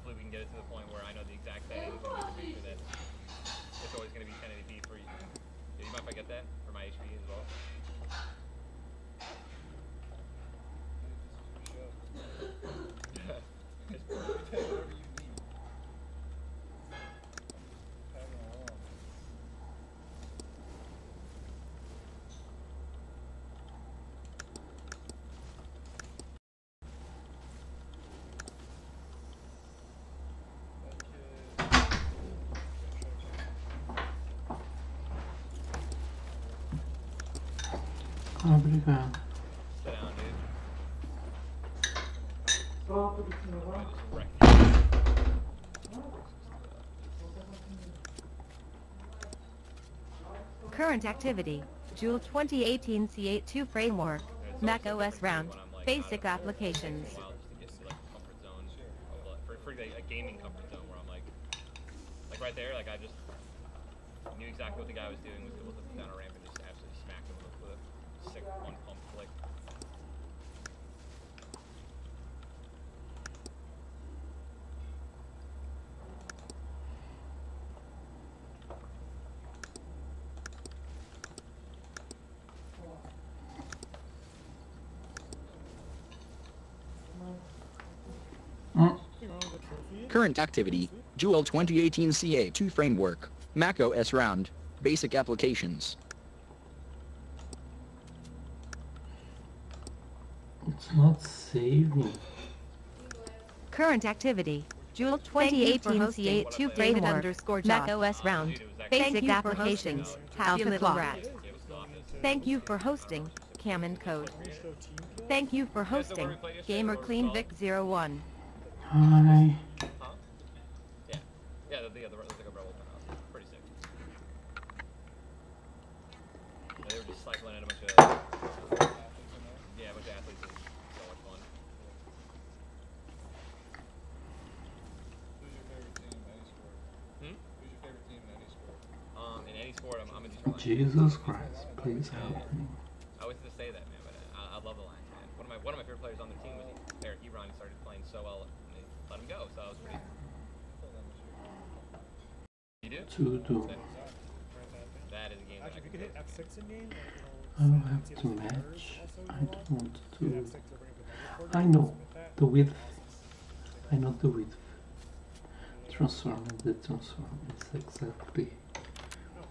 hopefully we can get it to the point where I know the exact settings and we can make sure that it's always going to be 1080p for you. Do you mind if I get that for my HP as well? Obrigado. Sit down, dude. Current activity, Joule 2018 C82 framework, Mac OS round, basic applications. For a gaming comfort zone where I'm like right there, like I just knew exactly what the guy was doing, was able to put down a ramp and just absolutely smack him with a sick one pump flick. Current activity, Joule 2018 CA2 framework, Mac OS round, basic applications. It's not saving. Current activity, Joule 2018 C82 framework, Mac OS round, basic applications, Half Little Rat. Thank you for hosting, Cam and Code. Thank you for hosting, Gamer Clean Vic 01. Hi. Huh? Yeah. Yeah, there's like a rebel turnout. Pretty sick. Yeah, they were just cycling in a bunch of athletes. It was so much fun. Who's your favorite team in any sport? Hmm? Who's your favorite team in any sport? In any sport, I'm a Detroit Lions. Jesus Christ, please help me. I was to say that, man, but I love the Lions, man. One of my favorite players on their team was Eric Ebron. He started playing so well. Let him go, so I was pretty. You do? To That is a game. Actually, if you could hit F6 in game, I don't have to match. I don't want to. I know the width. I know the width. Transform and the transform. It's exactly.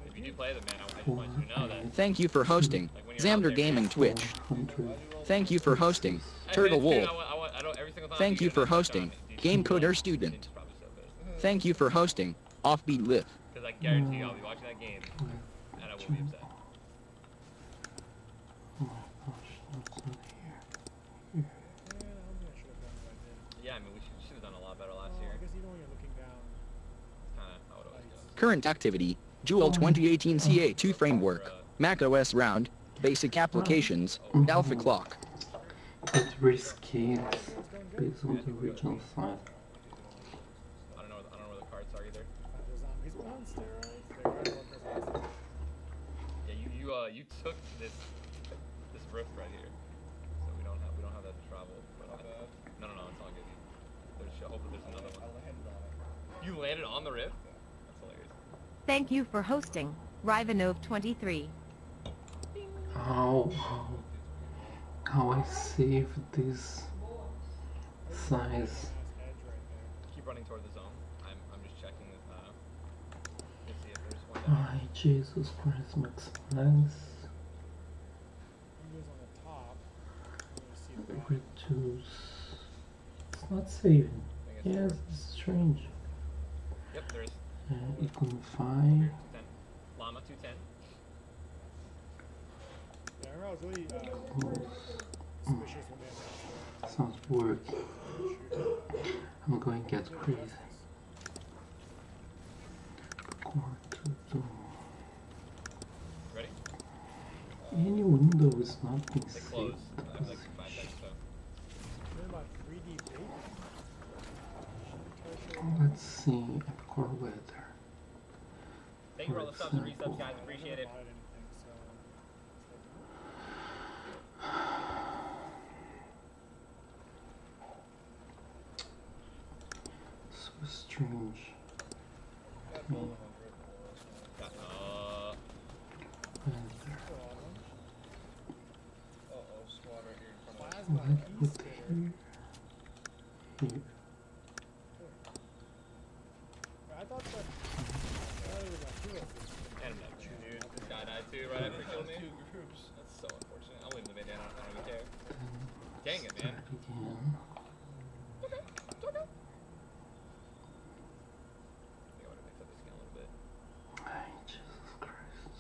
If you do play them, man, I just want you to know that. Thank you for hosting, Xander Gaming Twitch. 400. Thank you for hosting, Turtle Wolf. Thank you for hosting, Game Coder Coder Student. Thank you for hosting, Offbeat Lift. Because I guarantee you I'll be watching that game, and I will be upset. Oh my gosh, what's in here? Yeah, I mean, we should have done a lot better last year. I guess even when you're looking down, Kind of how it always goes. Current activity, Joule 2018 CA2 framework, Mac OS round, basic applications, Alpha Clock. It rescales based on the original side. I don't know where the cards are either. the zombies were on steroids. They were on Yeah, you took this rift right here, so we don't have that to travel. But no, it's all good. Hopefully there's another one. You landed on the rift? That's hilarious. Thank you for hosting, Rivanove 23. How I save this size? Keep running toward the zone. I'm just checking to see if there's one. My Jesus Christ, Max Planks. the top. You see the Reduce. It's not saving. Yes, it's strange. Yep, there is. Econify. Llama 210. Yeah, I remember I was really suspicious when they announced Sounds working. I'm going to get crazy. Ready? Any window is not being They saved. close. I have like 5 seconds, so. Learn about 3D baby. Let's see core weather. Thank you for all the subs and resubs, guys. Appreciate it. So strange. Got both of them ripped below us. Weather. Uh-oh, squad right here in front of us. Plasma Let's piece put spitter. here. I thought it was like 2 of them. And dude, this guy died too right after he killed me. Two groups. That's so unfortunate. I'll leave the man down. I don't even care. Then Dang it, man. start again. Okay, it's okay. I think I want to mix up the skin a little bit. Ay, Jesus Christ.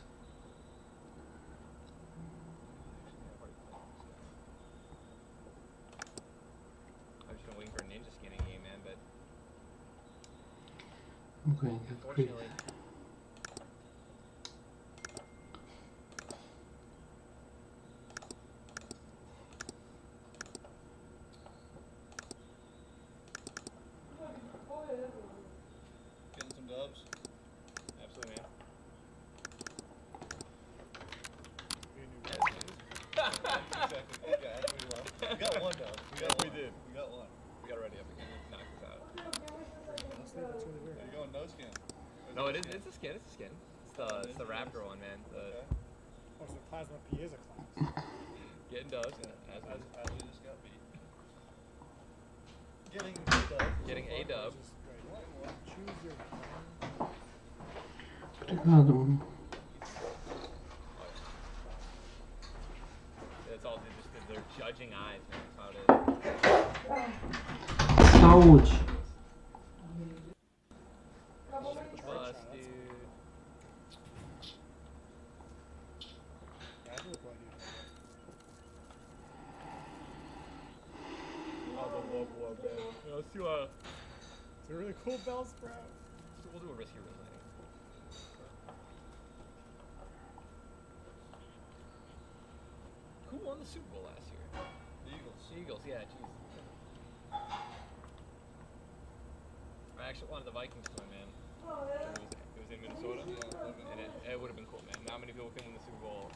I've just been waiting for a ninja skinning game, man, but I'm going to get crazy. unfortunately. Getting some dubs. Absolutely, man. Exactly. Yeah, that's what we want. We got one dub. Yes, we did. We got one. We got ready up again. Knock this out. Honestly, that's really Are weird. you going no skin? No, it is. It's a skin. It's a skin. It's the raptor one, man. Okay. Oh, so Plasma P is a class. Getting dubs. As we just got beat. Getting dub. Getting a dub. Just, right, choose your friend. Obrigado. It's all just they're judging eyes, man. That's how it is. Saúde. Plus, dude. That's really cool idea. Let's do It's a really cool bell sprout. we'll do a risky rim landing. Who won the Super Bowl last year? The Eagles. Eagles, yeah, jeez. I actually wanted the Vikings to win, man. It was in Minnesota, and it would have been cool, man. Not many people can win the Super Bowl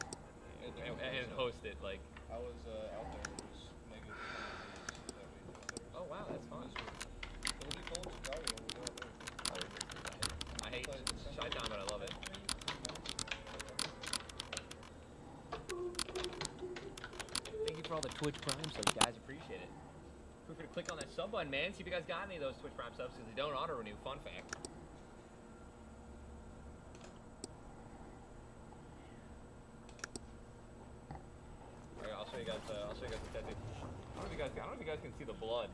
and host it, like. I was out there. It was negative 20 that we did there. Oh wow, that's fun. It'll be cold in Chicago when we go out there. I hate Chi-Town, but I love it. Thank you for all the Twitch Prime subs, guys. Appreciate it. Feel free to click on that sub button, man. See if you guys got any of those Twitch Prime subs, because they don't auto-renew. Fun fact. Alright, I'll show you guys. I'll show you guys the tattoo. I don't know if you guys can see the blood.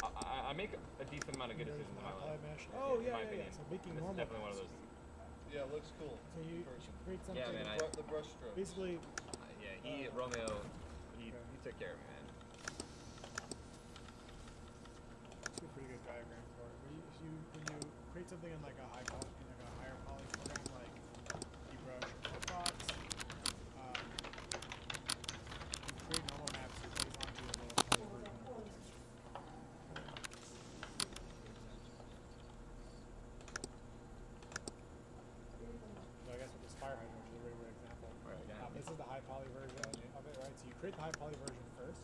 I make a decent amount of good decisions in my life. Oh, in yeah, my yeah, opinion. yeah. So making This is normal. definitely one of those. Yeah, it looks cool. So you Person. create something. Yeah, man, The brush strokes. Basically, Yeah, Romeo, he took care of me, man. it's a pretty good diagram for it. When you create something in like a higher poly program like ZBrush or Flipbox, you create normal maps to place onto your little poly version. So I guess with this fire hydrant, which is a really weird example. Alright, got it. This is the high poly version of it, right? So you create the high poly version first.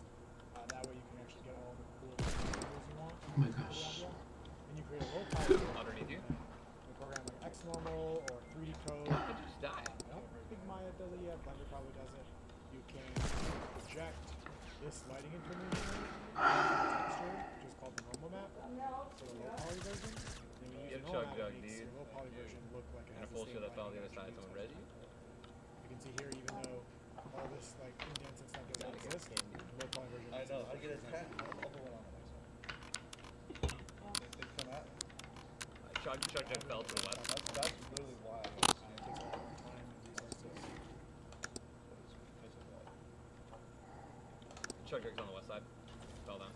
That way you can actually get all the cool colors you want. Oh my gosh. Then you create a low poly version. Underneath you? A program like XNormal or 3D Code. I just died. I don't think Maya does it yet. Blender probably does it. You can project this lighting information texture, which is called the normal map. So the low poly version. Then you use Get the chug normal map, jug, it makes dude. your low poly version look like it And has a full the shield same that's on the lighting other side. as Someone the res you? You can see here, even though all this like indents and stuff doesn't exist, the low poly version. I makes know. it I get his look cat. like I'll put one on the next one. They come at me. Chug jug fell to the left. That's literally why I hate it takes a lot more time and resources. because of that. Chug jug's on the west side. Fell down.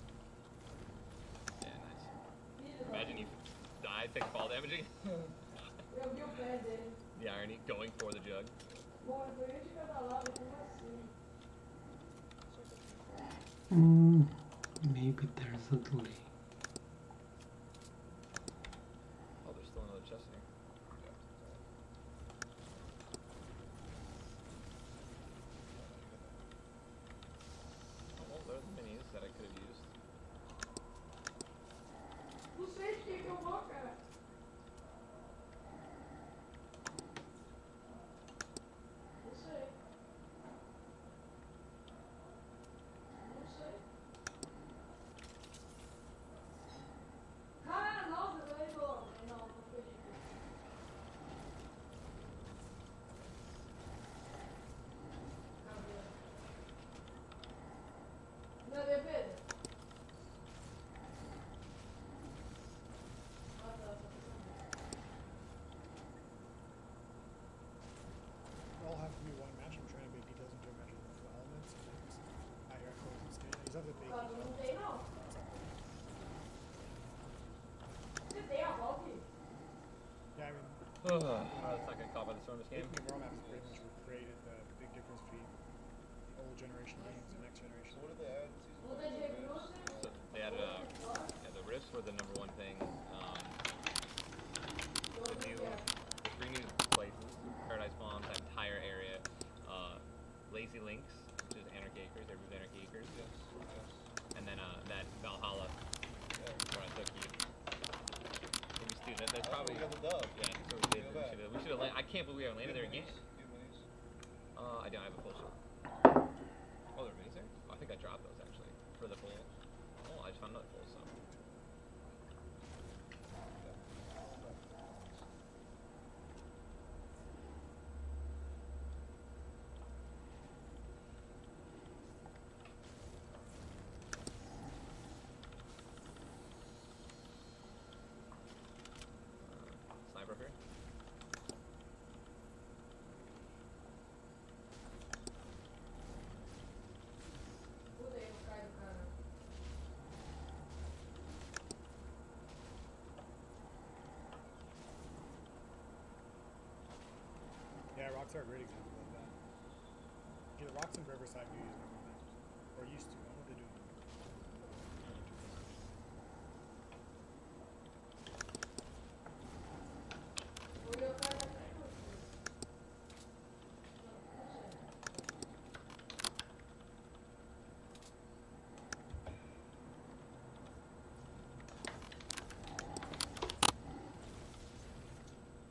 Yeah, nice. Imagine you die, take fall damage again. The irony, going for the jug. Maybe there's a delay. Oh, there's still another chest in here. Yeah, I mean, Let's not get caught by the storm this game. making world maps pretty much created the big difference between the old generation games and next generation. What did they add in season 1? So they added the rifts were the #1 thing. The 3 new places, Paradise Bombs, that entire area. Lazy Links, which is Anarchy Acres, everybody's Anarchy Acres. Yes. And then that Valhalla, where I took you. Dude, that's probably. We got the dub. Yeah, so we did. We should have. I can't believe we haven't landed there again. I don't have a full shot. Oh, there are minis there? Oh, I think I dropped those actually for the full. Oh, I just found another full. So. Sniper here. Yeah, rocks are a great example of that. Yeah, the rocks in Riverside do use normal maps. Or used to. I don't know what they do anymore.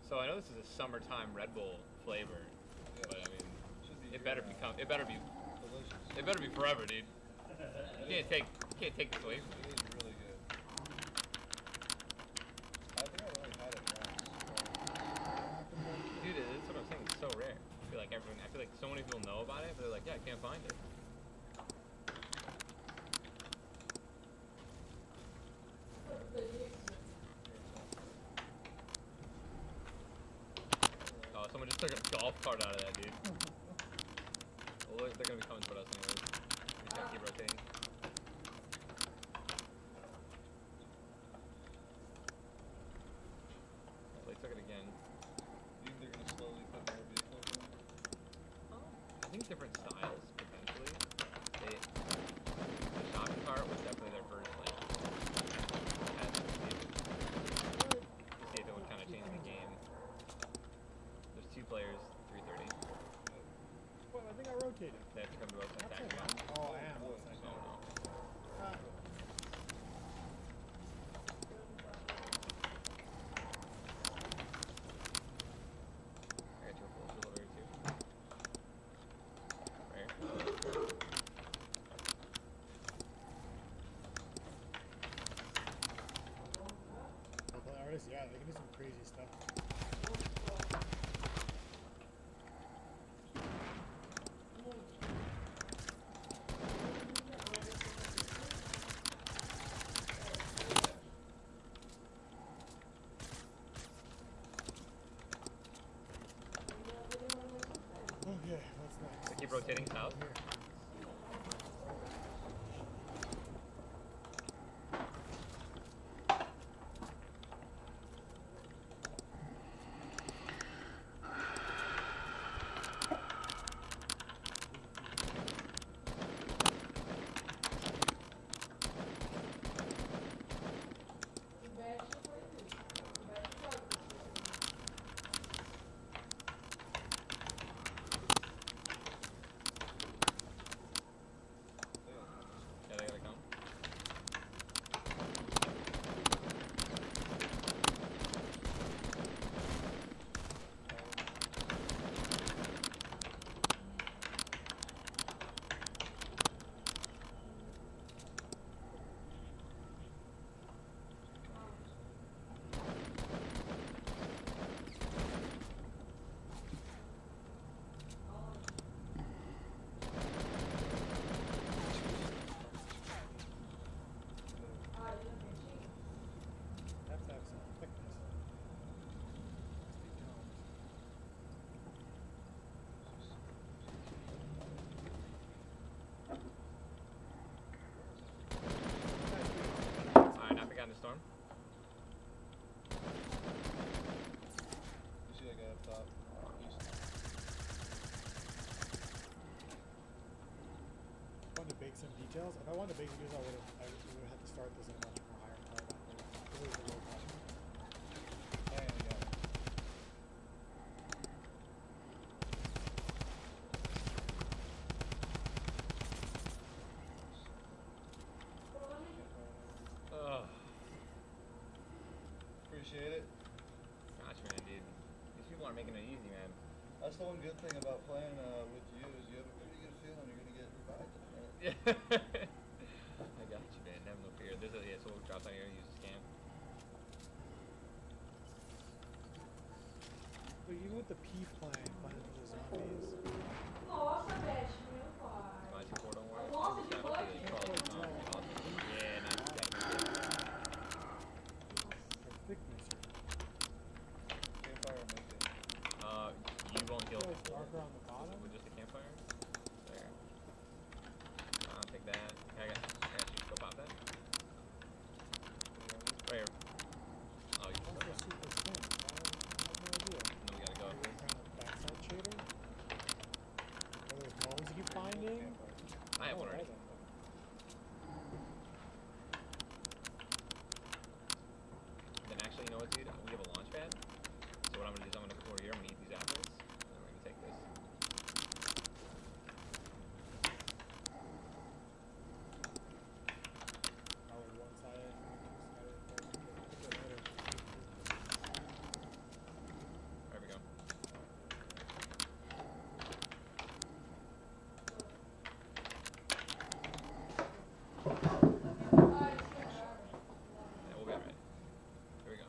So I know this is a summertime Red Bull flavor, but I mean, it better be delicious. It better be forever, dude. You can't take this away from me. It is really good. I think I only had it once. Dude, that's what I'm saying. It's so rare. I feel like so many people know about it, but they're like, yeah, I can't find it. Oh, someone just took a golf cart out of that, dude. Well, they're gonna be coming toward us anyways. We just gotta keep rotating. Oh, they took it again. Do you think they're gonna slowly put more vehicles in? I think different styles, potentially. The shopping cart was definitely their first, like, test to see if it would kind of change the game. There's 2 players, 330. Well, I think I rotated. They have to come to us and attack That's again. okay. Oh, I am. Oh, Upside no. down. Ah. I got you a full shield over here, too. Right here. Play artists, yeah, they can do some crazy stuff. Okay, what's next? They keep rotating south. Here. make some details. If I wanted to bake some details, I would have had to start this in a much more higher color back there. This is a low color. And I got it. Appreciate it. Gotcha, man, dude. These people aren't making it easy, man. That's the one good thing about playing with you is you have a pretty good feeling you're gonna get revived in a minute. Yeah. I got you, man. Have no fear. There's a so we'll drop down here and use a scan. But even with the P plan, planning for the zombies. Nossa, Beth, meu pai. My two four don't work. Nossa, de boa, Yeah, nice. Thickness. Campfire make it. You won't heal. It's darker on the bottom. With just a campfire. There. I'll take that. I got you. Go pop that. Right here. Oh, you can That's go. a super thin. I have no idea. No, we gotta go. Kind of backside shader. Are those moles you keep finding? I have one already. Then. Then actually, you know what, dude? We have a launch pad. So what I'm gonna do is I'm gonna come over here. I'm gonna eat these apples, and then we're gonna take this. Probably one side. There we go. Yeah, we'll be alright. Here we go.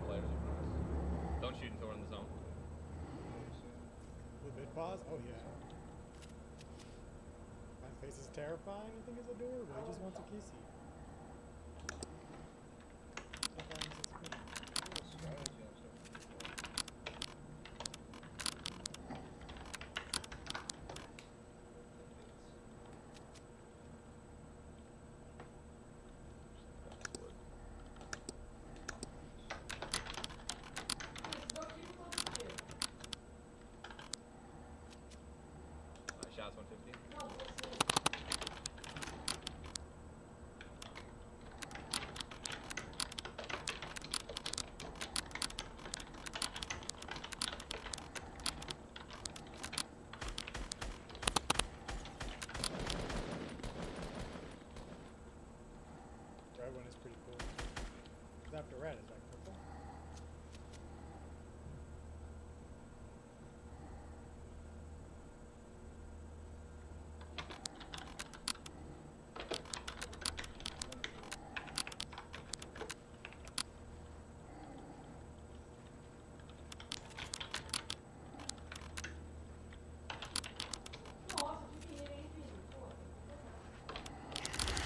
Players are nice. Don't shoot until we're in the zone. With mid pause? Oh yeah. My face is terrifying. I think it's adorable. He just wants a kissy. Strategy on something. Shots 150. Red one is pretty cool. It's after red, is that purple? Nossa, que dinheiro, hein, filho? Pô.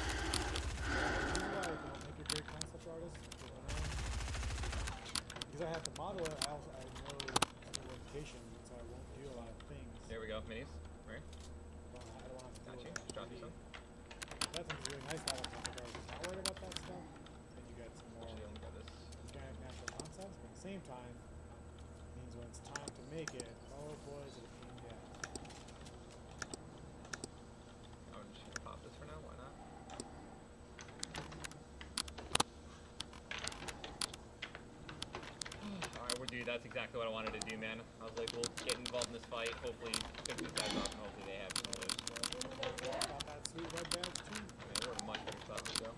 This is why I don't make a great concept artist. Because I have to model it, I know the locations, so I won't do a lot of things. There we go. Minis. Right? I don't want to Got do you. it. Just drop you some. That thing's really nice to have a concept artist. Not worried about that stuff. Then you get some more Actually, only got this. organic natural concepts, but at the same time, means when it's time to make it, oh boy, is it a pain in the ass. I'm just gonna pop this for now. Why not? Alright, dude, that's exactly what I wanted to do, man. I was like, we'll get involved in this fight. Hopefully, pick these guys off, and hopefully they have some of those. Got that sweet red badge too. Yeah, we're in much better spot to go.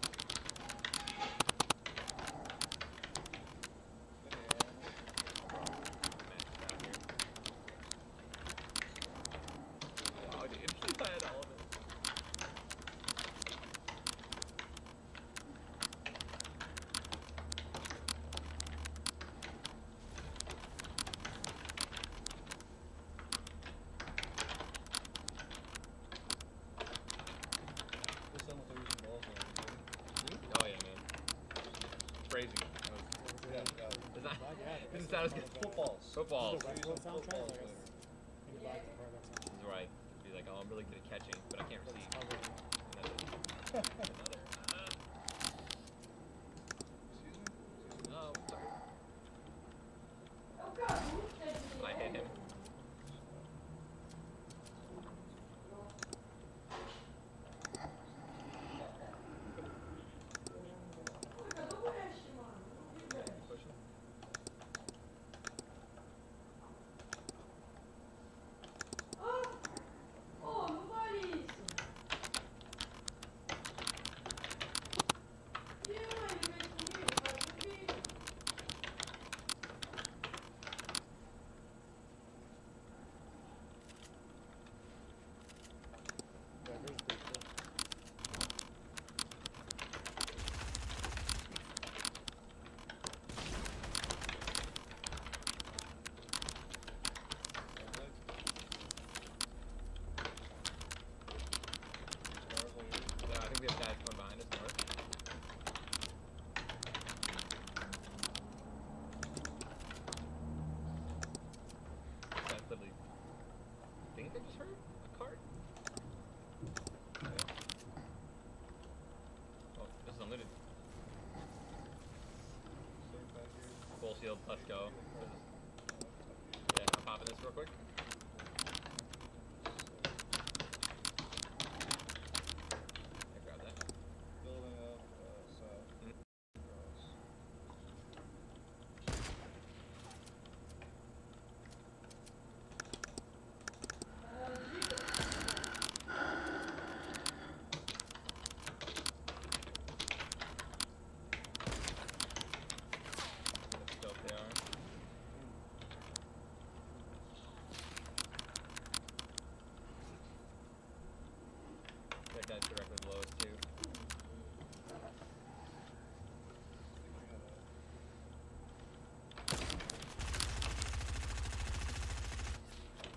Wow, dude, I had all of it. This one with the using balls on it. Oh yeah, man. Crazy. That was, Yeah, got it. does that, Glad you had it. doesn't sound as good. Footballs. Footballs. This is the Westworld soundtrack. Footballs Like, later. think about the product soundtrack. This is where I be like, oh, I'm really good at catching, but I can't receive. Excuse me? Oh, sorry. I hit him. Pushing. Yeah, this is pretty cool. Yeah, I think we have guys coming behind us north. That's literally. I think they just heard a cart. Okay. Oh, this is unlimited. Full shield, let's go. Yeah, I'm popping this real quick. Yeah, grab that. Building up south. Cross. Let's go if they are. That guy's directly below us too.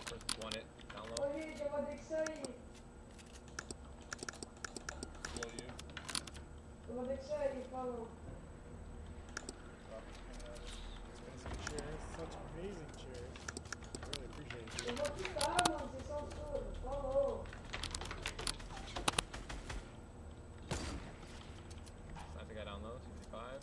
First one it, down low. Ô, gente, eu vou ter que sair. Below you. Eu vou ter que sair, falou. Expensive chairs, such amazing chairs. I really appreciate it. Eu vou ficar, mano, vocês são surdos. Falou. Sniper guy down low, 65.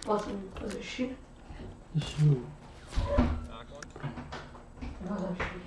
Posso fazer xixi? Deixa eu. Knock one. Vou fazer xixi.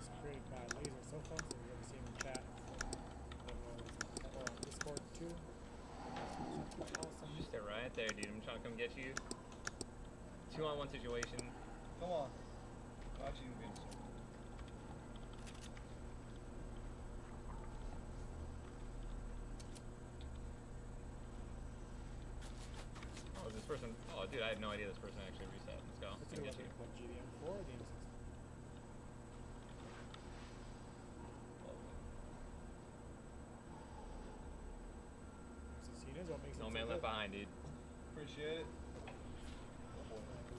just create bad laser cell phones that we're going to see in the chat. Or on Discord too. Awesome. You stay right there, dude. I'm trying to come get you. 2-on-1 situation. Come on. Actually, you can. Oh, is this person? Oh, dude, I had no idea this person actually reset. Let's go. Let's Let me see get you. what GDM4 or the M6. What makes No it man so left good. behind, dude. Appreciate it.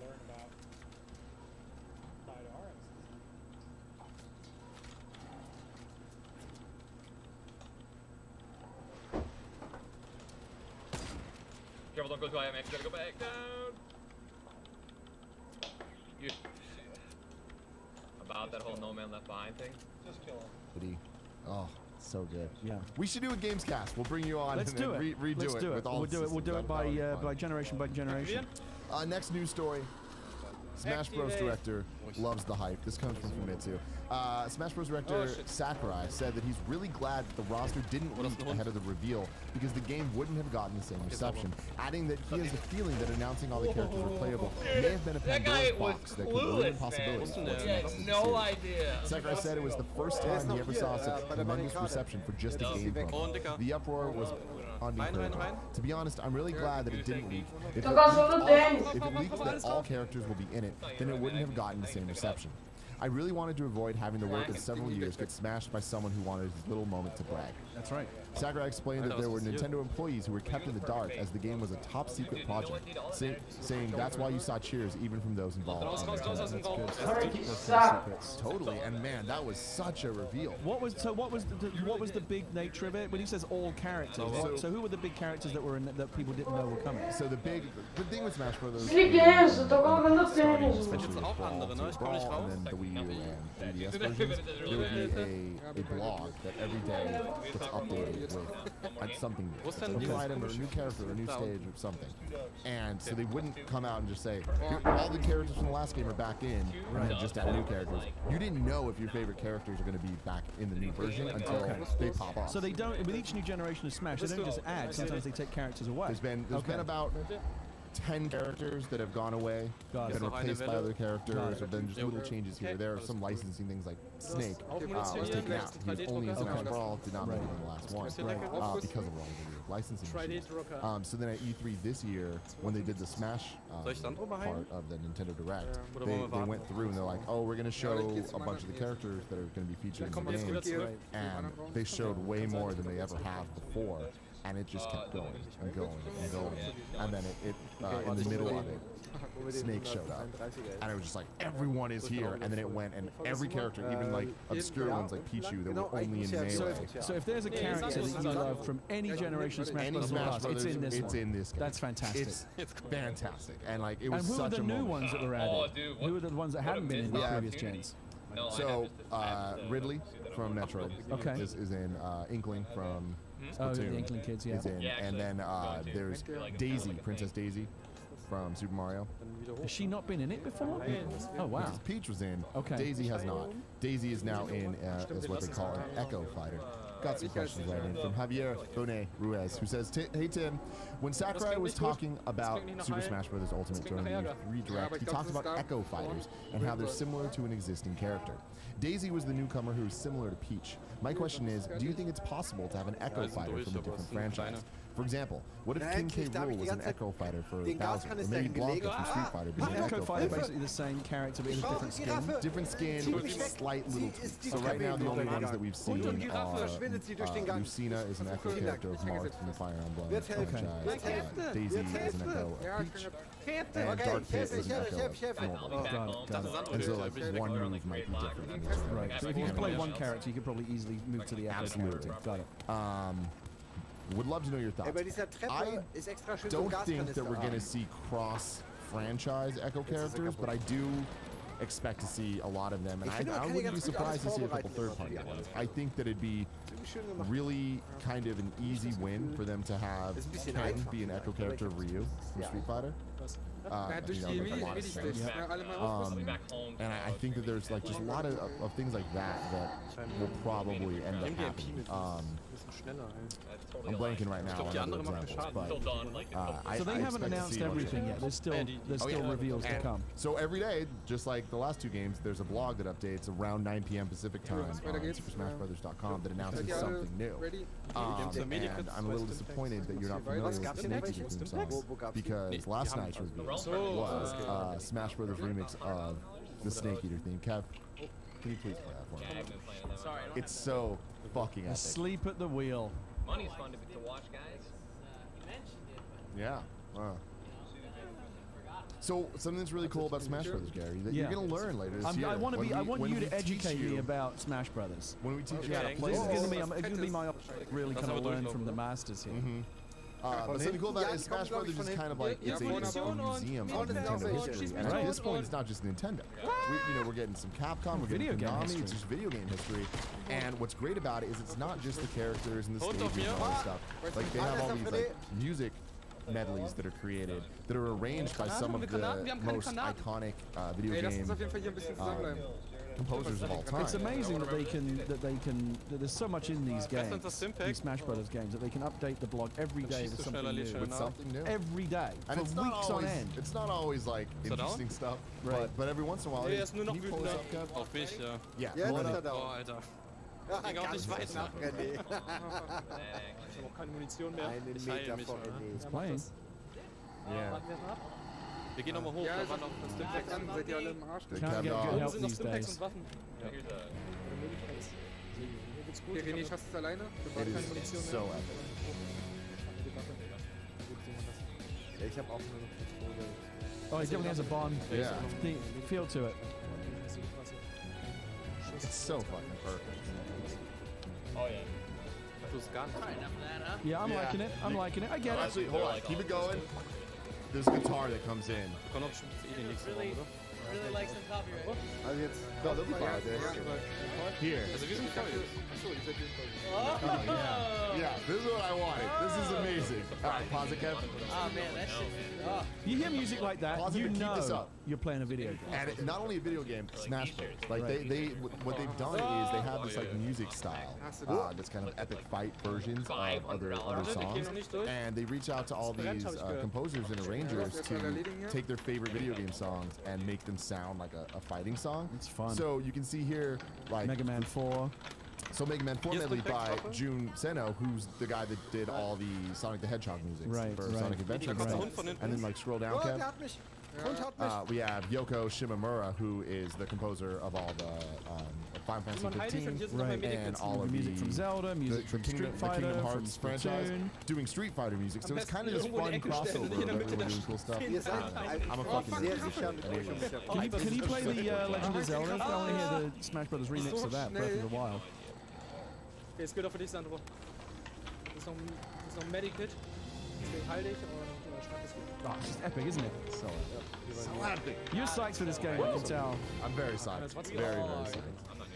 Learn about apply to RX. Careful, don't go too high, man. You gotta go back down. You. About that whole no man left behind thing. Just kill him. Oh, so good. Yeah. We should do a games cast. We'll bring you on Let's and do then it. redo Let's it do with it. all We'll the do it. We'll do it systems. by generation by generation. Next news story. Smash Bros. Director loves the hype. This comes from Famitsu. Smash Bros. Director Sakurai said that he's really glad that the roster didn't leak ahead of the reveal because the game wouldn't have gotten the same reception, adding that he has the feeling that announcing all the characters were playable may have been a Pandora's box that could ruin possibilities for what's next in the no series. idea. Sakurai said it was the first time he ever saw such tremendous reception for just a game promo. The uproar was unencouraging. To be honest, I'm really glad that it didn't leak. If it leaked that all characters will be in it, then it wouldn't have gotten the same reception. I really wanted to avoid having the work of several years get smashed by someone who wanted his little moment to brag. That's right. Sakurai explained that there were Nintendo employees who were kept in the dark as the game was a top secret project, saying that's why you saw cheers even from those involved. That's good. Totally, and man, that was such a reveal. What was the big nature of it when he says all characters? So who were the big characters that were in that people didn't know were coming? So the thing with Smash Brothers, Serieus, dat kan ik nog Brawl, and then the Wii U and 3DS versions, there would be a blog that every day gets updated with something new. A new item or a new character or a new stage or something. And so they wouldn't come out and just say, all the characters from the last game are back in, and then just add new characters. You didn't know if your favorite characters are going to be back in the new version until they pop up. So they don't, with each new generation of Smash, they don't just add, sometimes they take characters away. There's been about 10 characters that have gone away, been replaced by other characters, or been just little changes here. There are some licensing things like Snake was taken out. He was only in Smash Brawl, did not make it in the last one because of all the licensing issues. So then at E3 this year, when they did the Smash part of the Nintendo Direct, they went through and they're like, oh, we're going to show a bunch of the characters that are going to be featured in the game, and they showed way more than they ever have before. And it just kept going and going and going. And then in the middle of it, Snake showed up. And it was just like, everyone is here. And then it went, and every character, even like obscure ones like Pichu, that were only in Melee. So if there's a character that you love from any generation of Smash Brothers, it's in this one. That's fantastic. It's fantastic. And like, it was such a moment. And who are the new ones that were added? Who are the ones that hadn't been in the previous gens? So, Ridley from Metroid is in, Inkling from Splatoon the Inkling kids, is in, and then there's Daisy, Princess Daisy from Super Mario. Has she not been in it before? Oh wow. Because Peach was in, Daisy has not. Daisy is now in as what they call an Echo Fighter. Got some questions right in from Javier Bonet Ruiz, who says, hey Tim, when Sakurai was talking about Super Smash Bros. Ultimate during the E3 Direct, he talked about Echo Fighters and how they're similar to an existing character. Daisy was the newcomer who is similar to Peach. My question is, do you think it's possible to have an Echo Fighter from a different franchise? For example, what if King K. Rool was an Echo Fighter for Bowser, or maybe Blanca from Street Fighter being an Echo Fighter? Basically the same character but in a different skin? Different skin with slight little tweaks. So right now the only ones that we've seen are Lucina is an Echo character of Marth from the Fire Emblem franchise, Daisy is an Echo of Peach, and Dark Pit is an Echo of Nova. And so like one move might be different from each other. Right, so if you can play one character, you could probably easily move to the Echo character. Got it. Would love to know your thoughts. I don't think that we're going to see cross-franchise Echo characters, but I do expect to see a lot of them, and I wouldn't be surprised to see a couple third-party ones. I think that it'd be really kind of an easy win for them to have Ken be an Echo character of Ryu from Street Fighter. you know, like a lot of things. And I think that there's like just a lot of things like that will probably end up happening. I'm blanking right now on other examples, but so they haven't announced everything yet. There's still reveals to come. So every day, just like the last two games, there's a blog that updates around 9 p.m. Pacific time on SuperSmashBrothers.com that announces something new. And I'm a little disappointed that you're not familiar with the Snake Eater theme song, because last night's review was a Smash Brothers remix of the Snake Eater theme. Kev, can you please play that for me? Sorry, It's so fucking epic. Asleep at the wheel. Money's fun to watch, guys. Yeah. Wow. So something that's really cool about Smash Brothers, Gary, that you're gonna learn later this year. I want you to educate me about Smash Brothers. When we teach you how to play, this is gonna be my really kind of learn from the masters here. But something cool about it is Smash Brothers is kind of like it's a museum of Nintendo history, and at this point, it's not just Nintendo. We're getting some Capcom, we're getting Konami, it's just video game history. And what's great about it is it's not just the characters and the stages and all this stuff. Like they have all these like music medleys that are created that are arranged by some of the most iconic video game composers of all time. It's amazing that that there's so much in these games, these Smash Brothers games, that they can update the blog every day with something new. Every day, and for weeks on end. It's not always like interesting stuff, but every once in a while, can you pull this up, Kev? Auf mich, ja. Yeah, Ja, pull it up. Oh, Alter. Ging auch nicht weiter. Ich habe auch keine Munition mehr. Ich heile mich. It's playing. Yeah. Wir gehen nochmal hoch, da war noch das Stimpacks. Seid ihr alle im Arsch? Can't get good help Sind noch these Stimpacks days. und Waffen? Mir geht's gut. René, schaffst du es alleine? Du brauchst keine Munition mehr. So epic. Ich habe auch eine Pistole. Oh, he definitely has a Bond feel to it. It's so fucking perfect. Oh yeah. Yeah, I'm liking it. I'm liking it. I get it. Actually, hold on. Keep it going. There's a guitar that comes in. Kann auch schon die nächste Raum, oder? Really like some copyright. Also jetzt. No, they'll be fine. Here. Also wir sind Copyright. Yeah, this is what I wanted. This is amazing. All right, pause it, Kev. Oh man, that shit. Oh. You hear music like that, Pause it, you but keep this know up. you're playing a video game. And not only a video game, Smash Bros. Like what they've done is they have this like music style that's kind of epic fight versions of other songs, and they reach out to all these composers and arrangers to take their favorite video game songs and make them sound like a fighting song. It's fun. So you can see here like Mega Man 4. So Mega Man 4 medley by Jun Seno, who's the guy that did all the Sonic the Hedgehog music for Sonic Adventure. And then like scroll down, Kev. We have Yoko Shimomura, who is the composer of all the Final Fantasy 15 and all of the music from Zelda, music from Street Fighter, Kingdom Hearts franchise, doing Street Fighter music. So it's kind of this fun crossover of everyone doing cool stuff. I'm a fucking Can you play the Legend of Zelda? I want to hear the Smash Brothers remix of that, Breath of the Wild. Okay, es geht auch für dich, Sandro. Das ist noch ein Medikit. Deswegen heil dich und schreib es gut. Oh, it's just epic, isn't it? So epic. You're psyched for this game, I can tell. I'm very psyched. Very psyched.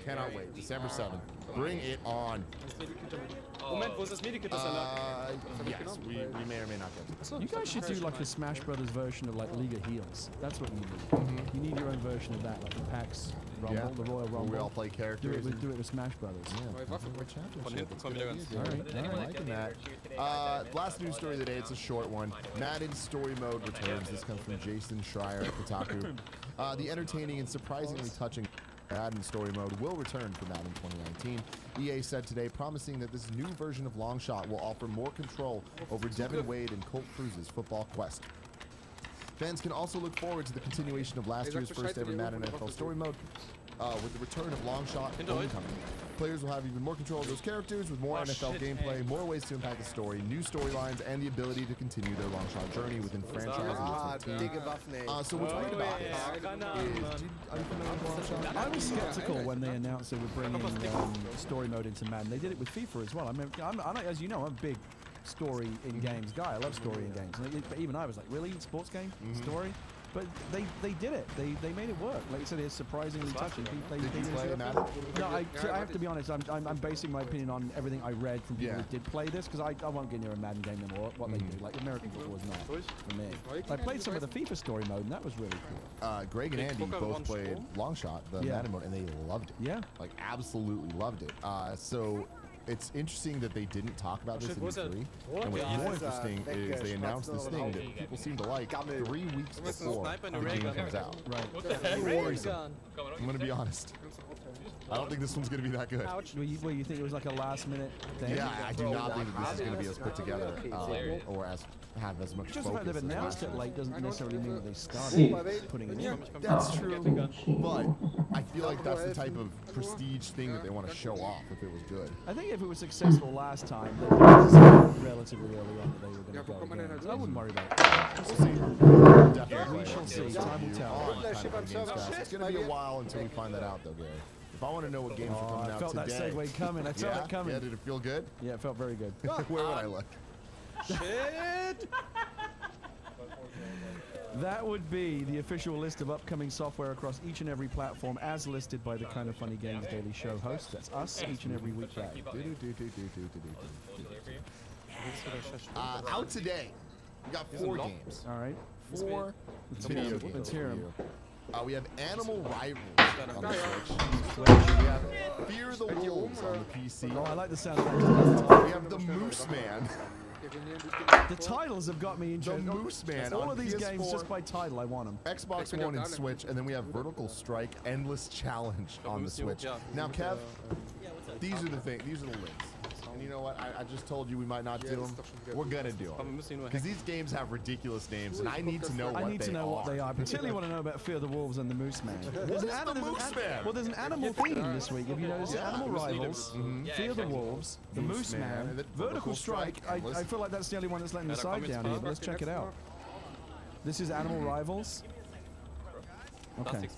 Cannot wait. December 7th. Bring it on. Moment, wo ist das Medikit, das er lag? Yes, we may or may not get it. You guys should do like a Smash Brothers version of like League of Heels. That's what you need. You need your own version of that, like the PAX Rumble, the Royal Rumble. We all play characters. Do it with Smash Brothers. Von hinten kommen wieder ganz I'm liking that. Last news story of the day, it's a short one. Madden Story Mode returns. This comes from Jason Schreier at Kotaku. The entertaining and surprisingly touching Madden Story Mode will return for Madden 2019. EA said today, promising that this new version of Longshot will offer more control over Devin Wade and Colt Cruz's football quest. Fans can also look forward to the continuation of last year's first ever Madden NFL Story Mode with the return of Longshot Homecoming. Players will have even more control of those characters with more NFL gameplay, more ways to impact the story, new storylines, and the ability to continue their Longshot journey within franchise. So what's weird about this is, are you familiar with Longshot? I was skeptical when they announced they were bringing story mode into Madden. They did it with FIFA as well. I mean, as you know, I'm a big story in games guy. I love story in games. But even I was like, really? Sports game? Story? But they did it. They made it work. Like you said, it's surprisingly touching. They Did you play it, Matt? No, I have to be honest. I'm basing my opinion on everything I read from people who did play this, because I won't get near a Madden game anymore. What they do, like American football, is not for me. I played some of the FIFA story mode, and that was really cool. Greg and Andy both played Longshot, the Madden mode, and they loved it. Yeah, like absolutely loved it. So it's interesting that they didn't talk about this in E3. And what's more interesting is they announced this thing that people seem to like 3 weeks before the game comes out. Right. What the heck? I'm gonna be honest. I don't think this one's gonna be that good. Well, you think it was like a last-minute thing? Yeah, I do not think this is gonna be as put together or as have as much Just the fact focus. they've announced it late doesn't necessarily mean that they started putting it in. That's true, but I feel like that's the type of prestige thing that they want to show off if it was good. I think if it was successful last time, they decided relatively early on that they were going to go again. So I wouldn't worry about it. We'll see. Definitely. We shall see. Time will tell. It's going to be a while until we find that out, though, Gary. If I want to know what games are coming out today. I felt that segue coming. I felt it coming. Yeah, did it feel good? Yeah, it felt very good. Where would I look? Shit! That would be the official list of upcoming software across each and every platform as listed by the Kind of Funny Games Daily Show host. That's us each and every weekday. Out today, we got 4 games. All right. 4 video games. Let's hear them. We have Animal Rivals on the Switch. We have Fear the Wolves on the PC. Oh, I like the sound of that. We have The Moose Man. The titles have got me interested. The Moose Man. All of these PS4, games, just by title, I want them. Xbox One and Switch, and then we have Vertical Strike Endless Challenge on the Switch. Now, Kev, these are the things. These are the links. And you know what? I just told you we might not do them. We're gonna do them because these games have ridiculous names, and I need to know what they are. I need to know what they are. Particularly want to know about Fear the Wolves and the Moose Man. There's an animal theme this week. Have you noticed? Animal Rivals, Fear the Wolves, the Moose Man, Vertical Strike. I feel like that's the only one that's letting the side down here. But let's check it out. This is Animal Rivals. Okay.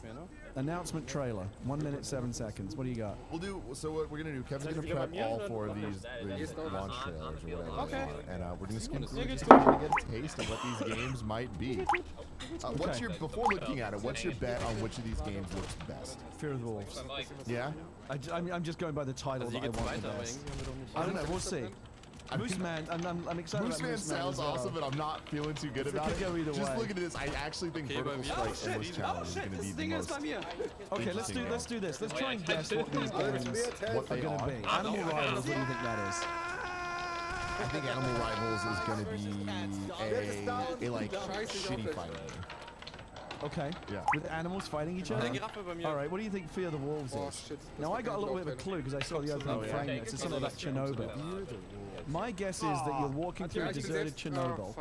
Announcement trailer. 1 minute 7 seconds. What do you got? We'll do. So what we're gonna do? Kevin's gonna prep all 4 of these launch trailers or whatever. Okay. And we're gonna skim through just to get a taste of what these games might be. What's your before looking at it? What's your bet on which of these games looks best? Fear of the Wolves. Yeah. I'm just going by the title that I want the best. I don't know. We'll see. Moose Man, I'm excited Moose about Man Moose Man sounds as well. awesome, but I'm not feeling too good about it. Go either Just way. look at this. I actually think Vertical Strike Endless Challenge is going to be the most. Okay, let's do this. Let's try and guess what these games what they are going to be. Animal Rivals, what do you think that is? I think Animal Rivals is going to be a like shitty fighting game. Okay. Yeah. With animals fighting each other? All right, what do you think Fear the Wolves is? Now, I got a little bit of a clue because I saw the opening frame. It's something like Chernobyl. My guess is that you're walking through a deserted Chernobyl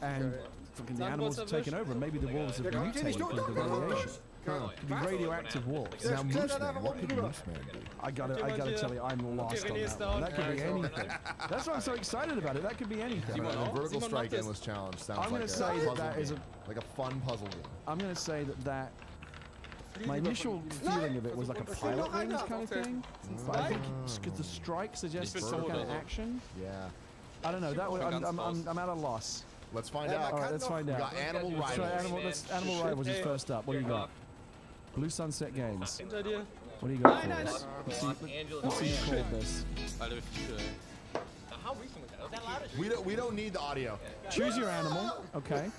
and fucking the animals have taken over and maybe the wolves have mutated because of the radiation. Could be radioactive wolves. Now, Moose Man, what could Moose Man be? I gotta tell you, I'm lost on that one. That could be anything. That's why I'm so excited about it. That could be anything. Vertical Strike Endless Challenge sounds I'm gonna like say a that is like a fun puzzle game. I'm gonna say that my initial feeling of it was like a Pilot Wings kind of thing, but I think because the strike suggests some kind of action. Yeah. I don't know. That way, I'm at a loss. Let's find out. All right, let's find out. We got Animal Rivals. Animal Rivals is first up. What do you got? Blue Sunset Games. What do you got for us? Let's see who called this. We don't need the audio. Choose your animal. Okay.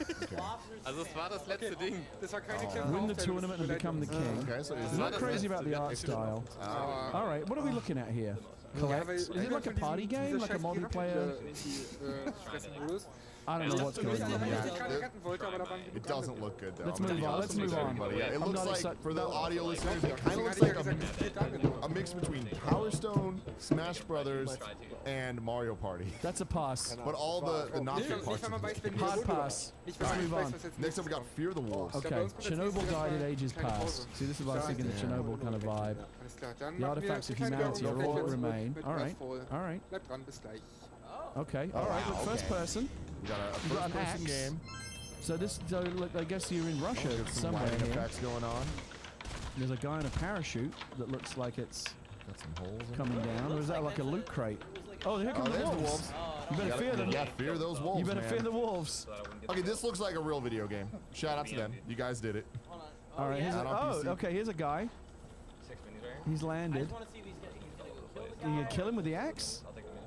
Also es war das letzte Ding. Win the tournament and become the king. Okay, so I'm not crazy about the art style. All right, what are we looking at here? Collect. Is it like a party game, like a multiplayer? I don't know what's going on here. It doesn't look good though. Let's move on. Let's move on. Yeah, it looks like, for the audio listeners, it kind of looks like a mix between Power Stone, Smash Brothers, and Mario Party. That's a pass. But all the not good parts. Hard pass. Let's move on. Next up, we got Fear the Wolves. Okay, Chernobyl guided ages past. See, this is what I was thinking, the Chernobyl kind of vibe. The artifacts of humanity are all that remain. All right. All right. Okay. All right. Look, first person. We got a first-person game. So this, look, I guess you're in Russia somewhere Some here. effects going on. There's a guy in a parachute that looks like it's Got some holes in coming down. Or is that like a loot crate? Oh, here come the wolves. You better fear them. Yeah, fear those wolves, You better man. fear the wolves. Okay, this looks like a real video game. Shout out to them. You guys did it. All right. Okay. Here's a guy. 6 minis right here. He's landed. I just want to see if he's gonna kill this You guy. kill him with the axe? I'll take the minis.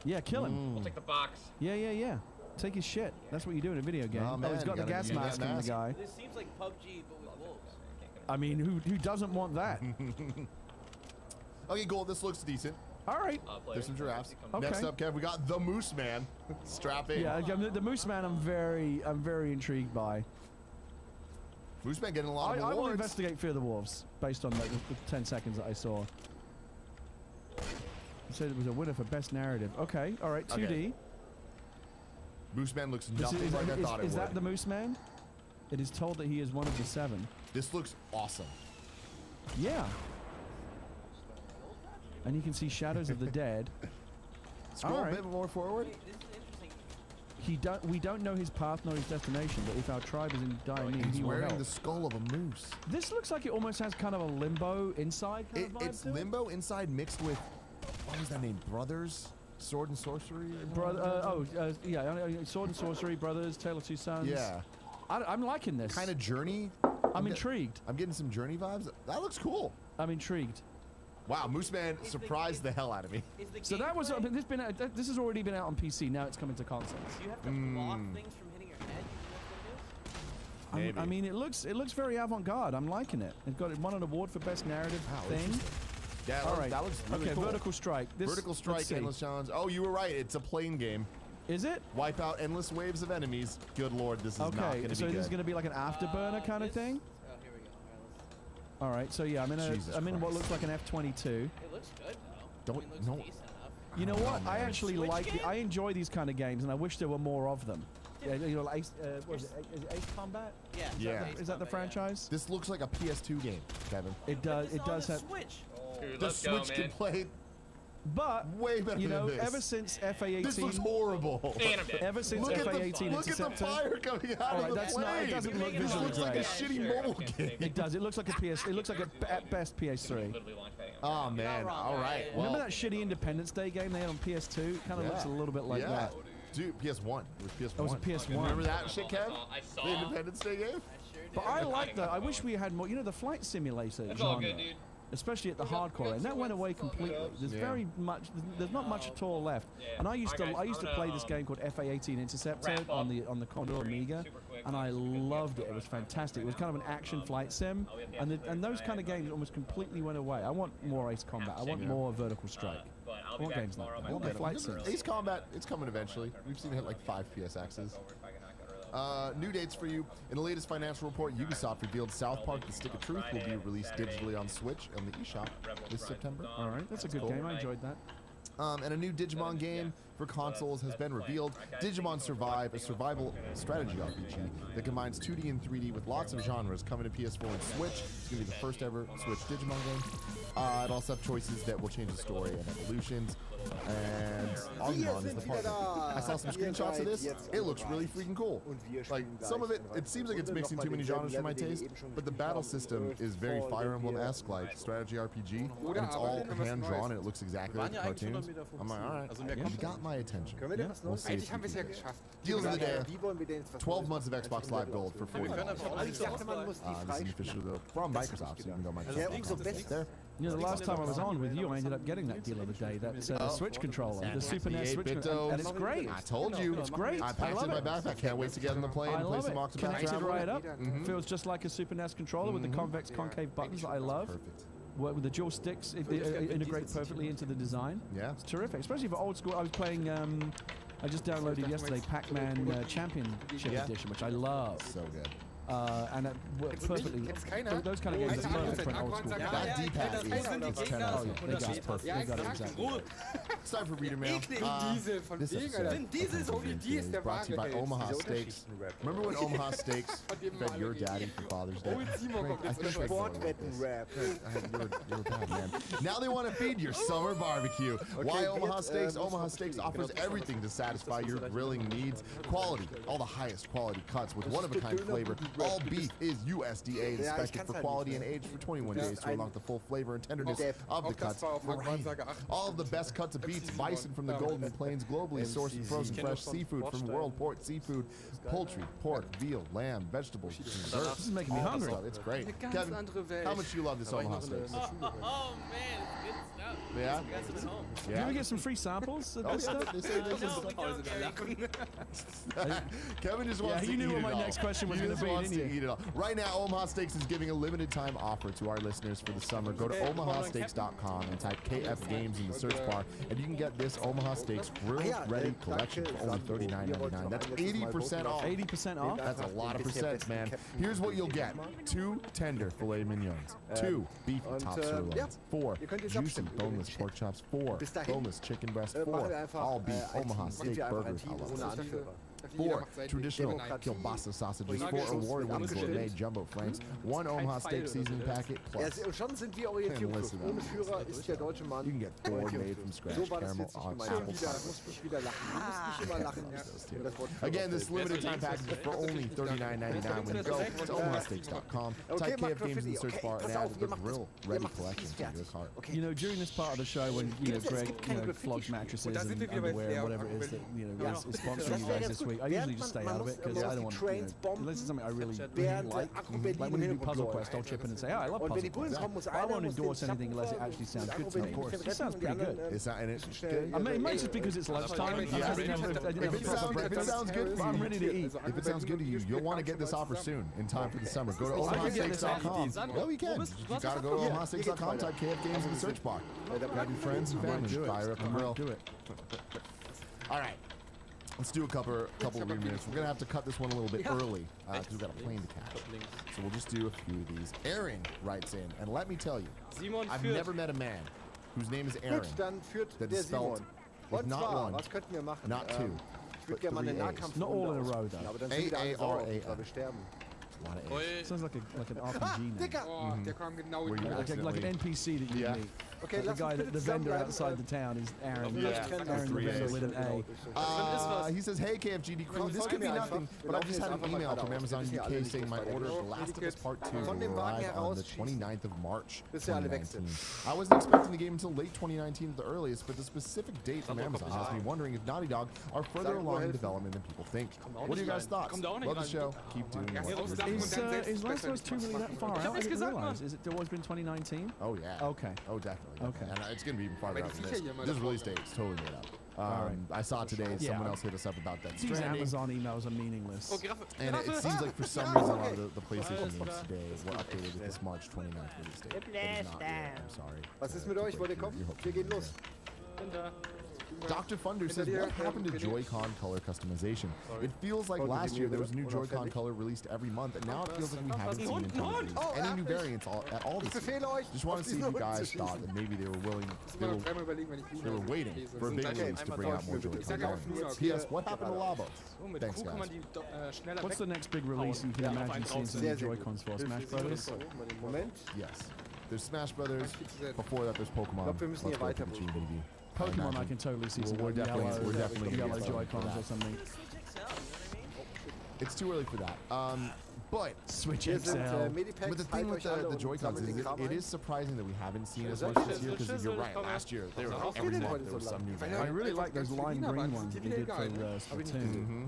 Yeah, kill him. We'll take the box. Yeah. Take his shit. That's what you do in a video game. Oh, man, he's got you the gotta gas use that mask on the mask. guy. This seems like PUBG, but with wolves. I mean, who doesn't want that? Okay, cool. This looks decent. All right. There's some giraffes. Okay. Next up, Kev, we got the Moose Man. Strap in. Yeah, the Moose Man. I'm very intrigued by. Moose Man getting a lot of I will awards. investigate Fear the Wolves based on like, the 10 seconds that I saw. You said it was a winner for best narrative. Okay. All right. 2D. Okay. Moose Man looks nothing like I thought it would. Is that the Moose Man? It is told that he is one of the 7. This looks awesome. Yeah. And you can see shadows of the dead. Scroll All right. a bit more forward. This is interesting. We don't know his path nor his destination, but if our tribe is in dire need, He's he will wearing help. the skull of a moose. This looks like it almost has kind of a limbo inside kind of vibe It's to it. limbo inside mixed with, what was that name? Brothers? Sword and Sorcery? Sword and Sorcery, Brothers, Tale of Two Sons. Yeah. I'm liking this. Kind of Journey. I'm intrigued. I'm getting some Journey vibes. That looks cool. I'm intrigued. Wow, Moose Man surprised the hell out of me. So that was this has already been out on PC. Now it's coming to consoles. Do you have to block things from hitting your head? You know what it is? Maybe. I mean, it looks very avant-garde. I'm liking it. It won an award for best narrative thing. Yeah, All right. that looks really okay, cool. Vertical Strike. Vertical Strike, Endless Challenge. Oh, you were right. It's a plane game. Is it? Wipe out endless waves of enemies. Good lord, this is not going to be Okay, so good. this is going to be like an afterburner kind of thing? Oh, here we go. All right, so yeah, I'm in what looks like an F-22. It looks good, though. Don't- I mean, it looks no. decent enough. You know what? I actually Switch like. game? I enjoy these kind of games, and I wish there were more of them. Yeah, you know, like what is it? Is it Ace Combat? Yeah. Yeah. Is that the franchise? This looks like a PS2 game, Kevin. It does. But It this does on have. the Switch. Dude, The let's go, Switch man. can play But way better you know, than this. ever since FA18, This looks horrible. And I'm dead. ever since Look at the FA18 look at the Interceptor, fire coming out All of right, the that's plane. not. It doesn't look This visually looks like a great. shitty Sure, mobile I can't game. save It does. It looks like a PS. It looks like at best PS3. Literally launch padding. Oh man! wrong, All right? right. Well, Remember that shitty Independence Day game they had on PS2? It kind of looks a little bit like yeah. that. Dude, PS1. It was PS1. Oh, it was a PS1. Remember that shit, Kev? I saw. The Independence Day game? I sure did. But I like that. I wish we had more. You know, the flight simulator It's all genre, good, dude. especially at the hardcore end, that went away completely. There's Yeah. very much. There's not much at all left. Yeah. And I used to. Alright, I guys, used to I'm play gonna, this game called FA18 Interceptor wrap on up. the Commodore Amiga, Super quick, and I super quick, loved yeah, it. It was go right fantastic. It was kind of an action flight sim, we have the and after those third kind of guy, games almost completely went away. I want more Ace Combat. I want Yeah. more Vertical Strike. But I'll I be want back games like tomorrow. that. I My want flight flight is sims. early. Ace Combat, it's coming eventually. We've seen it hit like 5 PSXs. New dates for you. In the latest financial report, Ubisoft revealed South Park The Stick of Truth will be released digitally on Switch on the eShop this September. All right, that's a good game. I enjoyed that. And a new Digimon game for consoles has been revealed. Digimon Survive, a survival strategy RPG that combines 2D and 3D with lots of genres, coming to PS4 and Switch. It's going to be the first ever Switch Digimon game. It also have choices that will change the story and evolutions. And Agumon is the partner. I saw some screenshots of this. It looks really freaking cool. Like, some of it, it seems like it's mixing too many genres for my taste, but the battle system is very Fire Emblem-esque, like strategy RPG, and it's all hand-drawn, and it looks exactly like the cartoons. I'm like, all right, you got my attention. We'll see if you can do it. Deals of the day, 12 months of Xbox Live Gold for $40. This is the official deal from Microsoft, so you can go Microsoft. There. You know, the last time I was on with you, I ended up getting that deal of the day. That Switch controller, the Super NES Switch controller, and it's great. I told you. It's great. I packed it in my backpack. Can't wait to get on the plane I and play love some it. Octopath Connected Traveler. right up. Feels just like a Super NES controller with the convex concave buttons that I love. Perfect. Work with the dual sticks, they integrate perfectly into the design. Yeah. It's terrific, especially for old school. I was playing. I just downloaded yesterday Pac-Man Championship Edition, which I love. So good. And it worked perfectly. Those kind of games are perfect for an old school. That D-pad is 10 out Oh, of yeah, 10. they got it perfect. They got it exactly. It's time for Reader Mail. This episode is brought to you by Omaha Steaks. Remember when Omaha Steaks fed your daddy for Father's Day? I think I go like this. You're a bad man. Now they want to feed your summer barbecue. Why Omaha Steaks? Omaha Steaks offers everything to satisfy your grilling needs. Quality, all the highest quality cuts with one-of-a-kind flavor, All beef is USDA inspected for quality and aged for 21 days to unlock the full flavor and tenderness of the cuts. All of the best cuts of beets, bison from the Golden Plains, globally sourced and frozen fresh seafood from World Port Seafood, poultry, pork, veal, lamb, vegetables, desserts. This is making me hungry. It's great. Kevin, how much do you love this Omaha Steaks? Oh man, it's good stuff. Yeah? Can we get some free samples of this stuff? They say this is... Kevin just wants to eat it all. You knew what my next question was going to be, didn't you? Eat it all. Right now, Omaha Steaks is giving a limited time offer to our listeners for the summer. Go to omahasteaks.com and type KF Games in the search bar, and you can get this Omaha Steaks grill-ready collection for only $39.99. That's 80% off. 80% off? That's a lot of percents, man. Here's what you'll get. 2 tender filet mignons, 2 beef top sirloins, 4 juicy boneless pork chops, 4 boneless chicken breast, 4 all beef Omaha steak burgers, 4 traditional kielbasa sausages, 4 award-winning gourmet jumbo flanks, 1 Omaha steak seasoning packet, plus you can get 4 made from scratch caramel apple Again, this limited time package is for only $39.99 when you go to omahasteaks.com, type KF Games in the search bar, and add the grill-ready collection to your cart. You know, during this part of the show when, Greg, flogs mattresses and underwear and whatever it is that, is sponsoring you guys this week, I usually just stay out of it because I don't want, unless it's something I really like. Like when we do Puzzle Quest, I'll chip in and say, I love Puzzle Quest. I won't endorse anything unless it actually sounds good to me. It sounds pretty good. I mean, it might just because it's lunchtime. If it sounds good to you, I'm ready to eat. If it sounds good to you, you'll want to get this offer soon in time for the summer. Go to omahasteaks.com. No, you can. You gotta go to omahasteaks.com, type KF Games in the search bar. Grab your friends and family, fire up the grill. Do it. All right. Let's do a couple of reminutes. We're going to have to cut this one a little bit early because we've got a plane to catch. So we'll just do a few of these. Aaron writes in, and let me tell you, I've never met a man whose name is Aaron that is spelled with not 1, not 2, but 3 A's. Not all in a row, though. A-A-R-A-N. Sounds like an RPG name. Like an NPC that you meet. Okay, the guy, the vendor outside the town is Aaron. Aaron the vendor with an A. He says, hey KFGD crew, this could be nothing, but I've just had an email from Amazon UK saying my order of The Last of Us Part 2 will arrive on the 29th of March 2019. I wasn't expecting the game until late 2019 at the earliest, but the specific date from Amazon has me wondering if Naughty Dog are further along in development than people think. What are your guys' thoughts? Love the show. Keep doing what you're doing. Is Last of Us 2 really that far out? I didn't realize. Is it always been 2019? Oh, yeah. Okay. Oh, definitely. Okay. And it's going to be even farther out than this. This release date is totally made up. I saw today someone else hit us up about that. These Amazon emails are meaningless. And it seems like for some reason a lot of the PlayStation games today were updated with this March 29th release date. That is not real. I'm sorry. Was ist mit euch? Wollt ihr kommen? Wir gehen los. Dr. Thunder says, what happened to Joy-Con color customization? It feels like last year there was a new Joy-Con color released every month, and now it feels like we haven't seen any new variants at all this year. Just want to see if you guys thought that maybe they were waiting for a big release to bring out more Joy-Con variants. P.S. What happened to Labo? Thanks, guys. What's the next big release you can imagine seeing some new Joy-Cons for? Smash Brothers? Yes. There's Smash Brothers. Before that, there's Pokemon. Let's go to the GBD. Pokemon, I can totally see some we're definitely yellow Joy-Cons or something. It's too early for that. But Switch XL. But the thing with the Joy-Cons is it is surprising that we haven't seen as much this year because you're right. Last year, every month there was some new variant. I really like those lime green ones they did for Splatoon.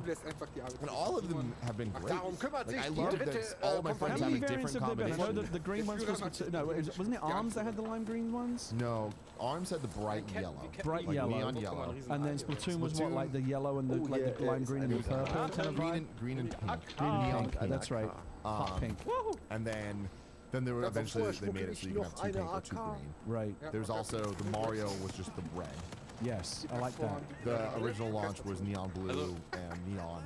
And all of them have been great. Like, I love that all of my friends have different combinations. I know the green ones for Splatoon. No, wasn't it ARMS that had the lime green ones? No, ARMS had the bright yellow. Bright yellow. Neon yellow. And then Splatoon was what, like the yellow and the lime green and the purple kind of vibe? Green and pink. Neon pink, that's right. Hot pink. And then there were eventually they made it so you can have 2 pink or 2 green. Right. There's also the Mario was just the red. Yes, I like that. The original launch was neon blue and neon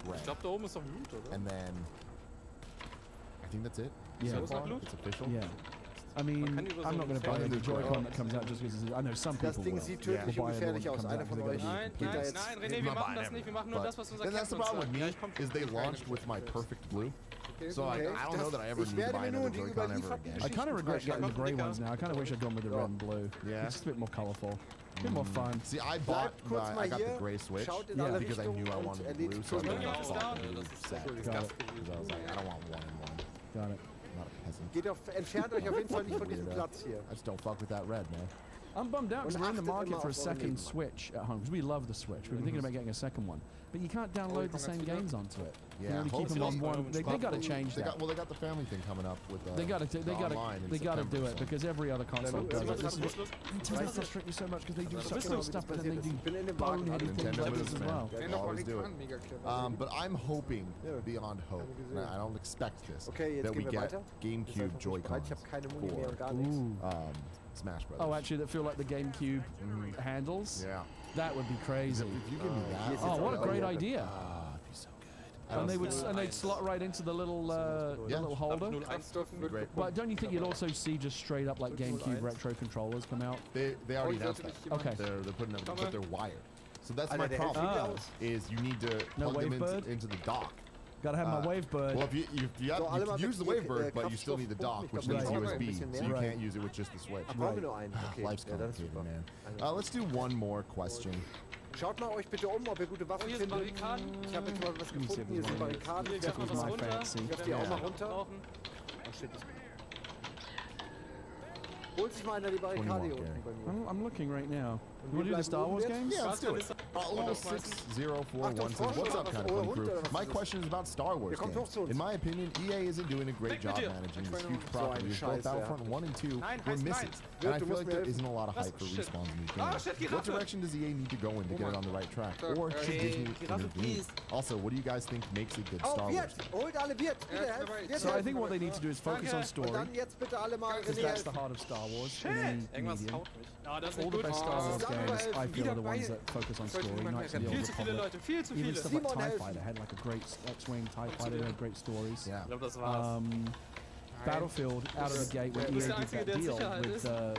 red. And then I think that's it. Yeah. So far, it's official. Yeah. I mean, I'm not going to buy the Joy-Con that comes out just because I know some people will. Sieht tödlich und gefährlich aus. Einer von euch geht da jetzt. Nein, René, wir machen das nicht. Wir machen nur das, was unser Then that's the problem with me is they launched with my perfect blue. So I don't know that I ever need to buy another Joy-Con ever again. I kind of regret getting the grey ones now. I kind of wish I'd gone with the red and blue. Yeah. It's just a bit more colourful. bit more fun. See, I got the gray Switch because I knew I wanted the blue, so I bought the blue set. Because I was like, I don't want 1-in-1. Got it. I'm not a peasant. Entfernt euch auf jeden Fall nicht von diesem Platz hier. I just don't fuck with that red, man. I'm bummed out because we're in the market for a second Switch at home because we love the Switch. We've been thinking about getting a second one, but you can't download the same games onto it. Yeah, you only keep them on one. They got to change that. Well, they got the family thing coming up with. They got to do it because every other console does it. Nintendo frustrates me so much because they do such good stuff, but then they do boneheaded things like this as well. They always do it. But I'm hoping beyond hope. And I don't expect this. That we get GameCube Joy-Cons for Smash Brothers. Oh, actually, that feel like the GameCube handles. Yeah, that would be crazy. If you give me that, oh, what a great idea! It'd be so good. And they'd slot right into the little little holder. But don't you think you'd also see just straight up like GameCube retro controllers come out? They already announced that. Okay. They're putting them, but they're wired. So that's my problem. Is you need to plug them into the dock. Gotta have my Wavebird. Well, you use the Wavebird, but you still need the dock, which needs USB, so you can't use it with just the Switch. Life's complicated, man. Let's do one more question. Schaut mal euch bitte ob ihr gute Waffen findet. Ich habe jetzt mal was gefunden. Hier sind Barrikaden. Ich werfe was runter. Werft ihr auch mal runter. Holt sich mal einer die Barrikade hier unten bei mir. I'm looking right now. You want to do the Star Wars games? Yeah, let's do it. Little 60417 says, what's up, kind of fun crew? My question is about Star Wars games. In my opinion, EA isn't doing a great job managing these huge properties. Both Battlefront 1 and 2 were misses, and I feel like there isn't a lot of hype for respawns in these games. What direction does EA need to go in to get it on the right track? Or should Disney intervene? Also, what do you guys think makes a good Star Wars game? So I think what they need to do is focus on story, because that's the heart of Star Wars in any medium. All the best Star Wars games, I feel, are the ones that focus on story. Knights of the Old Republic. Even stuff like TIE Fighter had like a great X-Wing TIE Fighter, had great stories. Yeah. Battlefield, out of the gate, when EA did that deal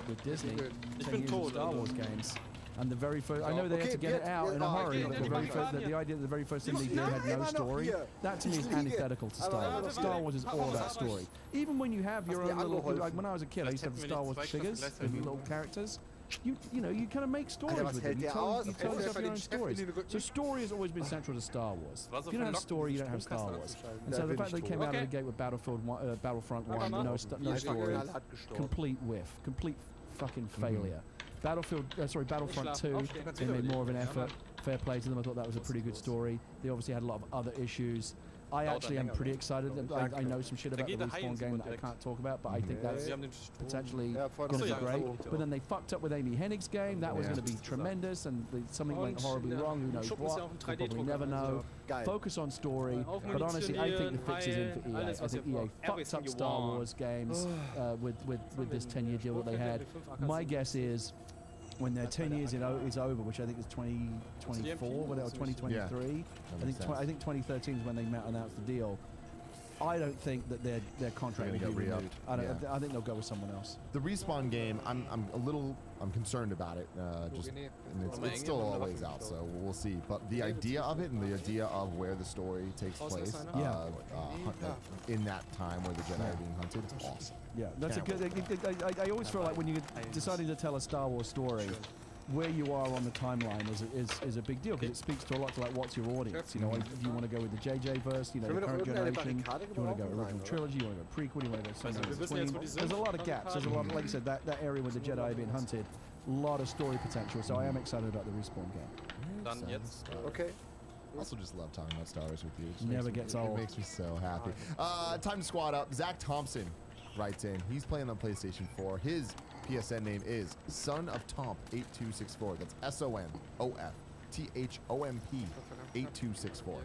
with Disney, 10 years of Star Wars games. And the very first, I know they had to get it out in a hurry, but the idea that the very first thing they did had no story, that to me is antithetical to Star Wars. Star Wars is all about story. Even when you have your own little, like when I was a kid, I used to have the Star Wars figures with little characters. You kind of make stories with them. You tell yourself your own stories. So story has always been central to Star Wars. If you don't have story, you don't have Star Wars. And so the fact they came out of the gate with Battlefront 1, no story, complete whiff, complete fucking failure. Battlefront 2, they made more of an effort. Fair play to them. I thought that was a pretty good story. They obviously had a lot of other issues. I actually am pretty excited. I know some shit about the Respawn game that I can't talk about, but I think that's potentially going to be great. But then they fucked up with Amy Hennig's game. That was going to be tremendous, and something went horribly wrong. Who knows what? We'll probably never know. Focus on story. But honestly, I think the fix is in for EA. I think EA fucked up Star Wars games with this 10-year deal that they had. My guess is, when their 10 years is over, which I think is 2024, whatever, 2023. Yeah. I think 2013 is when they announced the deal. I don't think that their contract will be renewed. I think they'll go with someone else. The Respawn game, I'm concerned about it. It's still always out, so we'll see. But the idea of it and the idea of where the story takes place, in that time where the Jedi are being hunted, is awesome. Yeah, that's a good. I always feel like when you're deciding to tell a Star Wars story, where you are on the timeline is a big deal, because it speaks to a lot to like what's your audience. You know, if you want to go with the JJ verse, you know, the current generation, you want to go original trilogy, you want to go prequel, you want to go somewhere in between. There's a lot of gaps. There's a lot, like I said, that area where the Jedi are being hunted, a lot of story potential. So I am excited about the Respawn game. Okay. I also just love talking about Star Wars with you. It never gets old. It makes me so happy. Time to squad up. Zach Thompson writes in. He's playing on PlayStation 4. His PSN name is Son of Tomp 8264. That's SONOFTHOMP 8264.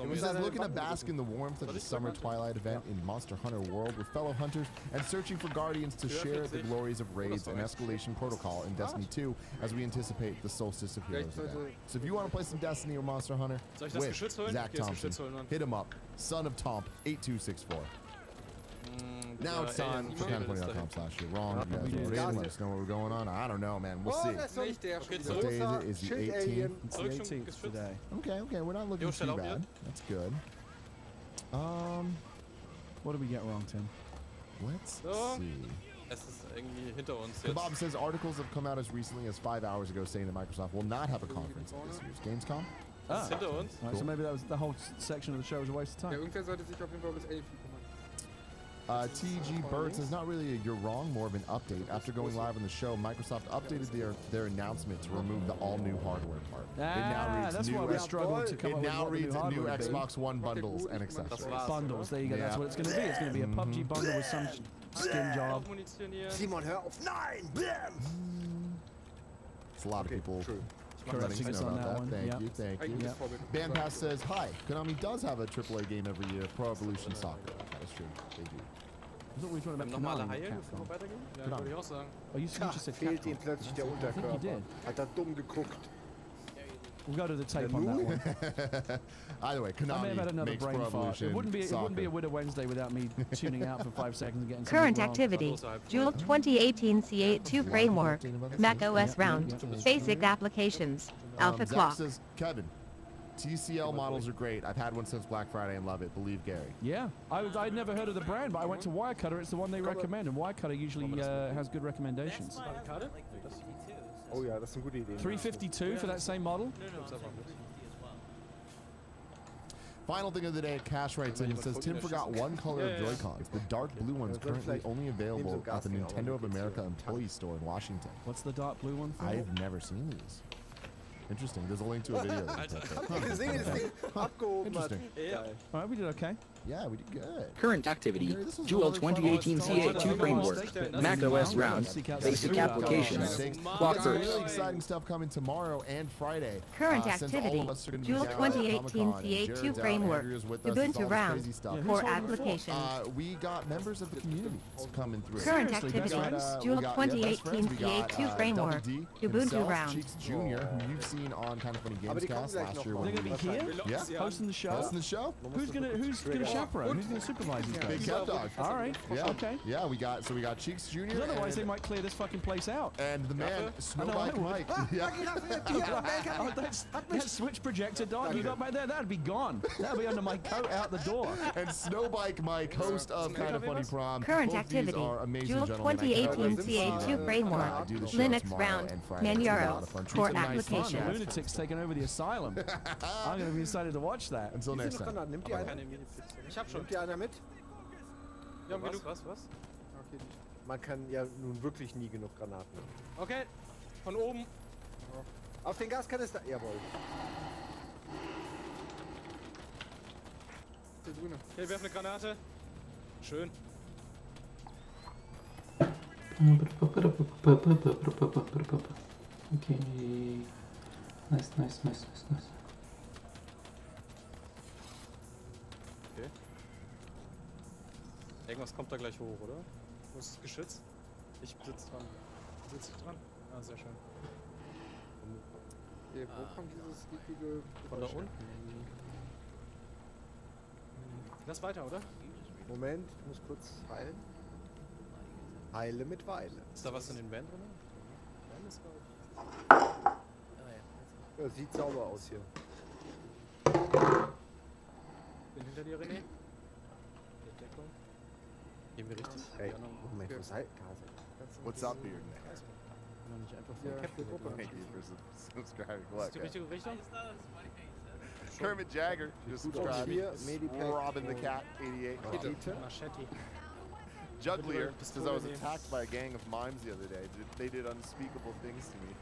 He says, looking to bask in the warmth of the summer twilight event in Monster Hunter World with fellow hunters and searching for guardians to share the glories of raids and escalation protocol in Destiny 2 as we anticipate the Solstice of Heroes event. So if you want to play some Destiny or Monster Hunter with Zach Thompson, hit him up, Son of Tomp 8264. Now it's time for kind-of-funny.com/shit. Wrong. Let us know what we're going on. I don't know, man. We'll see. What day is it? Is the 18th? It's the 18th today. Okay. We're not looking too bad. That's good. What did we get wrong, Tim? Let's see. Es ist irgendwie hinter uns jetzt. Bob says articles have come out as recently as 5 hours ago saying that Microsoft will not have a conference at this year's Gamescom. Das ist hinter uns. Right, so maybe that was the whole section of the show was a waste of time. Ja, irgendwer sollte sich auf jeden Fall bis 11 kümmern. TG Bird says not really a you're wrong, more of an update. After going live on the show, Microsoft updated their announcement to remove the all-new hardware part. It now reads that's new why we struggled to come up with what the new hardware would be. Xbox One bundles and accessories. Bundles, there you go, that's what it's going to be. It's going to be a PUBG bundle with some skin job. Simon, hör auf! Nein! It's a lot of people Correct letting us know on about that that. one. Thank you. Yep. Band Pass says, hi, Konami does have a AAA game every year, Pro Evolution Soccer. That is true, they do. I thought we were talking about Normale Konami, Haie, Capcom. bevor wir weitergehen? Ja, Genau. würde ich auch sagen. Oh, you just said Fehlt ihm Capcom. plötzlich der I think you Unterkörper. did. Hat er dumm geguckt. We'll go to the tape on that one. Either way, I may have had Konami another makes brain Pro fart. Evolution It wouldn't be a Widow Wednesday without me tuning out for 5 seconds and getting something Current wrong. activity, Joule 2018 C82 framework, Mac OS round, basic applications, alpha Zach clock. says, Kevin, TCL models are great. I've had one since Black Friday and love it. Believe Gary. Yeah, I'd never heard of the brand, but I went to Wirecutter. It's the one they recommend, and Wirecutter usually has good recommendations. Oh ja, das ist eine gute Idee. 352 for that same model. Final thing of the day, Cash writes in and says, Tim forgot one color of Joy-Cons. The dark blue one's currently only available at the Nintendo of America employee store in Washington. What's the dark blue one for? I've never seen these. Interesting. There's a link to a video. Interesting. All right, we did okay. Yeah, we did good. Current activity, Jewel 2018 CA2 framework, Mac OS round, basic applications, clock Got some burst. really exciting stuff coming tomorrow and Friday. Current Since all activity, of us are gonna be Joule down at 2018 Comic-Con, CA2 Jared's out, framework, Andrew's with us, it's all Ubuntu this round, crazy stuff. for applications. We got members of the community coming through. Current Seriously, activity, best friends? Joule We got- yeah, best 2018 friends. We got, CA2 framework, Double D Ubuntu himself, round. Cheeks Jr., who you've seen on Kind of Funny Aber die kommen Gamescast gleich last noch year. mal. They're going to be here, Yeah. hosting the show. Hosting the show. Who's gonna chaperone? Who's gonna supervise these Big guys? Cat Dog. All right. Yeah. Okay. Yeah, we got Cheeks Jr. 'Cause otherwise, they and, might clear this fucking place out. and the man I know, Snowbike I would. Mike. Yeah. Oh, that switch projector, dog, you got back there, that'd be gone. That'd be under my coat out the door. And Snowbike Mike, host of Kind of Funny Prom. Current Both these activity, are amazing Joule gentlemen. I can't 2018 wait CA2 to framework, do the show Linux tomorrow round, and Friday. It's gonna be a lot Manjaro, of fun. for Treats are nice fun. The applications. lunatic's taking over the asylum. I'm going to be excited to watch that. Until next time. Nimmt die einer? Ich hab schon. Nimmt die einer mit? Wir haben genug. Was? Okay. Man kann ja nun wirklich nie genug Granaten nehmen. Okay, von oben. Auf den Gaskanister. Jawohl. Der Grüne. Okay, werf eine Granate. Schön. Okay. Nice. Okay. Irgendwas kommt da gleich hoch, oder? Wo ist das Geschütz? Ich sitze dran. Sitze ich dran? Ah, sehr schön. Wo kommt dieses eklige Von da Geräusch her? unten. Lass weiter, oder? Moment, ich muss kurz heilen. Heile mit Weile. Ist da was in den Wänden drin? Wänden ist, glaub ich. Ja, sieht sauber aus hier. Bin hinter dir, René. Mit Deckung. Gehen wir richtig? Ey, Die anderen- Moment, wo seid What's up, Beard? Noch nicht einfach Ja, von Captain Gruppe. Thank you for subscribing. Ist das die richtige Richtung? Kermit Jagger just Gut subscribed. hier, Medipack. Robin the Cat, 88. Machete. Juggler says I was attacked by a gang of mimes the other day. They did unspeakable things to me.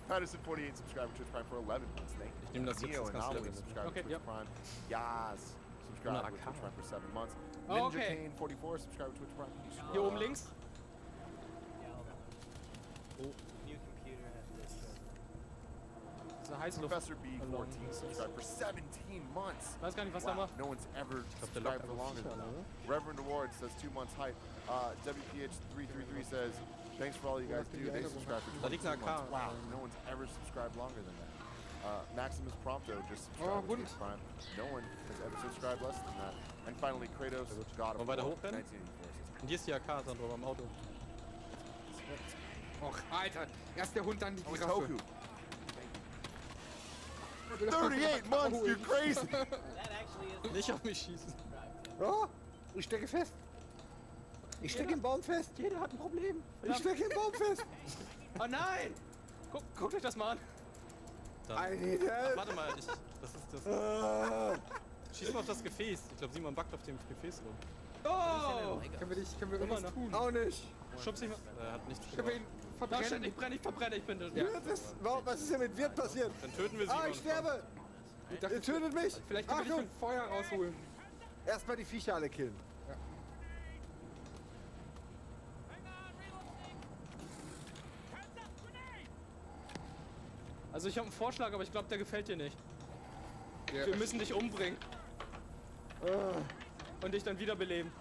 Patterson 48 subscribed to Twitch Prime for 11 months. Thank you. Ich nehme das jetzt Neo als ganz Anomaly level. subscribed Okay, to Twitch ja. Prime. Yas subscribed Ohne to Twitch AK. Prime for 7 months. Oh, Ninja okay. Kane 44 subscribed to Twitch Prime. Hier oben links. Diese Heißluft. Professor B14 subscribed for 17 months. Weiß gar nicht, was da macht. No one's ever der subscribed lockt for longer than einfach that. Reverend Award says 2 months hype. WPH333 says, thanks for all you guys do. They subscribe for Da 22 liegt eine AK. months. Wow, no one's ever subscribed longer than that. Maximus Prompto just subscribed to Twitch Prime. No one has ever subscribed less than that. And finally, Kratos, God of Wollen wir War, weiter hochrennen? 1984. Und hier ist die AK, Sandro, beim Auto. Och, Alter. Erst der Hund, dann die Oh, Giraffe. Toku. 38 months, you're crazy! Nicht auf mich schießen. Oh, ich stecke fest. Ich stecke im Baum fest. Jeder hat ein Problem. Ich stecke im Baum fest. Oh nein! Guckt euch das mal an. I need help. Warte mal, das ist das. Schieß mal auf das Gefäß. Ich glaube, Simon backt auf dem Gefäß rum. Oh! Können wir irgendwas tun? Auch nicht. Schubst ihn mal. Er hat nichts Können wir ihn verbrennen? Ich verbrenne, ich bin da. Ja. Was ist denn mit Wirt passiert? Dann töten wir Simon. Ich sterbe. Ich dachte, Ihr tötet mich. vielleicht können wir dich mit Feuer rausholen. Erstmal die Viecher alle killen. Ja. Also ich habe einen Vorschlag, aber ich glaube, der gefällt dir nicht. Ja. Wir müssen dich umbringen. Und dich dann wiederbeleben.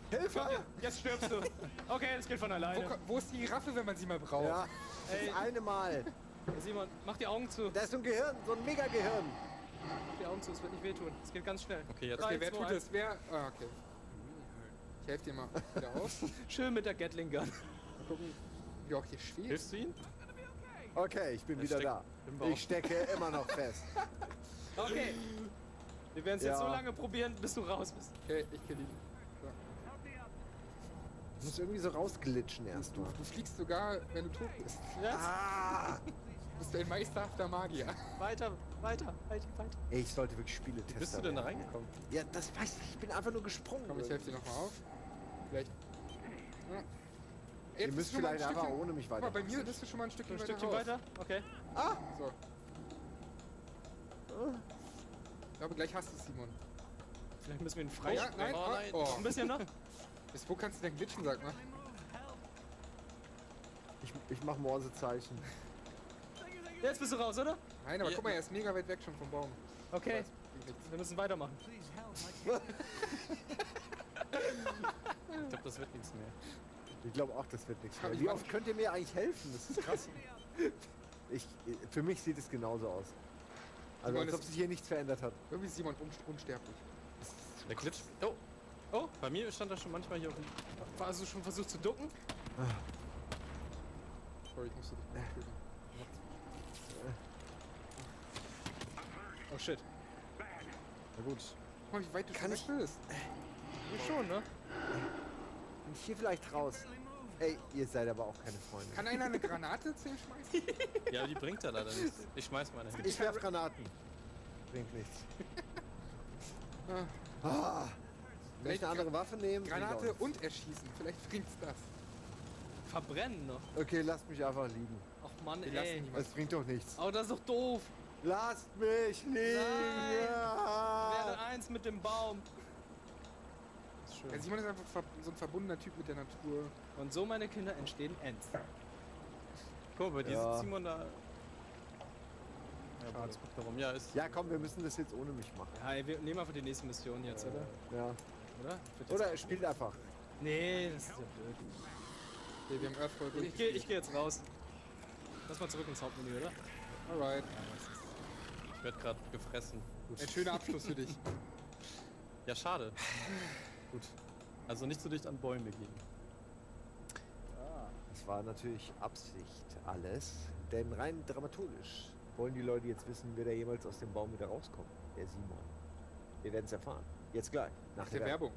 Hilfe! Ja, jetzt stirbst du. Okay, das geht von alleine. Wo ist die Giraffe, wenn man sie mal braucht? Ja, Ey. das eine Mal. Simon, mach die Augen zu. Da ist so ein Gehirn, so ein Megagehirn. Mach die Augen zu, es wird nicht wehtun. Es geht ganz schnell. Okay, jetzt. Okay, wer 3, 2, tut 1. das? Wer? Ah, okay. Ich helfe dir mal wieder aus. Mal Schön mit der Gatling Gun. gucken, wie auch hier schwer. Hilfst du ihn? Okay, ich bin wieder da. im Baum. Ich stecke immer noch fest. Okay. Wir werden es jetzt Ja. so lange probieren, bis du raus bist. Okay, ich kill ihn. Ich muss irgendwie so rausglitschen erstmal. Du fliegst sogar, wenn du tot bist. Jetzt? Ah! Du bist ein meisterhafter Magier. Weiter. Ey, ich sollte wirklich Spiele-Tester Wie bist du denn da werden. reingekommen? Ja, das weiß ich. Ich bin einfach nur gesprungen. Komm, ich helfe dir nochmal auf. Vielleicht. Ja. Ihr Jetzt müsst bist du schon mal ein vielleicht einfach Stückchen- ohne mich Guck mal, weiter. bei mir bist du schon mal ein Stückchen, Ein Stückchen raus. weiter? Okay. So. Ich glaube, gleich hast du es, Simon. Vielleicht müssen wir ihn Ja, freispringen. nein, Oh, nein. Oh. Ein bisschen noch. Bis wo kannst du denn glitschen, sag mal? Ich mach Morsezeichen. Jetzt bist du raus, oder? Nein, aber Ja. guck mal, er ist mega weit weg schon vom Baum. Okay. Das bringt nichts. Wir müssen weitermachen. Ich glaube, das wird nichts mehr. Ich glaube auch, das wird nichts Hab mehr. ich Wie mal- oft könnt ihr mir eigentlich helfen? Das ist krass. Für mich sieht es genauso aus. Also Simon, als ob das- sich hier nichts verändert hat. Irgendwie ist Simon unsterblich. Der glitscht. Oh. Oh, bei mir stand er schon manchmal hier auf dem. Hast du schon versucht zu ducken? Sorry, ich musste dich mal töten. Oh shit. Na gut. Guck mal, wie weit du Kann schon weg bist. Wir schon, ne? Bin ich hier vielleicht raus? Ey, ihr seid aber auch keine Freunde. Kann einer eine Granate zu ihm schmeißen? Ja, aber die bringt er leider nicht. Ich schmeiß meine hin. Ich werf Granaten. Bringt nichts. Ah, Ah, will ich eine andere Waffe nehmen? Granate Bringt auch und erschießen. Vielleicht bringt's das. Verbrennen noch. nichts. Okay, lasst mich einfach liegen. Ach Mann, Wir lassen ey. niemanden. Das bringt doch nichts. Oh, das ist doch doof. Lasst mich liegen! Nein. Werde Ja. eins mit dem Baum. Das ist schön. Ja, Simon ist einfach so ein verbundener Typ mit der Natur. Und so, meine Kinder, entstehen Ents. Guck mal, bei dir Ja. sitzt Simon da. Ja, Schade. jetzt guck da rum. Ja, ist. Ja, komm, wir müssen das jetzt ohne mich machen. Ja, ey, wir nehmen einfach die nächste Mission jetzt, oder? Ja. Oder? Wird jetzt- Oder er spielt einfach. Nee, das ist ja blöd. Okay, wir haben Earthfall Ich geh jetzt raus. Lass mal zurück ins Hauptmenü, oder? Alright. Ich werd gerade gefressen. Gut. Ein schöner Abschluss für dich. Ja, schade. Gut. Also nicht so dicht an Bäume gehen. Das war natürlich Absicht alles, denn rein dramaturgisch wollen die Leute jetzt wissen, wer da jemals aus dem Baum wieder rauskommt. Der Simon. Wir werden es erfahren. Jetzt gleich. Nach der Werbung.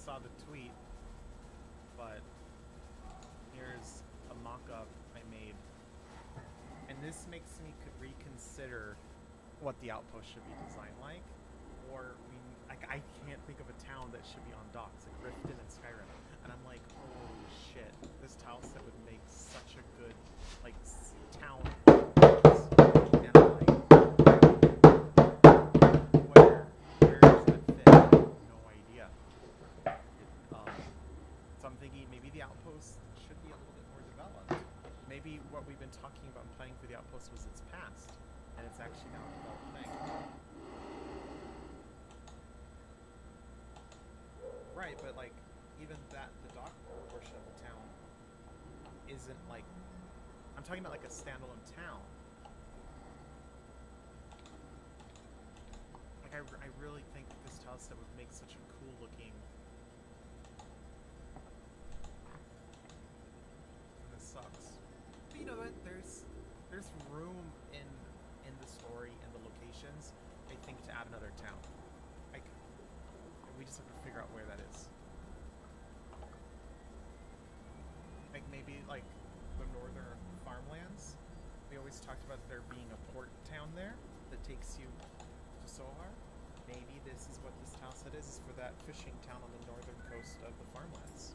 saw the tweet, but here's a mock-up I made. And this makes me reconsider what the outpost should be designed like. Or, I can't think of a town that should be on docks, like Riften and Skyrim. And I'm like, holy shit, this tile set would make such a good, like, town. And I'm like, where does that fit? I have no idea. So I'm thinking maybe the outpost should be a little bit more developed. Maybe what we've been talking about and playing for the outpost was its past, and it's actually now a developed thing. Right, but like, even that, the dock portion of the town isn't like, I'm talking about like a standalone town. Like, I really think this tile set would make such a cool looking. And this sucks. But you know what? There's room in the story and the locations, I think, to add another town. Like, we just have to figure out where that is. Like maybe like the northern farmlands. We always talked about there being a port town there that takes you to Sohar. Maybe this is what this town set is for that fishing town on the northern coast of the farmlands.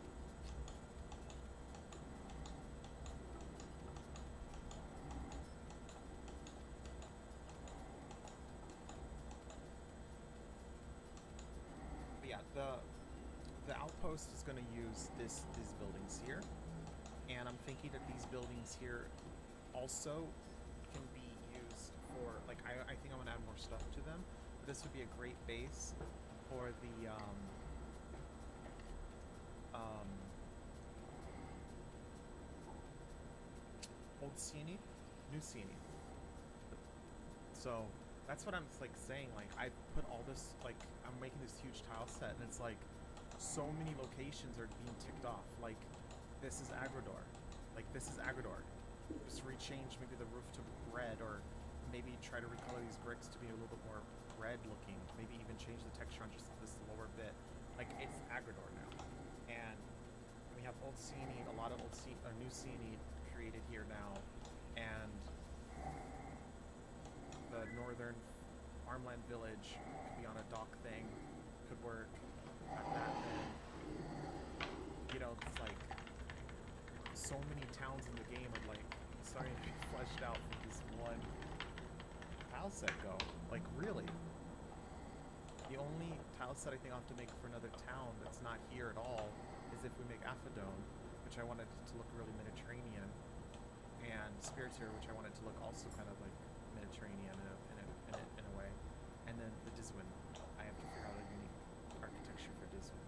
But yeah, the outpost is going to use these buildings here, and I'm thinking that these buildings here also can be used for, like, I think I want to add more stuff to them. But this would be a great base for the old Sieni, new Sieni. So that's what I'm like saying. Like, I put all this, like, I'm making this huge tile set, and it's like so many locations are being ticked off. Like, this is Agrador. Like, this is Agrador. Just rechange maybe the roof to red, or maybe try to recolor these bricks to be a little bit more red looking. Maybe even change the texture on just this lower bit. Like, it's Agrador now. And we have old Sieni, a lot of new Sieni created here now. And the northern farmland village could be on a dock thing, could work at that thing. You know, it's like so many towns in the game are like starting to be fleshed out for this one tile set go. Like, really? The only tile set I think I'll have to make for another town that's not here at all is if we make Aphodone, which I wanted to look really Mediterranean, and Spiritir, which I wanted to look also kind of like Mediterranean in a way, and then the Diswin. I have to figure out a unique architecture for Diswin.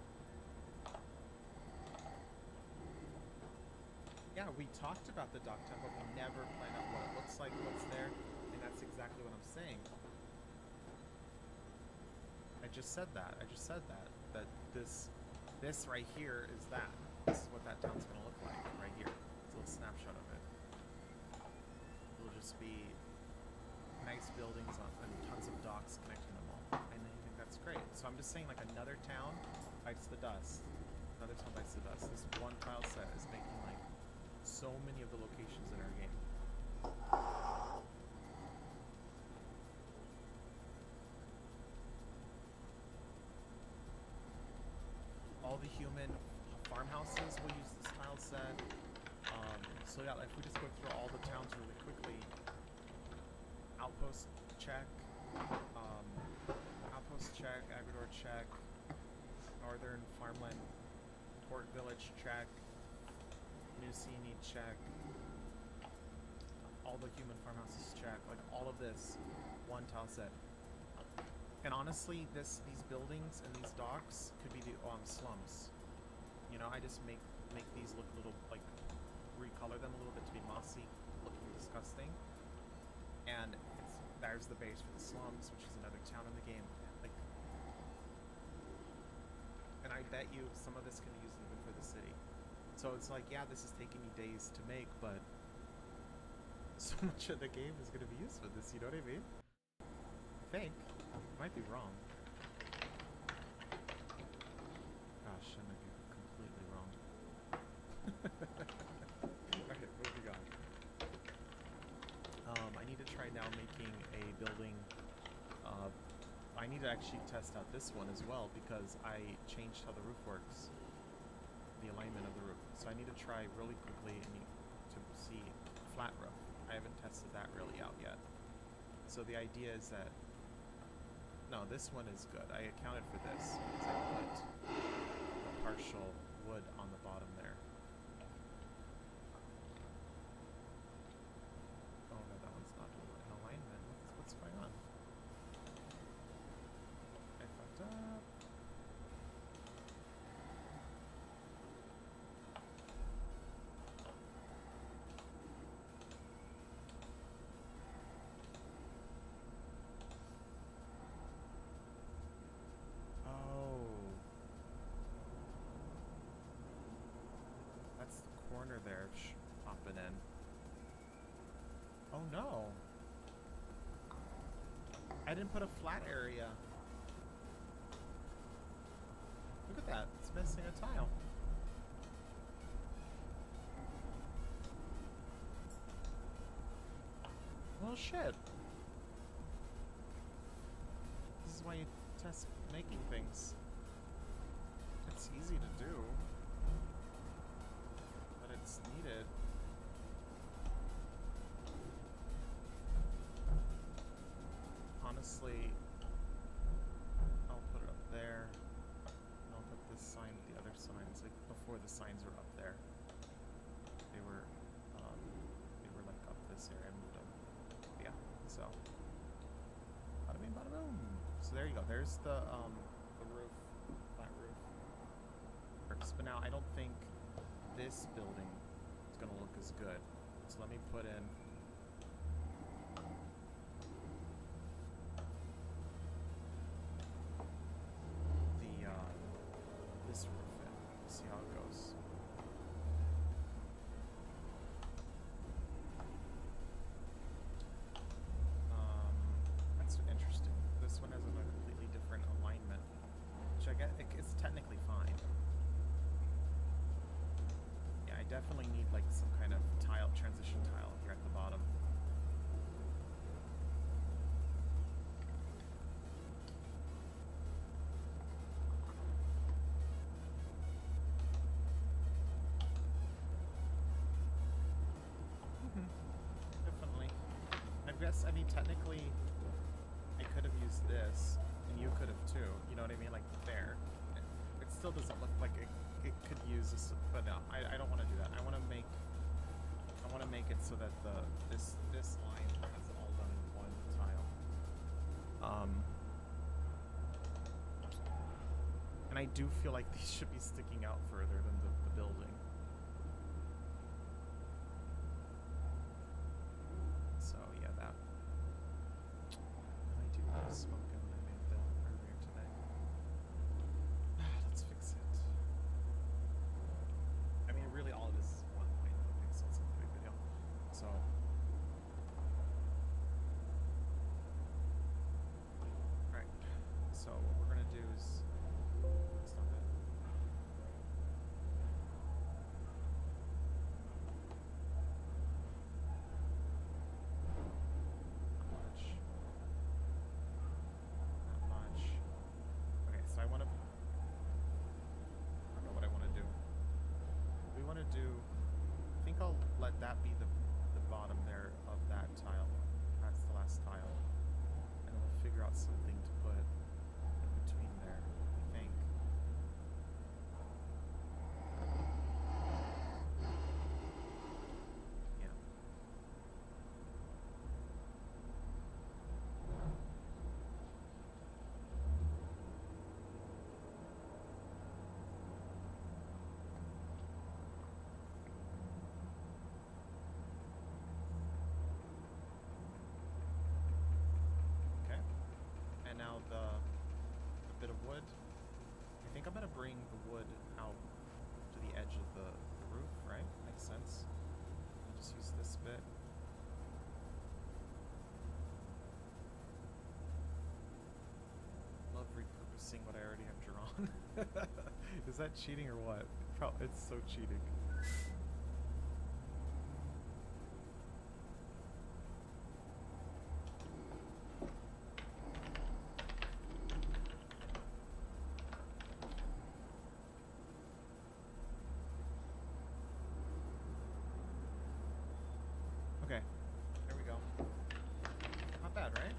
Yeah, we talked about the dock temple, but we never planned out what it looks like, what's there, and that's exactly what I'm saying. I just said that. That this right here is that. This is what that town's gonna look like right here. It's a little snapshot of it. It'll just be nice buildings and tons of docks connecting them all. And I think that's great. So I'm just saying, like, another town bites the dust. Another town bites the dust. This one tile set is making, like, so many of the locations in our game. All the human farmhouses will use this tile set. So yeah, if we just go through all the towns really quickly. Outpost check. Outpost check. Agrador check. Northern farmland port village check. New Sieni check. All the human farmhouses check. Like, all of this one tile set. And honestly, these buildings and these docks could be the slums. You know, I just make these look a little, like, recolor them a little bit to be mossy, looking disgusting. And there's the base for the slums, which is another town in the game. Like, and I bet you some of this can be used even for the city. So it's like, yeah, this is taking me days to make, but so much of the game is going to be used for this, you know what I mean? I think. I might be wrong. Gosh, to actually test out this one as well because I changed how the roof works, the alignment of the roof. So I need to try really quickly to see flat roof. I haven't tested that really out yet. So the idea is that, no, this one is good. I accounted for this because I put the partial wood on the bottom there. Oh no, that one's not in alignment. What's going on? I fucked up. Corner there popping in. Oh no. I didn't put a flat area. Look at that. It's missing a tile. Well, shit. This is why you test making things. It's easy to do. It's needed. Honestly, I'll put it up there. And I'll put this sign with the other signs. Like before the signs were up there, they were like up this area. I moved them. Yeah. So, bada bing, bada boom. So there you go. There's the roof, flat roof. But now I don't think this building is going to look as good. So let me put in the this roof in. See how it goes. That's interesting. This one has a completely different alignment, which I guess it's technically fine. I definitely need like some kind of tile, transition tile here at the bottom. Definitely. I guess, I mean, technically, I could have used this, and you could have too. You know what I mean? Like there. It still doesn't look like it could use this, but no, I don't want to do that. I want to make it so that this line has it all done in one tile. And I do feel like these should be sticking out further than the building. So yeah, that. And I do have smoke in when I made that earlier today. Let's fix it. I mean, really, all of this is 1 pixels in the big video. So, alright. So, what we're gonna do is. Stop it. Not much. Not much. Okay, so I want to. I don't know what I want to do. We want to do. I think I'll let that be the bottom there of that tile. That's the last tile. And then we'll figure out something to put in between there, I think. Yeah. Okay. And now the bit of wood. I think I'm gonna bring the wood out to the edge of the roof, right? Makes sense. I'll just use this bit. Love repurposing what I already have drawn. Is that cheating or what? It's so cheating. right?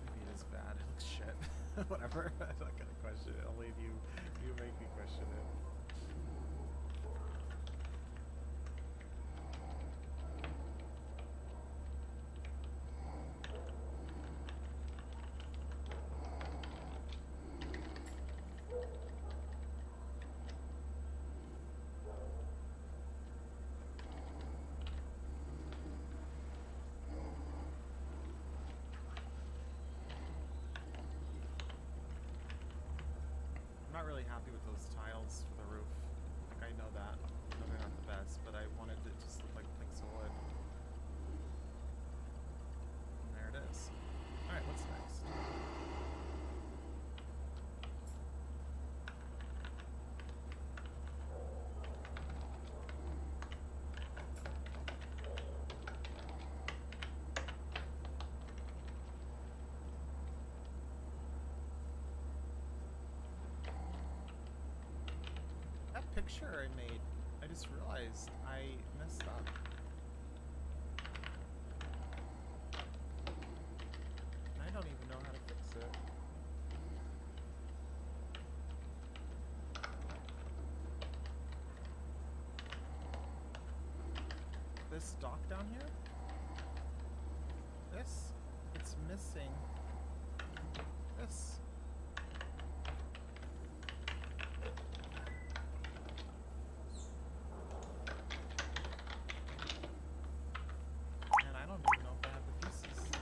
Maybe it is bad. It looks shit. Whatever. I'm not gonna question it. I'll leave you. You make me question it. I'm not really happy with those tiles for the roof. Like, I know that. I know they're not the best, but I wanted it to just look like planks of wood. And there it is. Alright, what's next? That picture I made, I just realized I messed up. And I don't even know how to fix it. This dock down here? This? It's missing this. And I don't even know if I have the pieces to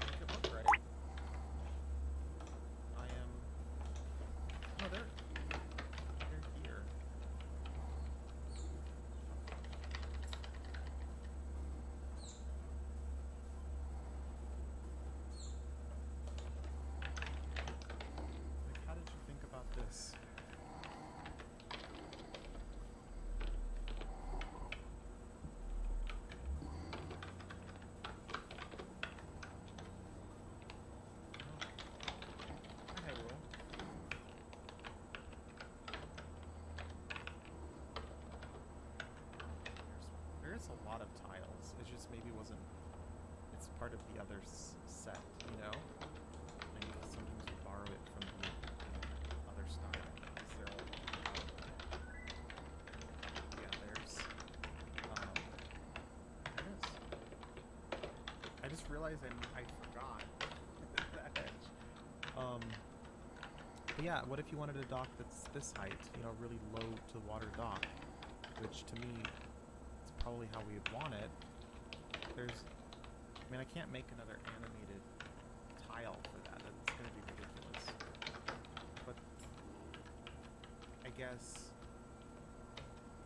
make it look right. I am... No, they're here. Like, how did you think about this? Okay, well. There is a lot of tiles. It just maybe wasn't. It's part of the other set, you know? Like sometimes you borrow it from the other style. Is there all, yeah, there's. There it is. I just realized I forgot that edge. But yeah, what if you wanted a dock that's this height? You know, really low to water dock, which to me is probably how we'd want it. I mean, I can't make another animated tile for that. It's going to be ridiculous. But I guess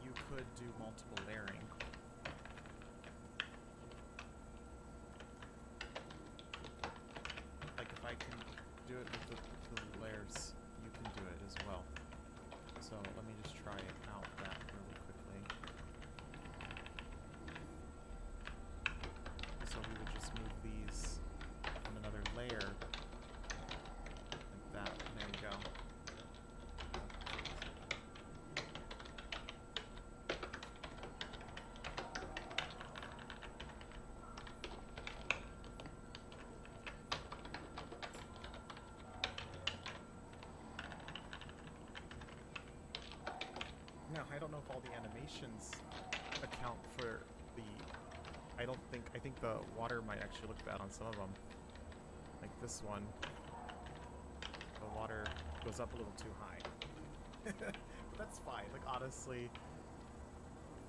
you could do multiple layering. Like if I can do it with the layers, you can do it as well. So let me just try it out that really quickly. So we would just move these on another layer like that. There you go. Now, I don't know if all the animations account for the... I think the water might actually look bad on some of them. Like this one. The water goes up a little too high. But that's fine. Like, honestly,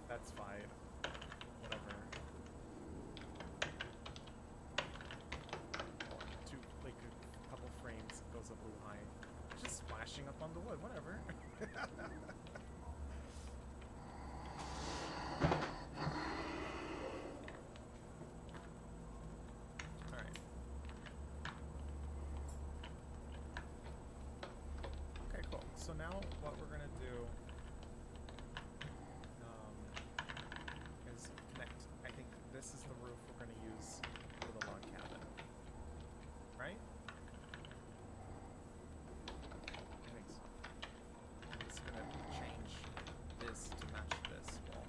that's fine. Whatever. Like a couple frames, it goes up a little high. It's just splashing up on the wood. Whatever. So now what we're going to do is connect, I think this is the roof we're going to use for the log cabin, right? I think so. I'm just going to change this to match this wall.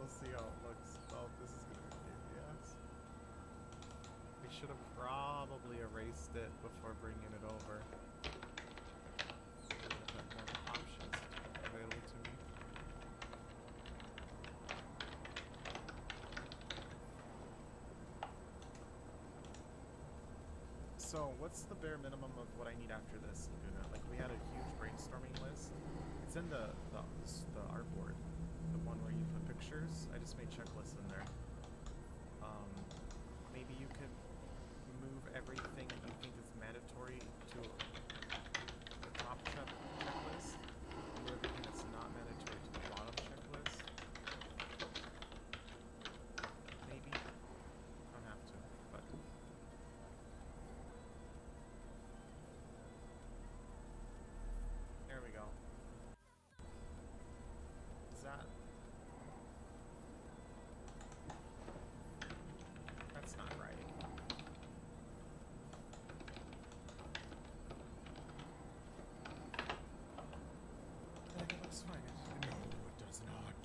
We'll see how it looks. Oh, this is gonna be a pain in the ass. We should have probably erased it before bringing it over. Would have had more options available to me. So, what's the bare minimum of what I need after this, Laguna? Like, we had a huge brainstorming list. It's in the artboard, the one where you put pictures. I just made checklists in there. Maybe you could move everything that you think is mandatory to the top checklist, move everything that's not mandatory to the bottom checklist. Maybe. Don't have to, but. There we go. Is that... That's not right. I think it looks fine. No, it does not.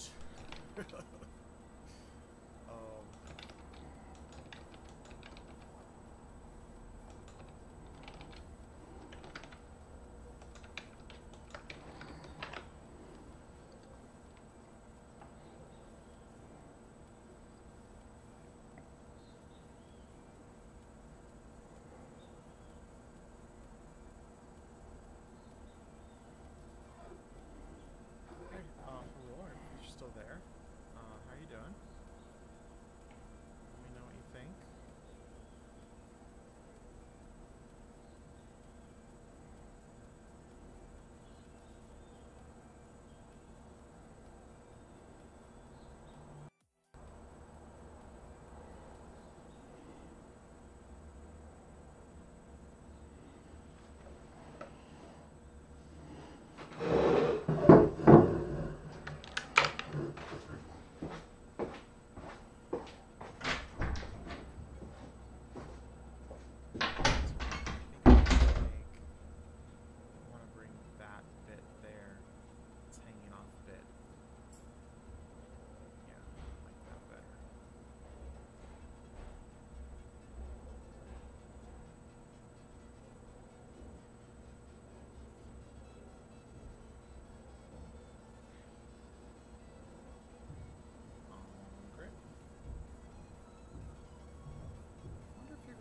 Aurora, if you're still there, how you doing? Let me know what you think.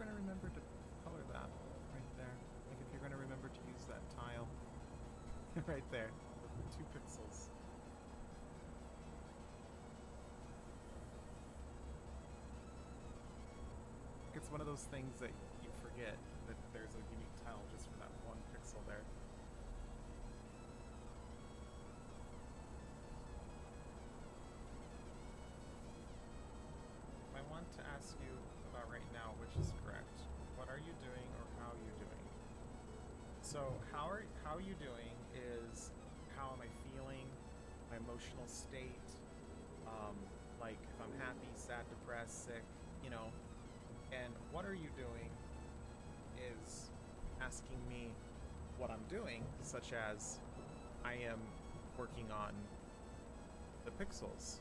Remember to color that right there. Like if you're going to remember to use that tile right there, the 2 pixels. It's one of those things that you forget that there's a unique tile just for that 1 pixel there. I want to ask you about right now, which is correct. What are you doing, or how are you doing? So how are you doing is how am I feeling, my emotional state, like if I'm happy, sad, depressed, sick, you know. And what are you doing is asking me what I'm doing, such as I am working on the pixels.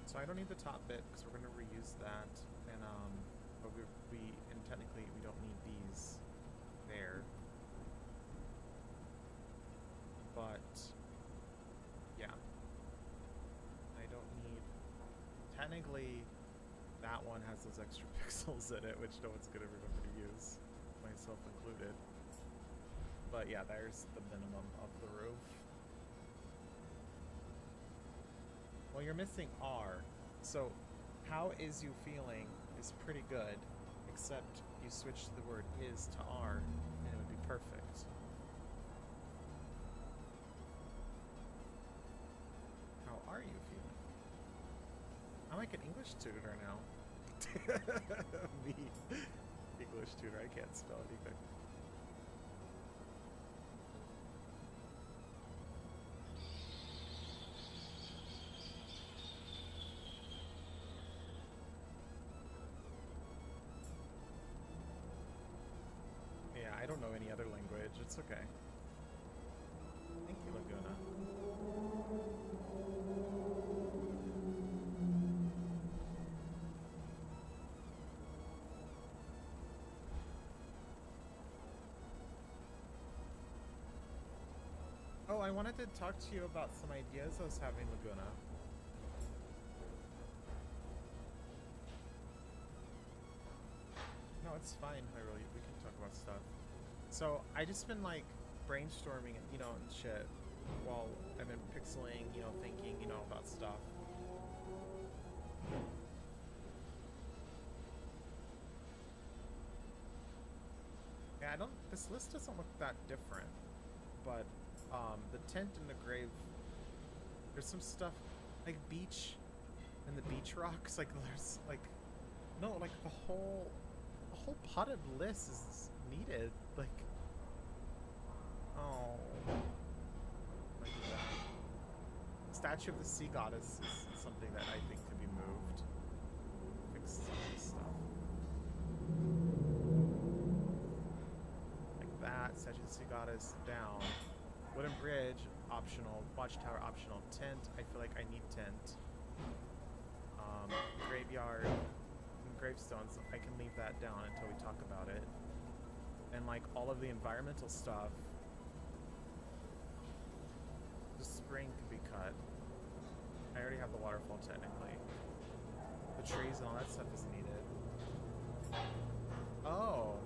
So I don't need the top bit because we're going to reuse that, and but and technically we don't need these there. But yeah, I don't need. Technically, that one has those extra pixels in it, which no one's going to remember to use, myself included. But yeah, there's the minimum of the roof. Well, you're missing R, so how is you feeling is pretty good, except you switch the word is to R, and it would be perfect. How are you feeling? I'm like an English tutor now. Me, English tutor, I can't spell anything. I don't know any other language. It's okay. Thank you, Laguna. Oh, I wanted to talk to you about some ideas I was having, Laguna. No, it's fine, Hyrule. We can talk about stuff. So, I just been, like, brainstorming, you know, and shit, while I've been pixeling, you know, thinking, you know, about stuff. Yeah, this list doesn't look that different, but, the tent and the grave, there's some stuff, like beach, and the beach rocks, like, there's, like, no, like, the whole potted list is needed, like, oh, like that. Statue of the Sea Goddess is something that I think could be moved. Fix some of this stuff. Like that, Statue of the Sea Goddess down. Wooden bridge, optional. Watchtower, optional. Tent, I feel like I need tent. Graveyard, and gravestones, I can leave that down until we talk about it. And like all of the environmental stuff, the spring can be cut. I already have the waterfall technically. The trees and all that stuff is needed. Oh.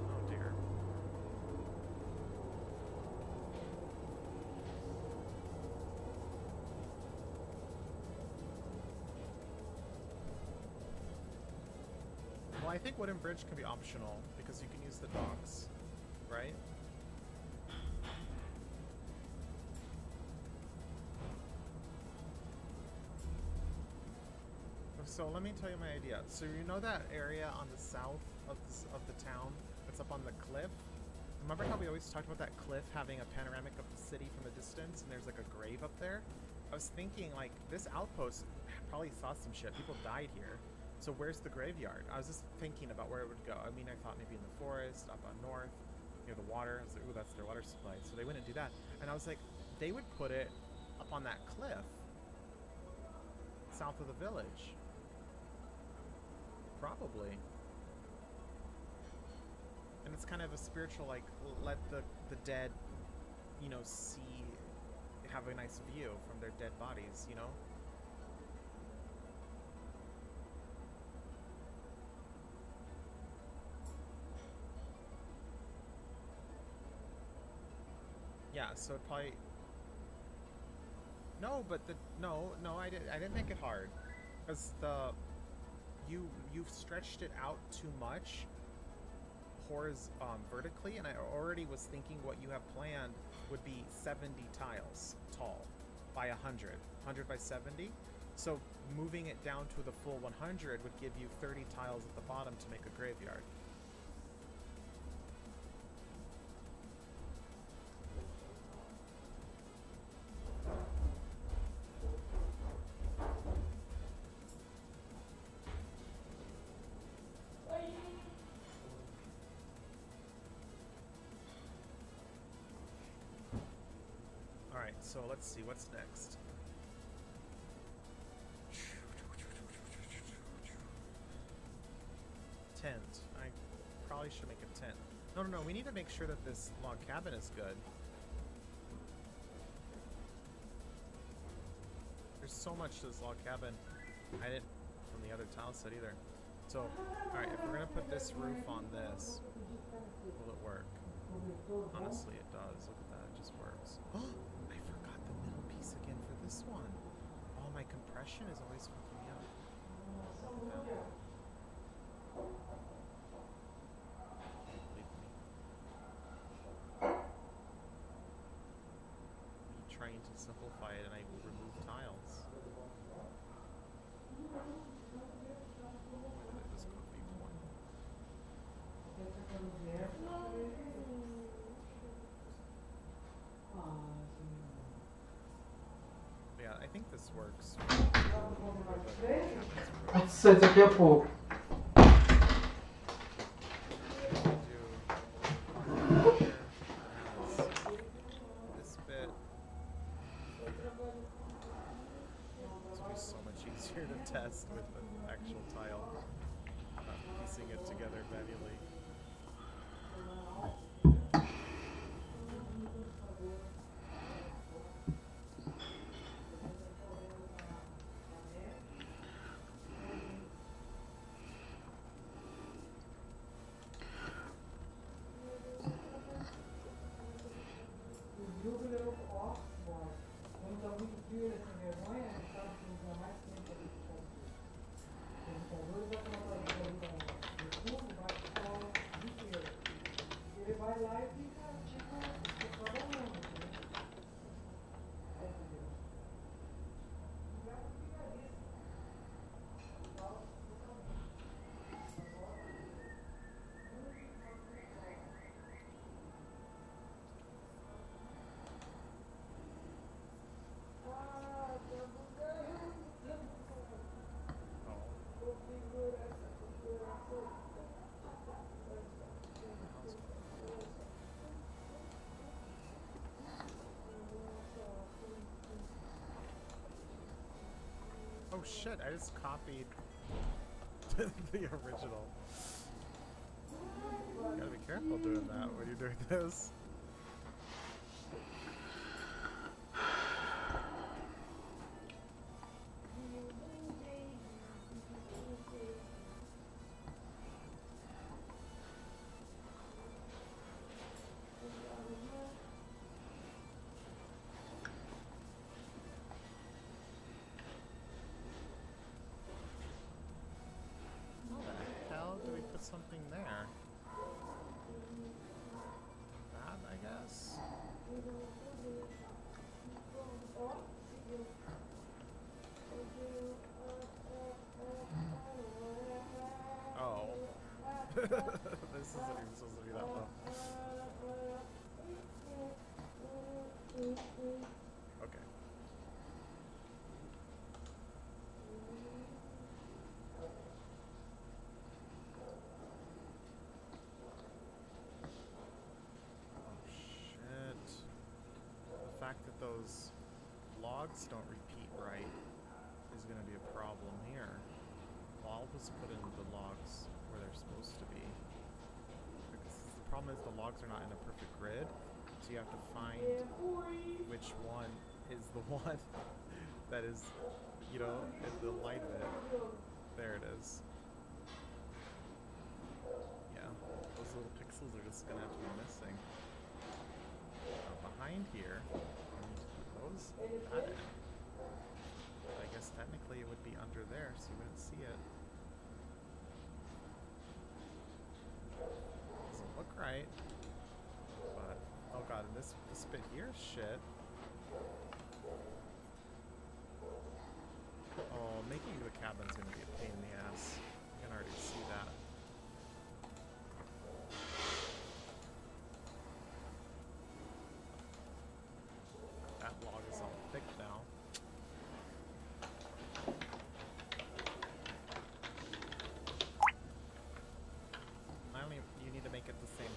Oh dear. Well, I think wooden bridge can be optional because you can use the docks, right? So let me tell you my idea. So you know that area on the south of the town that's up on the cliff? Remember how we always talked about that cliff having a panoramic of the city from a distance and there's like a grave up there? I was thinking like this outpost probably saw some shit. People died here. So where's the graveyard? I was just thinking about where it would go. I mean, I thought maybe in the forest, up on north, near the water. I was like, ooh, that's their water supply. So they wouldn't do that. And I was like, they would put it up on that cliff south of the village. Probably. And it's kind of a spiritual, like, let the dead, you know, have a nice view from their dead bodies, you know? Yeah, so it probably... No, but no, I didn't make it hard. Because you've stretched it out too much vertically, and I already was thinking what you have planned would be 70 tiles tall by 100 by 70. So moving it down to the full 100 would give you 30 tiles at the bottom to make a graveyard. So let's see, what's next? Tent. I probably should make a tent. No, we need to make sure that this log cabin is good. There's so much to this log cabin. I didn't from the other tile set either. So, alright, if we're gonna put this roof on this, will it work? Honestly, it does. Look at that, it just works. I forgot the middle piece again for this one. Oh, my compression is always fucking me up. Look at that. Leave me. Me trying to simplify it and I remove tiles. This could be one. Yeah, I think this works. Sai daqui a pouco. This bit. This will be so much easier to test with an actual tile, not piecing it together manually. Oh shit, I just copied the original. You gotta be careful doing that when you're doing this. Something there. That, I guess. Oh. This isn't even supposed to be that low. Okay. That those logs don't repeat right is going to be a problem here. Well, I'll just put in the logs where they're supposed to be. Because the problem is the logs are not in a perfect grid, so you have to find which one is the one that is, you know, in the light of it. There it is. Yeah, those little pixels are just going to have to be missing. Behind here, that in. But I guess technically it would be under there, so you wouldn't see it. Doesn't look right. But oh god, and this bit here is shit. Oh, making the cabin's gonna be a pain in the ass. I can already see that.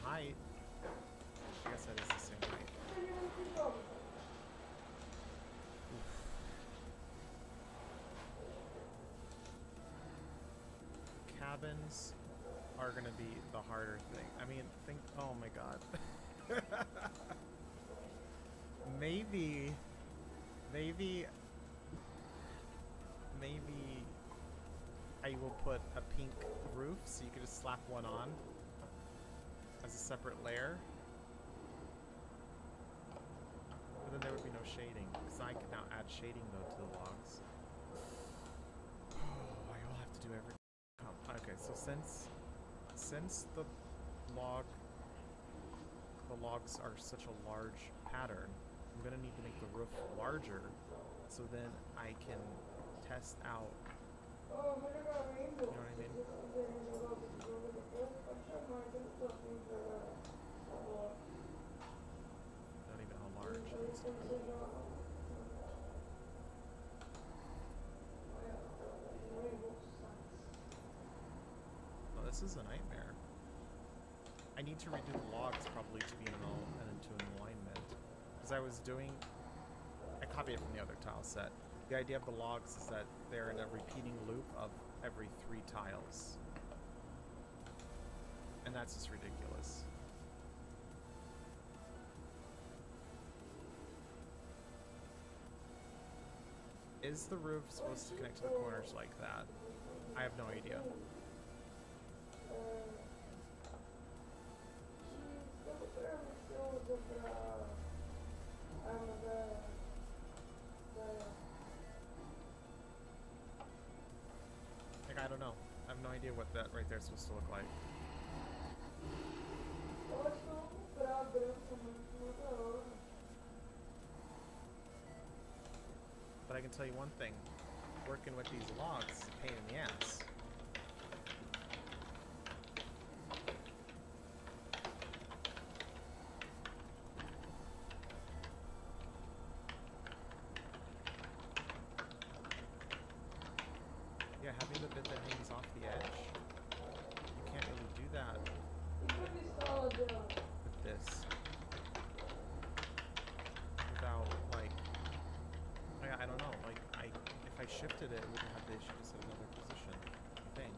Height. I guess that is the same height. Cabins are gonna be the harder thing. I mean, think. Oh my god. maybe I will put a pink roof so you can just slap one on as a separate layer. But then there would be no shading, because I can now add shading though to the logs. Oh, I will have to do everything. Okay, so since the logs are such a large pattern, I'm gonna need to make the roof larger, so then I can test out. You know what I mean? Not even how large. is a nightmare. I need to redo the logs probably to be into an alignment. Because I was doing... I copied it from the other tile set. The idea of the logs is that they're in a repeating loop of every 3 tiles. And that's just ridiculous. Is the roof supposed to connect to the corners like that? I have no idea. Like, I don't know. I have no idea what that right there is supposed to look like. But I can tell you one thing. Working with these logs is a pain in the ass. Yeah, having the bit that hangs off the edge, you can't really do that with this. Without, like, I don't know, like, if I shifted it, it wouldn't have the issue just at another position, I think.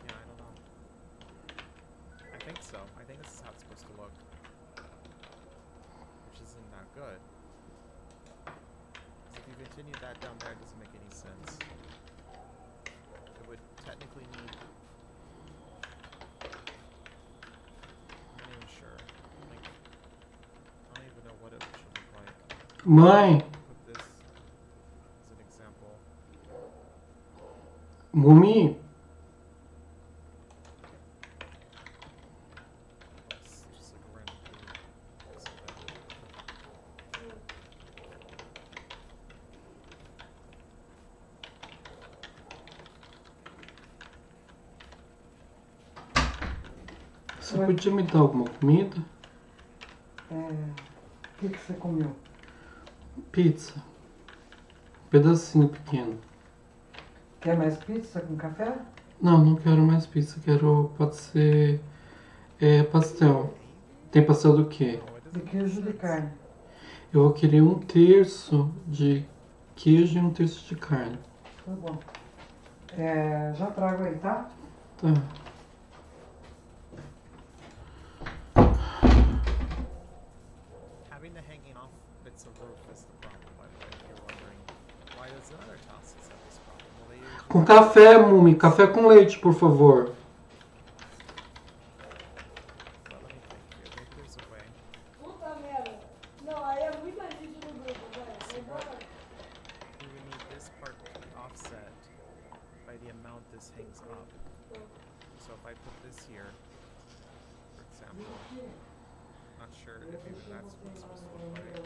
Yeah, I don't know. I think so. I think this is how it's supposed to look. Which isn't that good. Because if you continue that down there, it doesn't make any sense. It would technically need... I'm not even sure. Like, I don't even know what it should look like. Mãe! Put this as an example. Mumi! Oops, just like a random Você podia me dar alguma comida? O que você comeu? Pizza. Pedacinho pequeno. Quer mais pizza com café? Não, não quero mais pizza. Quero... Pode ser... pastel. Tem pastel do quê? De queijo de carne. Eu vou querer 1/3 de queijo e 1/3 de carne. Tá bom. Já trago aí, tá? Tá. Having the hanging off bits of roof is the problem, by the way, if you're wondering. Why does other houses have this problem? Well, they usually... Com café, Mumi. Café com leite, por favor. Well, let me think here. Maybe there's a way. Puta merda. Não, aí é muita gente no grupo, velho. We would need this part to be offset by the amount this hangs up. So if I put this here, for example, not sure if even that's what it's supposed to look like.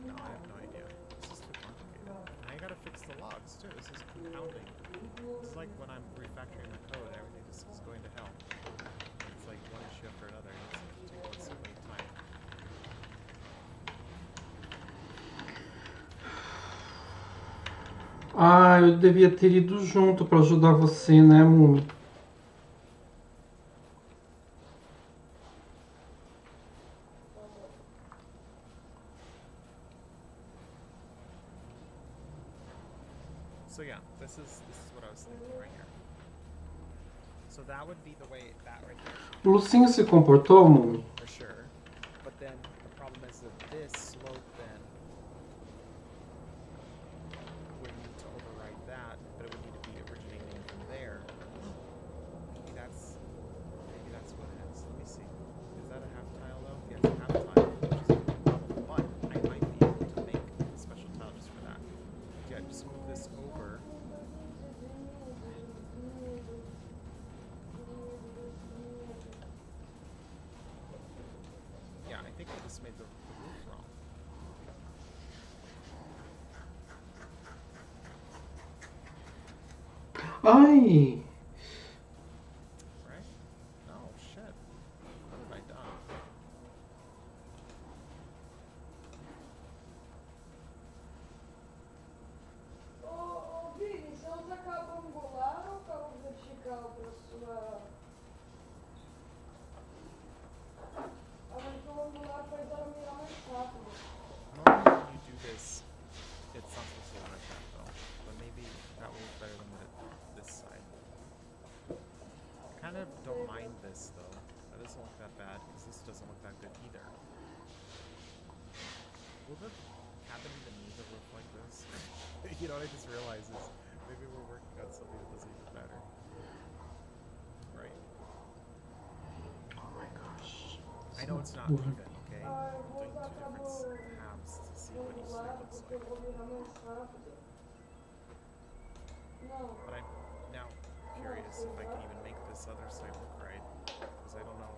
No, I have no idea. This is too complicated. Now you gotta fix the logs too. This is compounding. It's like when I'm refactoring the code, everything just is going to hell. It's like one issue after another. It's taking so many time. Ah, eu devia ter ido junto pra ajudar você, né, Mumi? So yeah, this is what I was thinking right here. So that would be the way that right there. O Lucinho se comportou, Mumi? For sure. But then the problem is that this slope then would need to override that, but it would need to be originating from there. Maybe that's what it is. Let me see. Is that a half tile though? Yeah, it's a half tile, which is a problem. But I might be able to make a special tile just for that. Yeah, just move this over. Yeah, I think I just made the roof wrong. Ai! Right? No, shit. What have I done? what I just realized is maybe we're working on something that doesn't even matter. Right? Oh my gosh. I know it's not even, okay? I'm doing two different halves to see what each thing looks like. But I'm now curious if I can even make this other side look right. Because I don't know.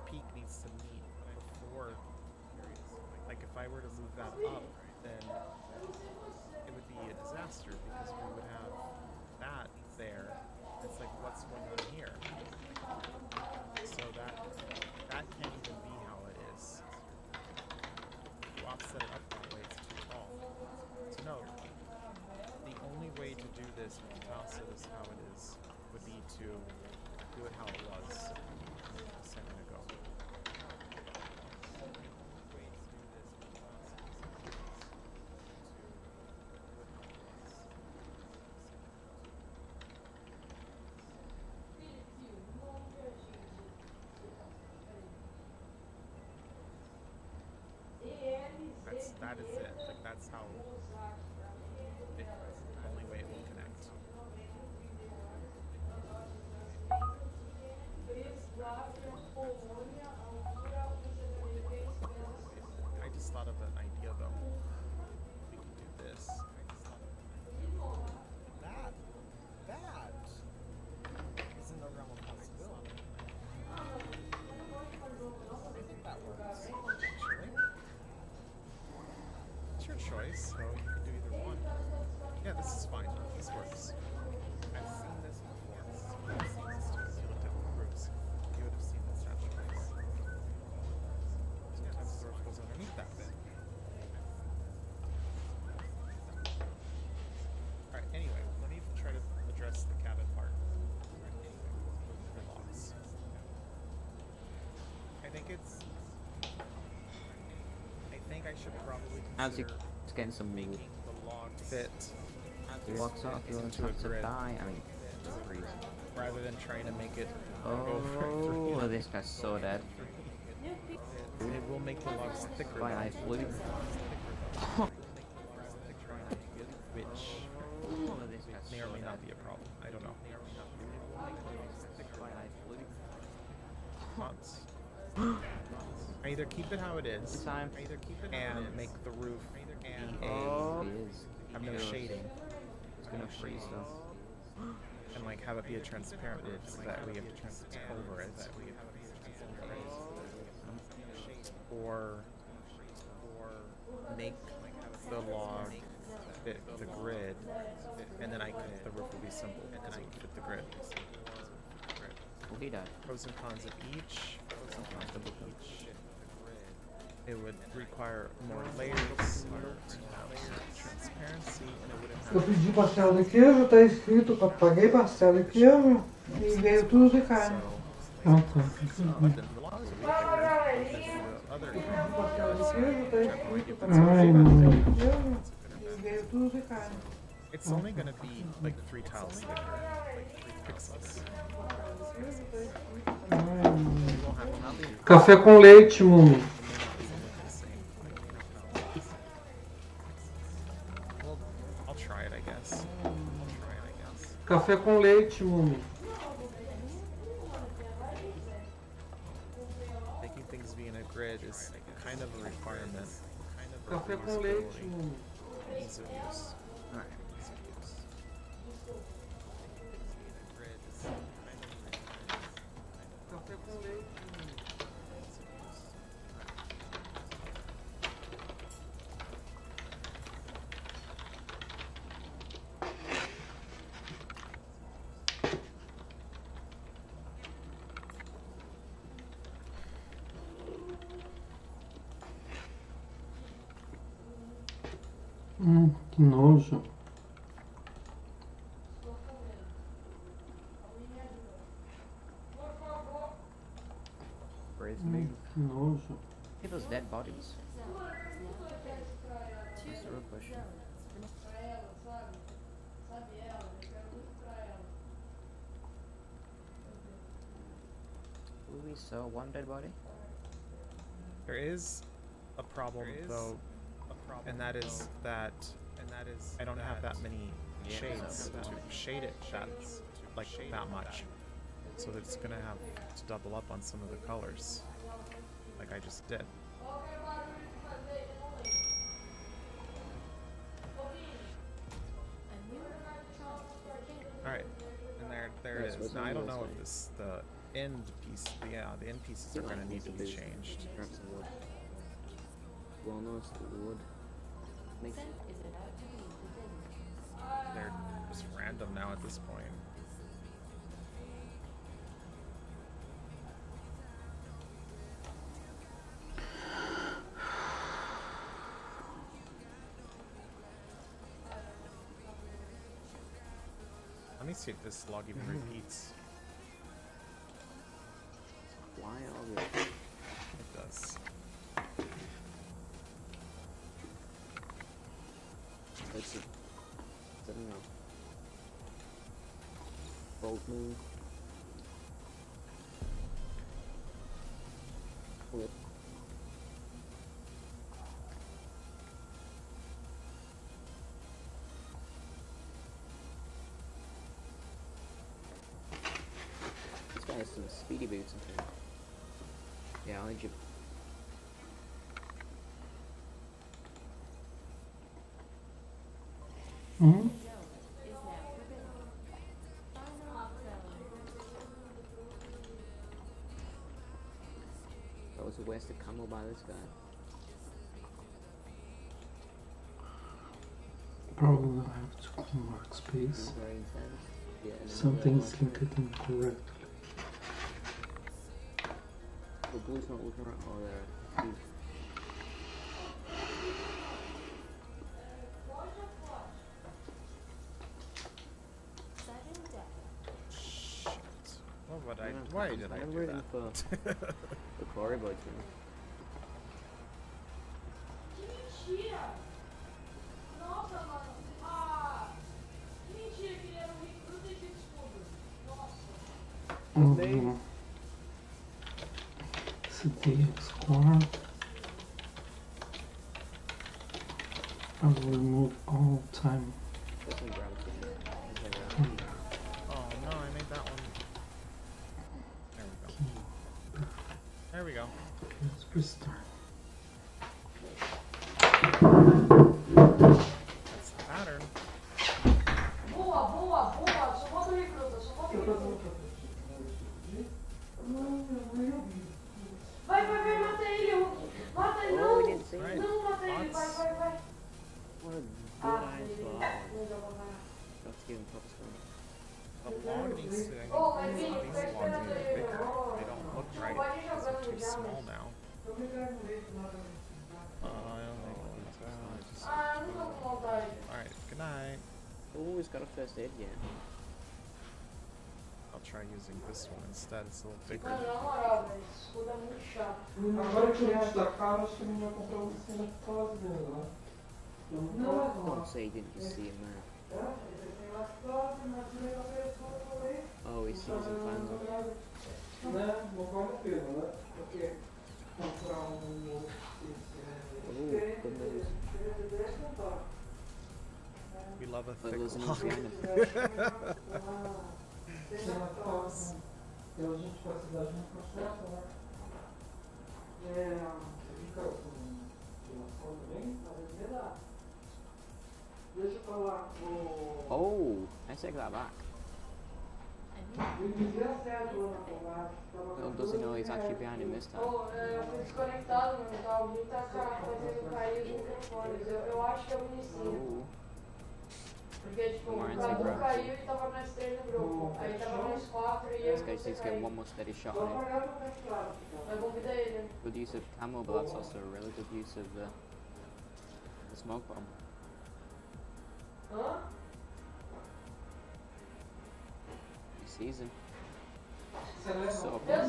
Peak needs to meet before. Like if I were to move that up, then it would be a disaster because we would have that there. It's like what's going on here? So that can't even be how it is. If you offset it up that way, it's too tall. So no, the only way to do this with the tile set is how it is would be to do it how it was a second ago. That is it. Like that's how the only way it will connect. I just thought of an idea though. We could do this. That is in the realm of possibility. I think that works. Actually. It's your choice, so you can do either one. Yeah, this is fine. This works. I've seen this before. I've seen this too. If you looked at the groups, you would have seen this happen twice. Sometimes the roof goes underneath that bit. Alright, anyway, let me try to address the cabin part. The logs. I think I should probably consider getting some making the log fit into a grid. Rather than trying to make it go for this guy's so dead. It will make the logs thicker. I flew. Which may or may not be a problem. I don't know. Months. I either keep it how it is, and make the roof have no shading. It's gonna freeze though. And like have it be a transparent roof so that we have to over it. Or make the log fit the grid, and then the roof will be simple, and then I can fit the grid. Pros and cons of each. It would require more layers to have transparency, and it wouldn't have. Eu pedi pastel de queijo, tá escrito que eu paguei pastel de queijo e veio tudo de carne. Ah, tá. Fala, galerinha. Eu pedi pastel de queijo, tá escrito que eu paguei Ai, pastel não. de queijo e veio tudo de carne. It's only gonna be like 3 tiles thicker, like 3 pixels. Café com leite, Mumi. Well, I'll try it, I guess. Café com leite, Mumi. Making things be in a grid is kind of a requirement. Café com leite, Mumi. Ease of use. Alright. Café com leite. Que nojo. Brave move. Que nojo. Look at those dead bodies. That's the real question. We saw one dead body. There is a problem, though, and that is I don't have that many shades to shade it that's like that much, so that it's gonna have to double up on some of the colors, like I just did. All right, and there it is. Now I don't know if the end piece, the end pieces are gonna need to be changed. Well, no, it's the wood. They're just random now at this point. Let me see if this log even repeats. Why are we? It does. It's a, I don't know. Bold move. Flip. This guy has some speedy boots in here. Yeah, I need Hmm? That was a wasted camo by this guy. Probably I have to convert space. Yeah, Something's linked incorrectly. The blue's not looking right. Oh, there. What would I? Why did I do that? For the quarry boy too. Mentira! Nossa, mano. Ah! Que mentira que ele era um recruta de escudo. Nossa. City score. I will remove all time. Oh no, I made that one. There we go. Let's restart. That's the pattern. Boa, boa, boa. Só falta o recruta, só falta o recruta. Vai, vai, vai, mata ele, Hulk. Mata ele, não. Não mata ele, vai, vai, vai. The log needs to, these logs need to be bigger. They don't look right because they're too small now. Alright, good night. Oh, he's got a first aid, yeah. I'll try using this one instead, it's a little bigger. Mano, na moral, velho, esse escudo é muito chato. Agora que eu da cara, acho que ele vai comprar uma cena que tá fazendo lá. Don't say he didn't just see him there. Oh, he sees him finally. Não vale a pena, né? Porque comprar Oh, good news. We love a But thick there's an log. behind him. a gente com a cidade no processo, né? Fica com também? Deixa eu falar com... Oh, let's take that back. Oh, does he know he's actually behind him this time? Eu fui desconectado, mano. Tava muita cara fazendo cair os microfones. Eu acho que é bonitinho. Porque, tipo, o Cadu caiu e tava nós três no grupo. Aí tava nós quatro e eu This guy needs to get one more steady shot on him. Eu convidei ele. Good use of camo, but that's also a really good use of the smoke bomb. Hã? He sees him. Eu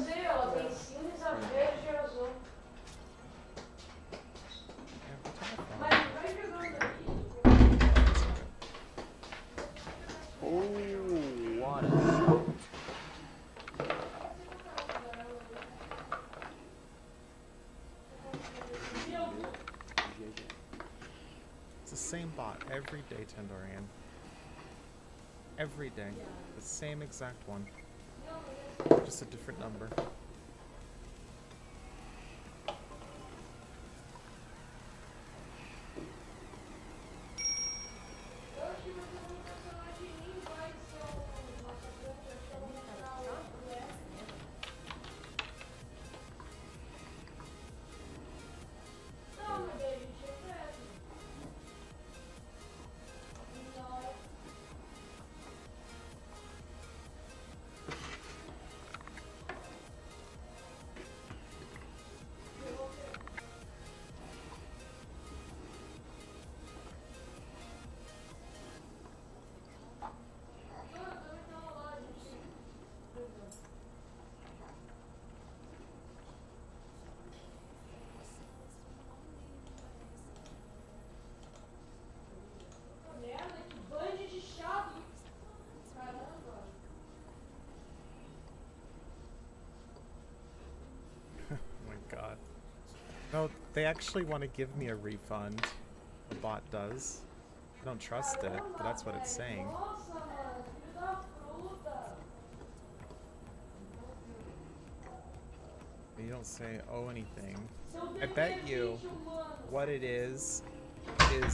sei, ela tem cinza, verde e azul. Mas vai jogando aqui. Oh, what a shot. It's the same bot every day, Tendorian. Every day. The same exact one. Just a different number. No, they actually want to give me a refund. The bot does. I don't trust it, but that's what it's saying. You don't say, oh, anything. I bet you what it is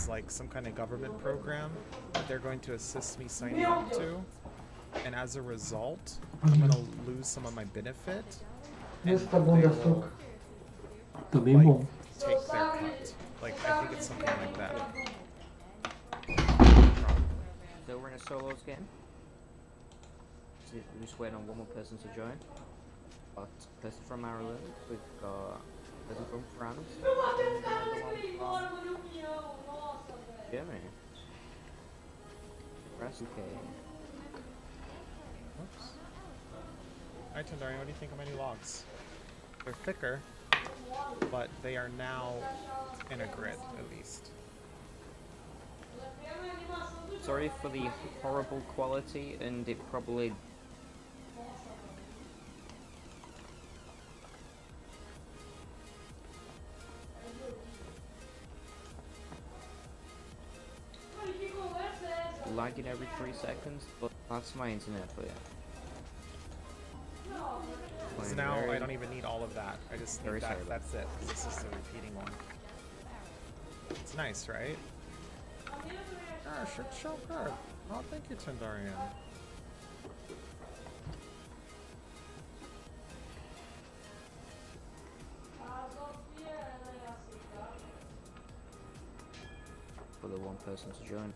like some kind of government program that they're going to assist me signing up to. And as a result, I'm going to lose some of my benefit. And they will like, take their cut. Like, I think it's something like that. So we're in a solos game. So we're just waiting on one more person to join. Got a person from Ireland, we've got a person from France, and another one from Germany. Press UK. Oops. Alright, Tendarian, what do you think of my new logs? They're thicker, but they are now in a grid, at least. Sorry for the horrible quality, and it probably... lagging every 3 seconds, but that's my internet for you. So now I don't even need all of that. I just need that. That's it. This is the repeating one. It's nice, right? Ah, shit, show good. Oh, thank you, Tendarian. For the one person to join.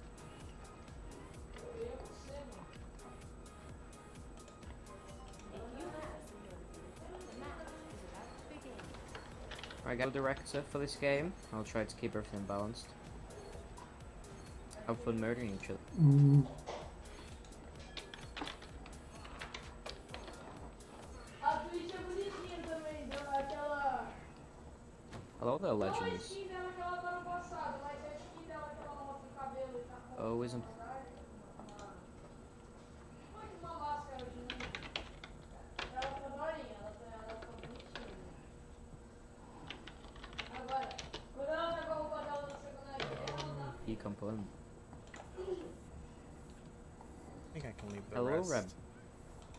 I got a director for this game. I'll try to keep everything balanced. Have fun murdering each other. Hello there, legends. Oh, isn't... He complained. I think I can leave the Hello, rest. Reb.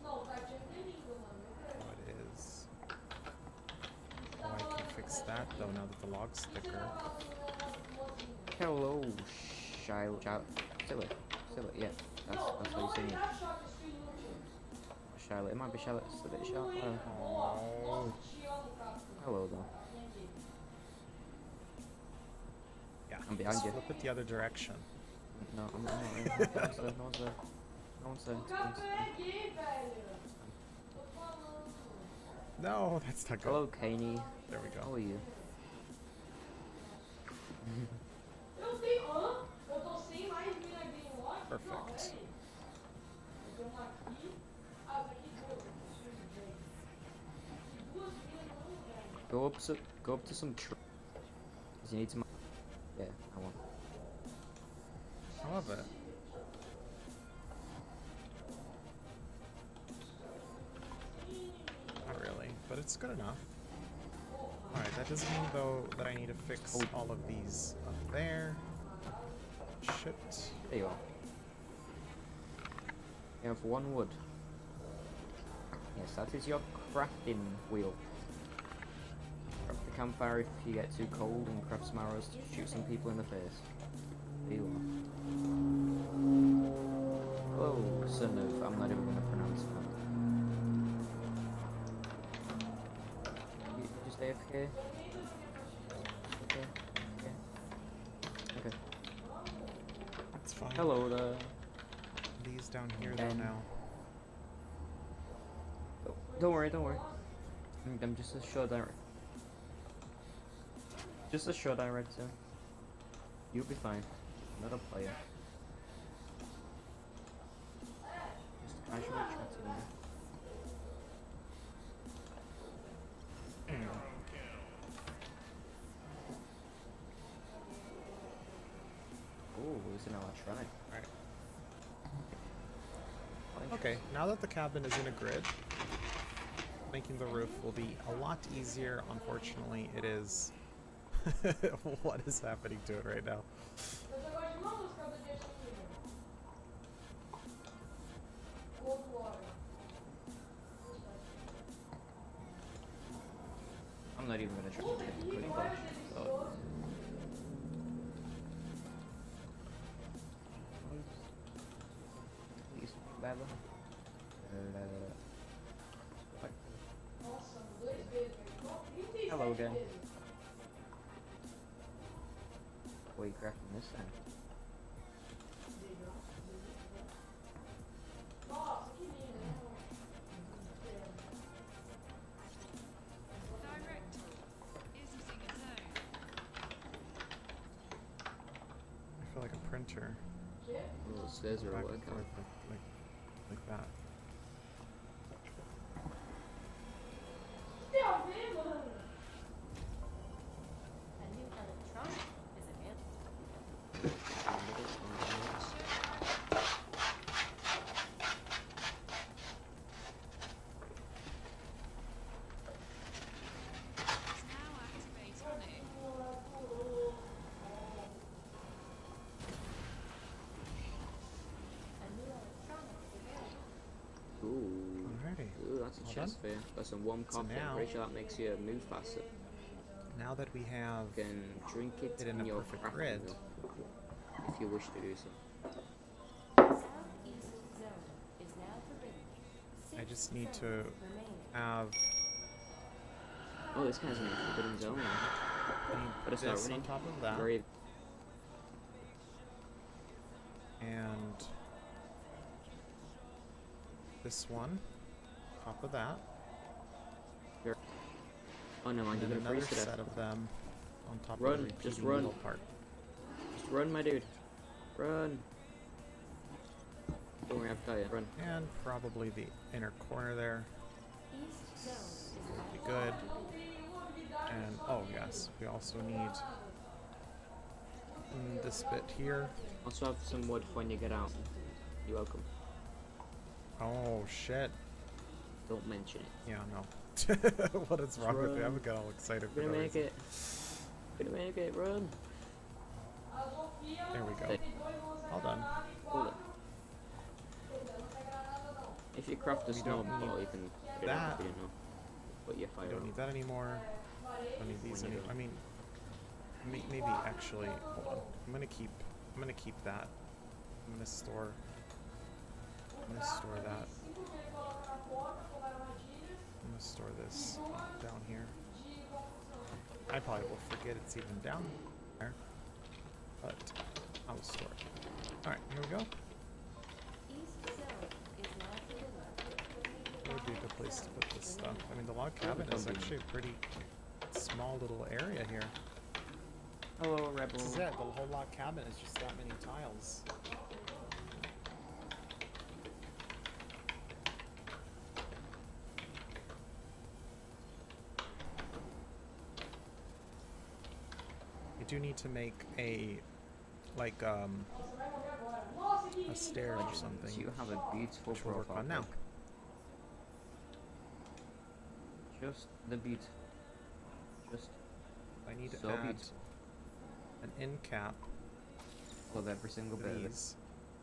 What it is. Oh, I can fix that though now that the log's thicker. Hello, Shiloh. Silly, yeah. That's how you say it. Charlotte. It might be Charlotte. It's a bit sharp. Oh. Hello, though. Yeah. I'm behind you. Flip it the other direction. No, I'm not. No one's there. No one's there. No, that's not good. Hello, Kaney. There we go. How are you? Perfect. Go up to some tree. Cause you need some. Yeah, I want. I love it. Not really, but it's good enough. Alright, that doesn't mean though that I need to fix all of these up there. Shit. There you are. You have 1 wood. Yes, that is your crafting wheel. Craft the campfire if you get too cold, and craft some arrows to shoot some people in the face. There you are. Hello, son of... I'm not even going to pronounce that. You just AFK? Okay. Okay. That's fine. Hello there. These down here though now. Oh, don't worry, don't worry. I'm just a show director. Just a show director. You'll be fine. Not a player. Just a casual chatting. Oh, isn't how I try. Alright. Okay, now that the cabin is in a grid, making the roof will be a lot easier. Unfortunately, it is... What is happening to it right now? I'm not even gonna try to get the cooking bunch. So. Please, Baba. Hello again. What are you crafting this time? I feel like a printer. Well, it says or Back what? and forth like that. Ooh, that's a chest sphere. That's some warm coffee. I'm pretty sure that makes you move faster. Now that we have you can drink it in in a your perfect grid, if you wish to do so. I just need to have. Oh, this guy's in a forbidden zone. But it's not this running. on top of that. Very... And this one, top of that. Oh no, and you're then gonna another freeze to death. set of them on top Run, of the just repeating run. middle part. Just run, my dude. Run. Don't worry, I've got you. Run. And probably the inner corner there. Would be good. And oh yes, we also need this bit here. Also have some wood for when you get out. You're welcome. Oh shit. Don't mention it. Yeah, no. What is wrong with me? I'm getting all excited for Gonna no make reason. it. Gonna make it. Run. There we go. All done. Hold it. If you craft a snowball, you can put it out if you didn't know. Put your fire. You don't need that anymore. Don't need these anymore. I mean, maybe actually. Hold on. I'm gonna keep that. I'm gonna store that. I'm gonna store this down here. I probably will forget it's even down there, but I will store it. All right, here we go. That would be a good place to put this stuff. I mean, the log cabin is actually a pretty small little area here. Hello, Rebel. This is it. The whole log cabin is just that many tiles. I do need to make a, like, a stair or something. You have a beautiful which we'll work on now. Just the beat. Just I need to so add beautiful. an end cap Love every single bit of it. these,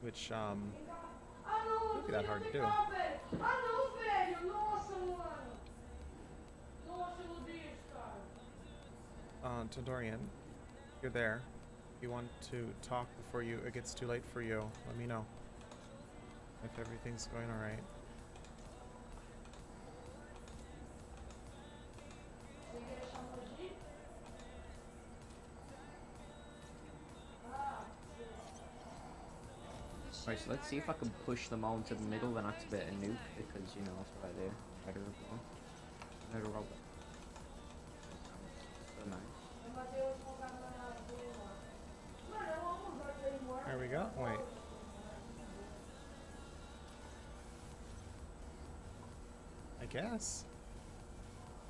which won't be that hard to do. Tondorian, you're there. If you want to talk before it gets too late for you, let me know. If everything's going alright. Right, so let's see if I can push them all into the middle and activate a nuke, because, you know, that's what I do. Better go. Better roll it. So nice. There we go. Wait. I guess.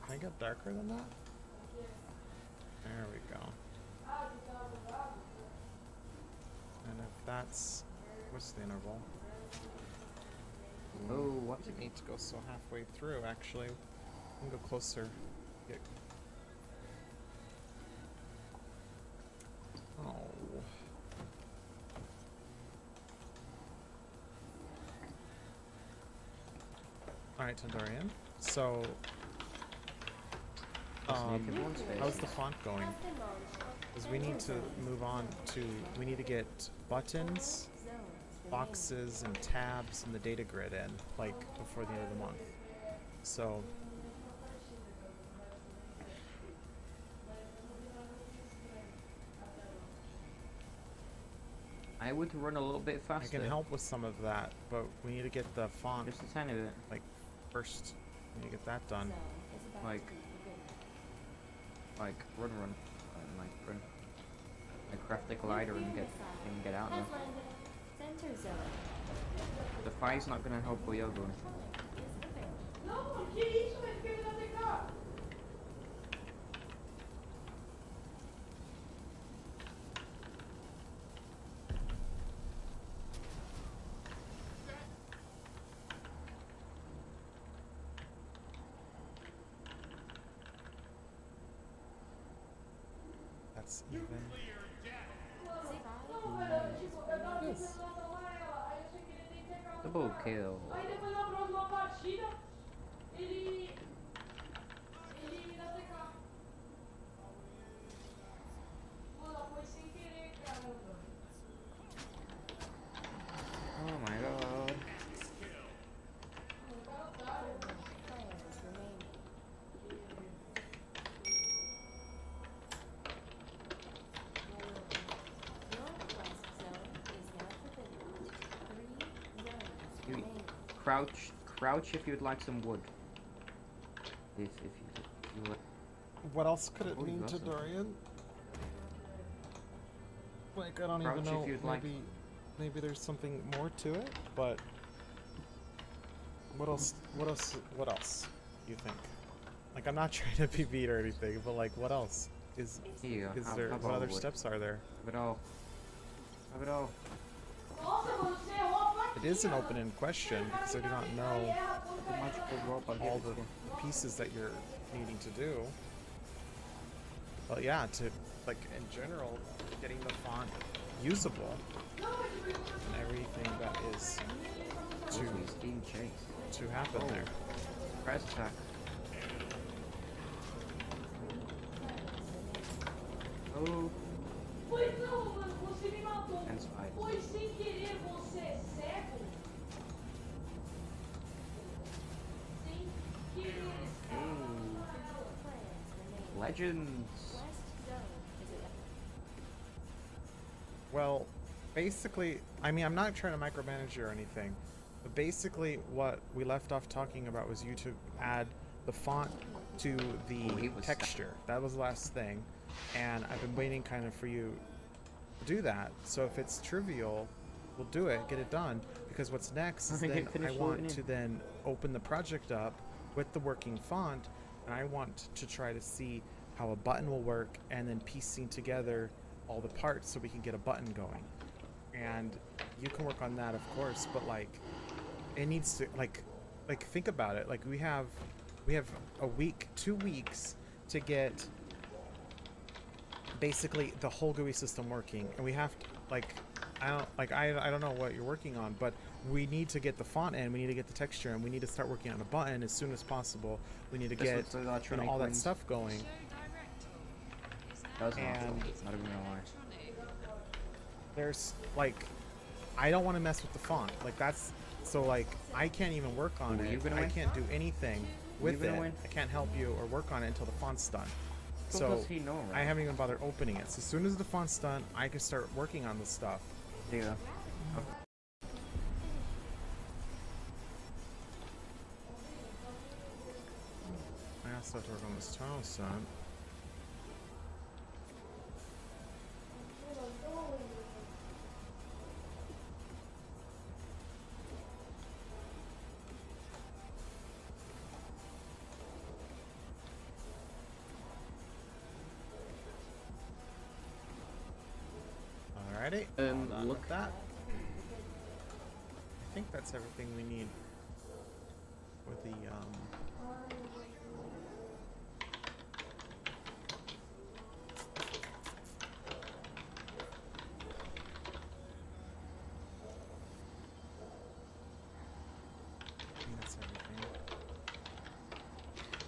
Can I get darker than that? There we go. And if that's... What's the interval? Oh, what? Doesn't need to go so halfway through, actually. I can go closer. Get... Oh. Alright, Tondorian. So... how's the font going? Because we need to move on to... We need to get buttons, boxes, and tabs in the data grid in, like, before the end of the month. So... I would run a little bit faster. I can help with some of that, but we need to get the font. Just a tiny bit. Like, first, we need to get that done. Like, run. Like, run. Like, craft the glider and get out there. The fire's not gonna help where you're going. That's even. Double kill. Oh my god. Crouch if you'd like some wood. If you would. What else could it Oh, you mean got to some. Dorian? Like, I don't Crouch even know. if you'd like. Maybe there's something more to it, but what else you think? Like, I'm not trying to be beat or anything, but like, what else is there? What other steps are there? Have it all. Have it all. It is an open-end question because I do not know all the pieces that you're needing to do. But yeah, like in general, getting the font usable and everything that is to happen there. Press attack. Oh. And spiders. Legends. Well, basically, I mean, I'm not trying to micromanage you or anything, but basically what we left off talking about was you to add the font to the texture. That was the last thing, and I've been waiting kind of for you to do that. So if it's trivial, we'll do it, get it done, because what's next is then I want to then open the project up with the working font, and I want to try to see how a button will work and then piecing together all the parts so we can get a button going. And you can work on that, of course, but like it needs to like think about it. Like we have a week, 2 weeks to get basically the whole GUI system working, and we have to, like, I don't know what you're working on, but we need to get the font in, we need to get the texture in, we need to start working on a button as soon as possible. We need to get all that stuff going. That was and not even gonna lie. There's like, I don't want to mess with the font. Like that's so like I can't even work on it. I can't do anything with it. I can't help you or work on it until the font's done. So I haven't even bothered opening it. So as soon as the font's done, I can start working on the stuff. Yeah. I also have to work on this tile set. Alrighty. Look at that. I think that's everything we need for the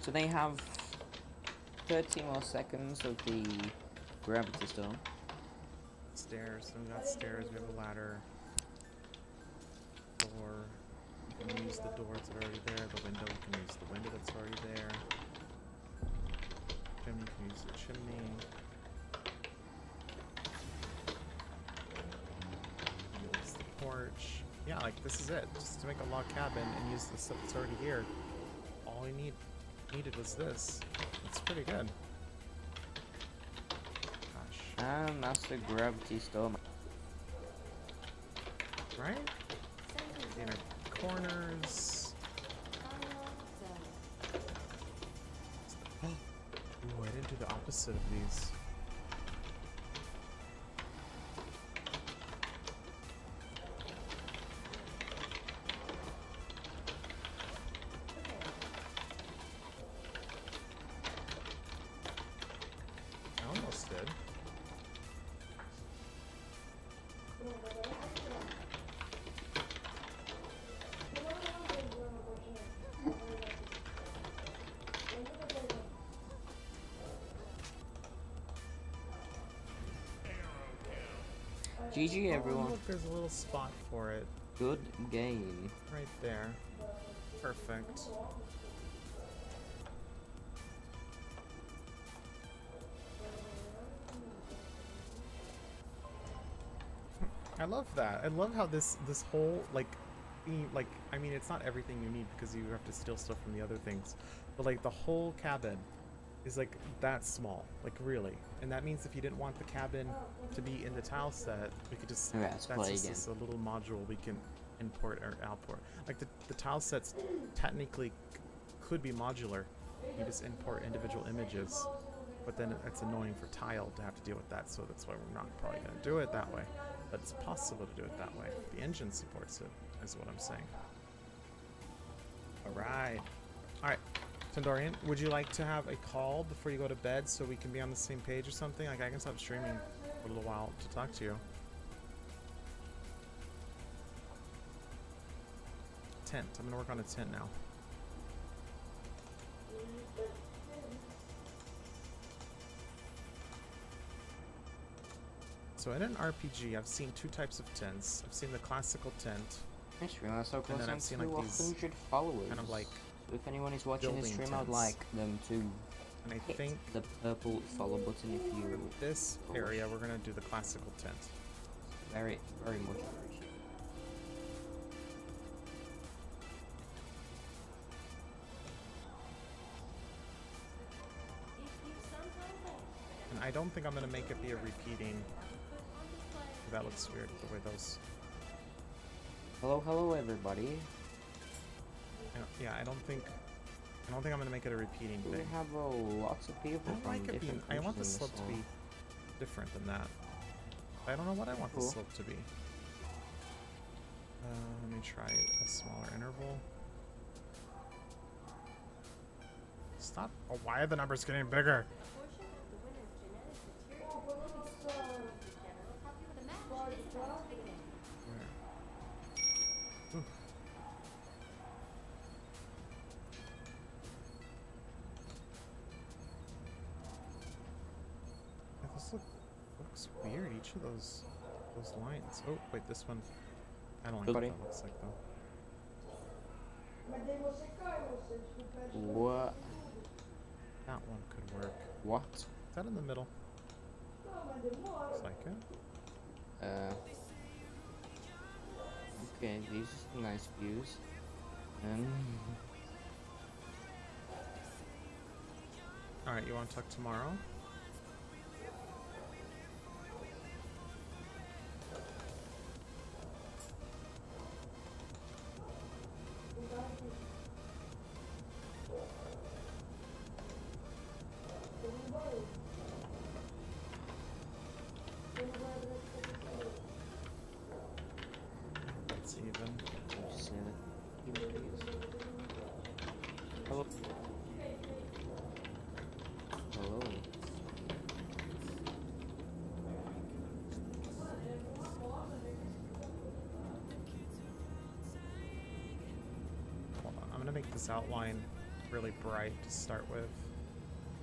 So they have 30 more seconds of the gravity storm. Stairs. So we got stairs. We have a ladder. Door. We can use the doors that are already there. The window. We can use the window that's already there. Chimney. We can use the chimney. Use the porch. Yeah, like this is it. Just to make a log cabin and use the stuff that's already here. All we needed was this. It's pretty good. And that's the gravity storm. Right? The inner corners. Ooh, I didn't do the opposite of these. I almost did. GG everyone. Oh, look, there's a little spot for it. Good game. Right there. Perfect. I love that. I love how this whole like I mean it's not everything you need because you have to steal stuff from the other things, but like the whole cabin is like that small, like really. And that means if you didn't want the cabin to be in the tile set, we could just that's just a little module we can import or output. Like the tile sets technically could be modular. You just import individual images, but then it's annoying for tile to have to deal with that, so that's why we're not probably going to do it that way. But it's possible to do it that way. The engine supports it, is what I'm saying. Alright. Alright. Tendorian, would you like to have a call before you go to bed so we can be on the same page or something? Like I can stop streaming for a little while to talk to you. Tent. I'm going to work on a tent now. So in an RPG, I've seen two types of tents. I've seen the classical tent. I just realized how close and then I'm I've seen to like these 100 followers. kind of like so if anyone is watching this stream, I'd like them to hit the purple follow button if you... This area, we're going to do the classical tent. Very, very much appreciated. And I don't think I'm going to make it be a repeating. That looks weird, the way those... Hello, hello everybody. Yeah, I don't think I'm going to make it a repeating thing. We have lots of people from different I want the countries in slope this to be different than that. I don't know what I want the slope to be. Let me try a smaller interval. Stop. Oh, why are the numbers getting bigger? looks weird. Each of those lines. Oh wait, this one. I don't like Buddy. what that looks like though. What? That one could work. What? Is that in the middle? Looks like it. Okay, these are nice views. Alright, you want to talk tomorrow? It's even. Hello. Hello. Hold on, I'm gonna make this outline really bright to start with,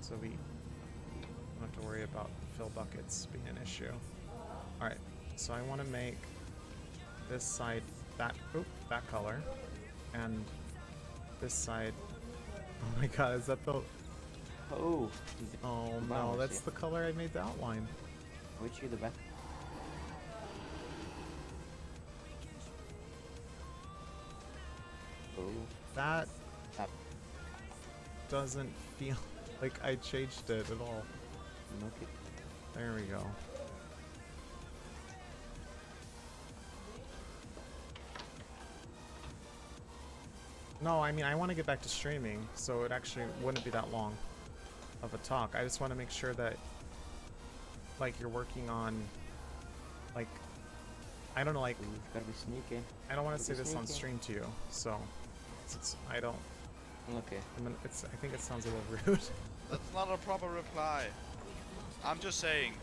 so we don't have to worry about fill buckets being an issue. Alright, so I want to make this side that color, and this side. Oh my god, is that the... Oh. Oh no, that's the color I made the outline. Which you the best? Oh. That doesn't feel like I changed it at all. Okay. There we go. No, I mean, I want to get back to streaming, so it actually wouldn't be that long of a talk. I just want to make sure that, like, you're working on, like, I don't know, like... You gotta be sneaky. I don't want to say this on stream to you, so... I don't... Okay. I think it sounds a little rude. That's not a proper reply. I'm just saying.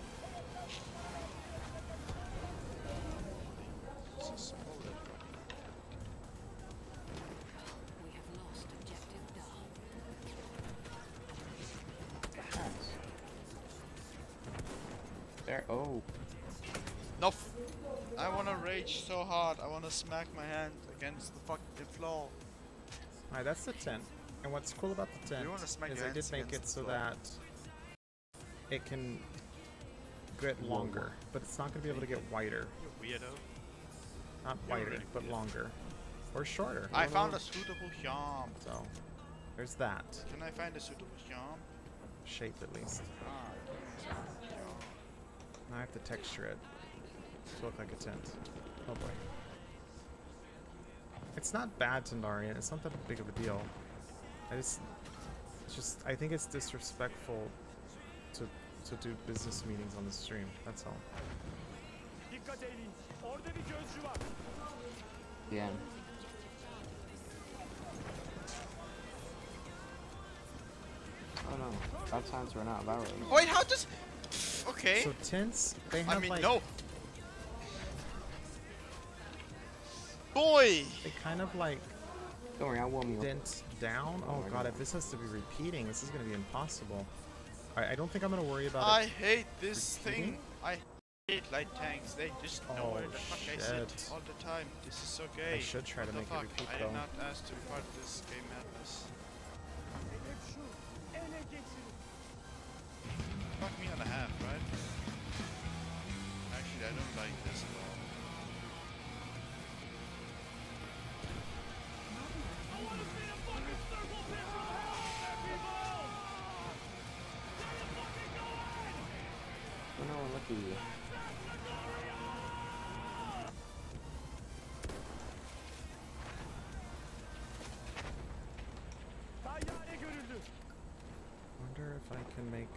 There. Oh. No. I wanna rage so hard. I wanna smack my hand against the fucking floor. Alright, that's the tent. And what's cool about the tent is I did make it so that it can get longer, but it's not going to be able to get wider. You weirdo. Not wider, but longer. Or shorter. I found a suitable charm. So, there's that. Can I find a suitable charm? Shape at least. Now I have to texture it to look like a tent. Oh boy. It's not bad, Tandarian. It's not that big of a deal. I think it's disrespectful to do business meetings on the stream. That's all. Yeah. Oh no, that time's run out of arrows. Wait, how does... Okay. So tents, they have like... no. Boy! They kind of like... Don't worry, I'll warm you up. Dent down? Oh god, if this has to be repeating, this is going to be impossible. Alright, I don't think I'm going to worry about I it. hate this repeating. thing. I hate light tanks. They just know where the fuck I sit all the time. This is so gay. I should try to make it repeat I though. did not ask to be part of this game madness. Fuck me on a half, right? Actually, I don't like this at all. Oh no, lucky. Wonder if I can make...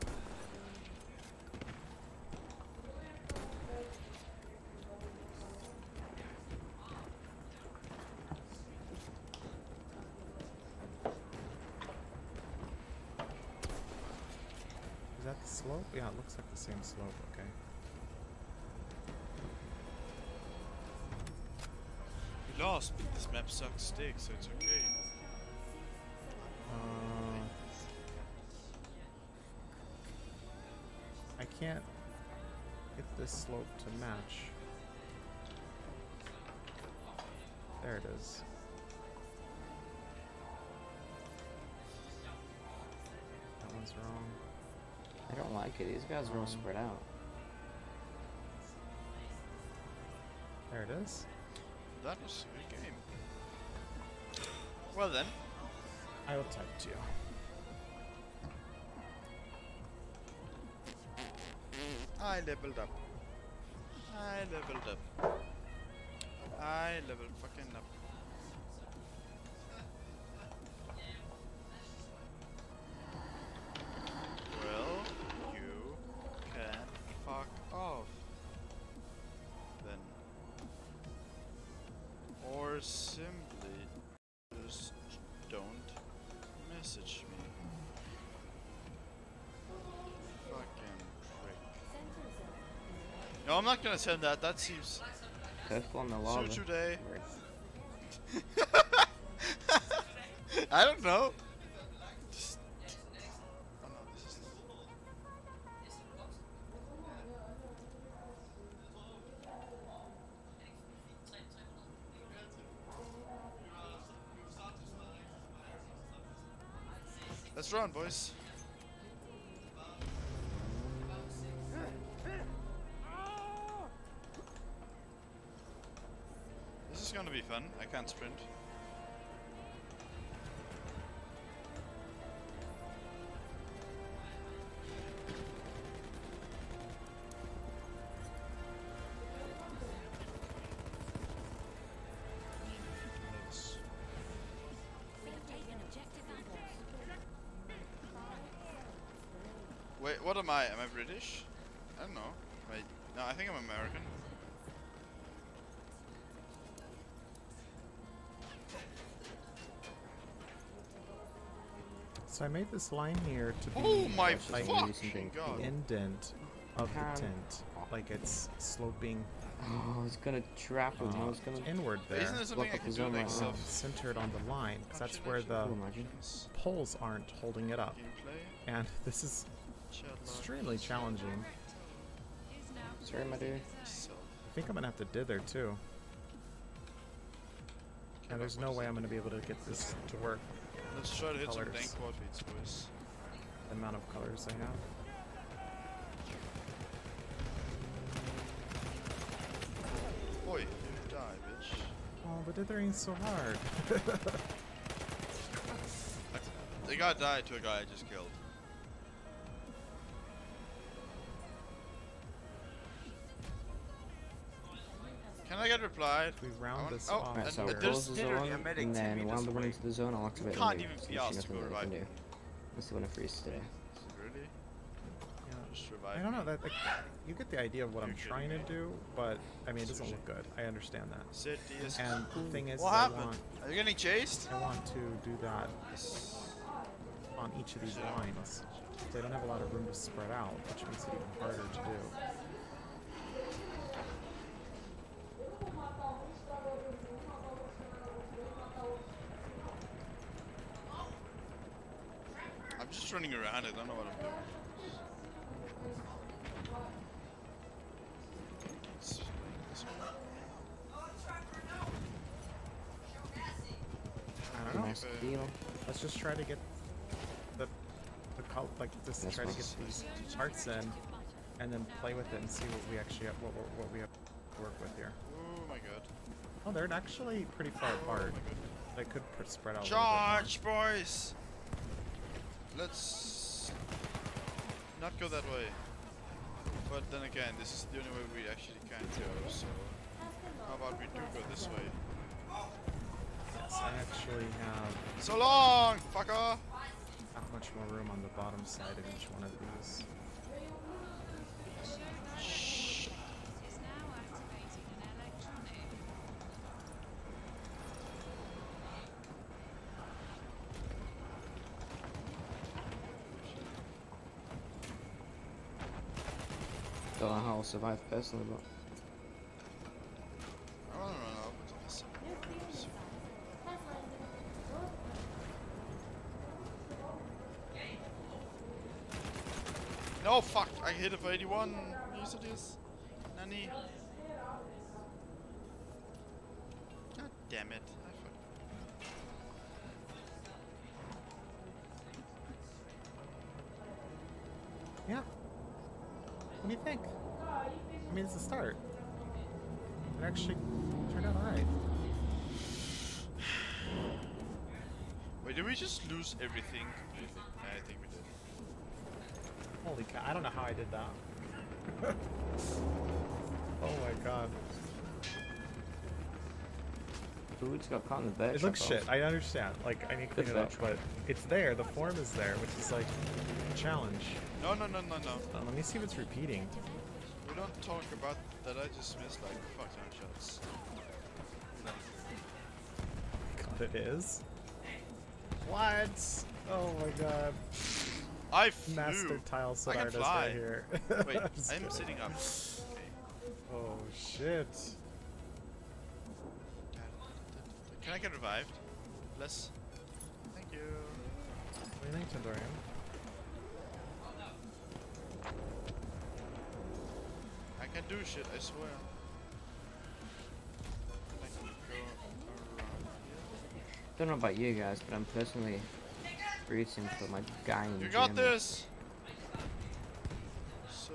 Is that the slope? Yeah, it looks like the same slope, okay. We lost, but this map sucks dick, so it's okay. I can't... get this slope to match. There it is. That one's wrong. I don't like it. These guys are all spread out. There it is. That was a good game. Well then. I will type to you. I leveled up. I leveled up. I leveled fucking up. Well, you can fuck off. Then. Or simply just don't message me. Fucking prick. No, I'm not gonna send that. That seems Careful on the lava. so today. I don't know. Just, oh no, this is. Let's run, boys. This is gonna be fun. I can't sprint. Wait, what am I? Am I British? I don't know. Wait, no, I think I'm American. So I made this line here to be my like fucking God. the indent of the tent, like it's sloping. Oh, it's gonna trap him. I was gonna inward there. Isn't there something I can do like centered on the line, because that's where the poles aren't holding it up. And this is extremely challenging. Sorry, my dude. I think I'm gonna have to dither too. And there's no way I'm gonna be able to get this to work. Let's try to hit some dank quad feeds, boys. The amount of colors I have. Boy, you die, bitch. Oh, the dithering's so hard. They got died to a guy I just killed. Can I get replied? We round this off. Alright, so I'll close the zone, and then while I'm running to the zone, I'll activate the Can't nuke, even so be there's asked to nothing go that I can revive. do. Unless they want to freeze today. Really? Just revive I don't know, me. that you get the idea of what I'm trying to do, but I mean it doesn't look good. I understand that. And the thing is, What happened? Are you getting chased? I want to do that on each of these lines. They don't have a lot of room to spread out, which makes it even harder to do. I'm just running around, I don't know what I'm doing. I don't know. Nice deal. Let's just try to get the color, like just That's try to what- get these parts in, and then play with it and see what we actually have, what we have to work with here. Oh my god. Oh, they're actually pretty far apart. They could spread out. Charge, boys! Let's not go that way. But then again, this is the only way we actually can go, so how about we do go this way? Yes, I actually have So long, fucker! not much more room on the bottom side of each one of these. Don't know how I'll survive personally, but I wanna run up to this. No, fuck! I hit it for 81. Yes, it is. Nani? God damn it. Yeah. What do you think? I mean, it's a start. It actually turned out alright. Wait, did we just lose everything completely? I think we did. Holy cow, I don't know how I did that. Oh my god. Food's got caught in the veg. It looks shit, I understand. Like, I need to clean it up, but it's there, the form is there, which is like a challenge. No. Let me see if it's repeating. We don't talk about that. I just missed like fuck ton of shots. God, it is? What? Oh my god. I flew. Master tile set I can artist fly. right here. Wait, I'm sitting up. Okay. Oh shit. Can I get revived? Bless. Thank you. What do you think, Tendorian? I can do shit, I swear. I can go around here. Don't know about you guys, but I'm personally rooting for my guy in You got Germany. this! So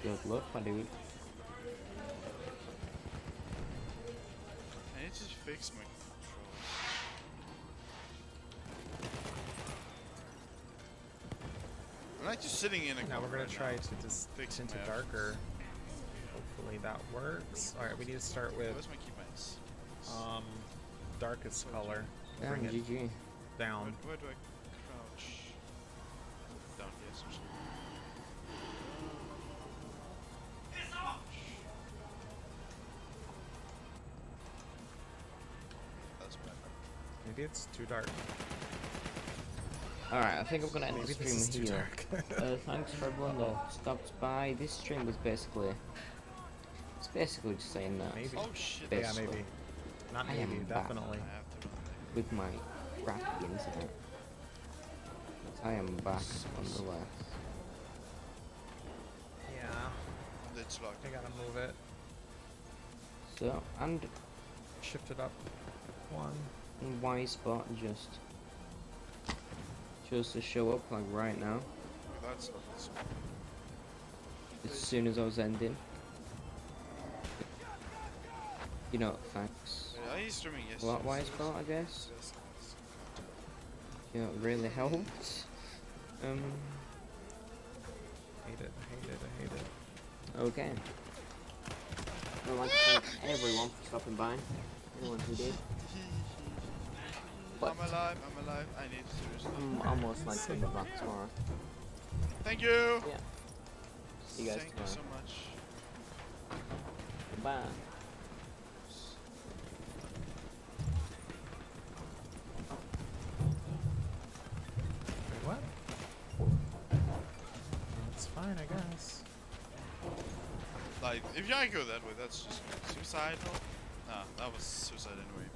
Good luck, my dude. I need to fix my controls. I'm like just sitting in a Now we're gonna right try now. to just Fix into my darker. Hopefully that works. Alright, we need to start with Where's my keybind? darkest color. Damn, Bring it GG. down. Where do I crouch? Down here, essentially. That's bad. Maybe it's too dark. Alright, I think I'm gonna end the Maybe this is stream too here. dark. Thanks for everyone that stopped by. This stream was basically... It's basically just saying that. Maybe. Oh shit. Yeah, Basically, maybe. Not I maybe, am back definitely. with my crappy internet. But I am back nonetheless. Yeah. It's locked. I gotta move it. So, and Shift it up. One. Y spot just chose to show up like right now. That's As soon as I was ending. You know, thanks. Yeah, he's streaming, yes. What Y spot, I guess? Yes. You know, it really helped. Hate it, hate it, I hate it. Okay. I'd like to thank everyone for stopping by. Anyone who did. But I'm alive, I need to seriously. I'm almost like to be back tomorrow. Thank you! Yeah. See you guys Thank tomorrow. you so much. Bye. Wait, what? It's fine, I guess. Like, if I go that way, that's just suicidal. Nah, that was suicide anyway.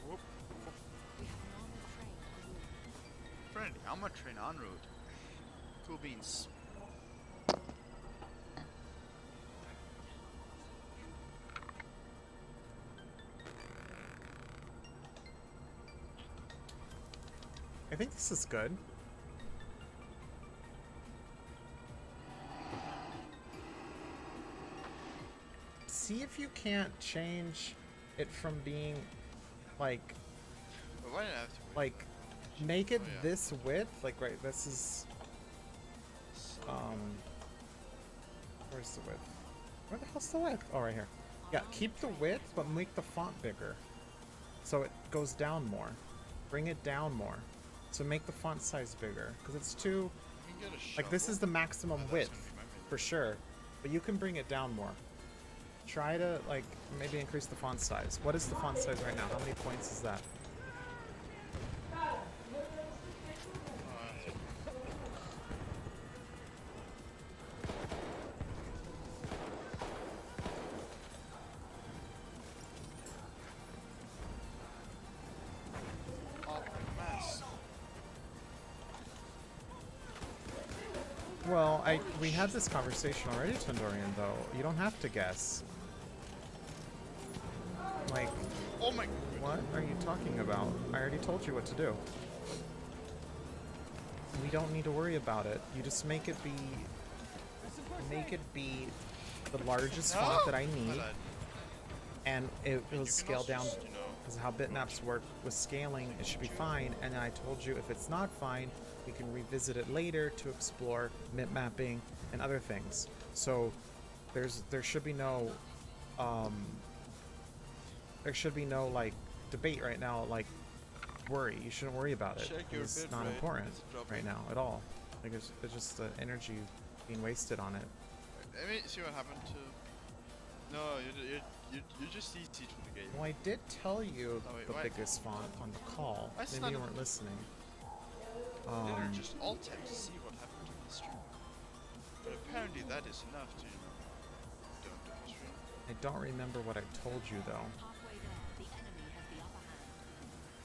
Whoop. Friendly, I'm gonna train en route. Cool beans. I think this is good. See if you can't change it from being like But why did I have to wait? like make it Oh, yeah. this width, like right, this is where's the width? Where the hell's the width? Oh, right here. Yeah, keep the width but make the font bigger so it goes down more. Bring it down more. So make the font size bigger because it's too You can get a like this shovel. is the maximum Oh, that's width gonna be my menu. for sure, but you can bring it down more. Try to like maybe increase the font size. What is the font size right now? How many points is that? Well, we had this conversation already, Tundorian, though. You don't have to guess. Like, oh my! What are you talking about? I already told you what to do. We don't need to worry about it. You just make it be the largest font that I need, and it will scale down because how bitmaps work with scaling. It should be fine. And then I told you if it's not fine, we can revisit it later to explore mip mapping and other things. So there should be no like debate right now. Like worry, you shouldn't worry about it. It's not important right now at all. Like it's just the energy being wasted on it. Let me see what happened to. No, you just easy to the game. Well, I did tell you the biggest font on the call. Maybe you weren't listening. They're just alt text to see what happened to the stream. But apparently that is enough to, don't do the stream. I don't remember what I told you though.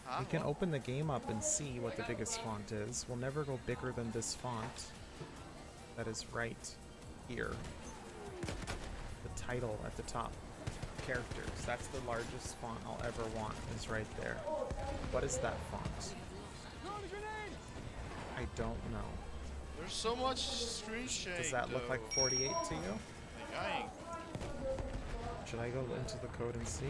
Huh? We can open the game up and see what the biggest font is. We'll never go bigger than this font. That is right here. The title at the top. Characters. That's the largest font I'll ever want, is right there. What is that font? I don't know. There's so much screen shake. Does that look like 48 to you? Like, should I go into the code and see?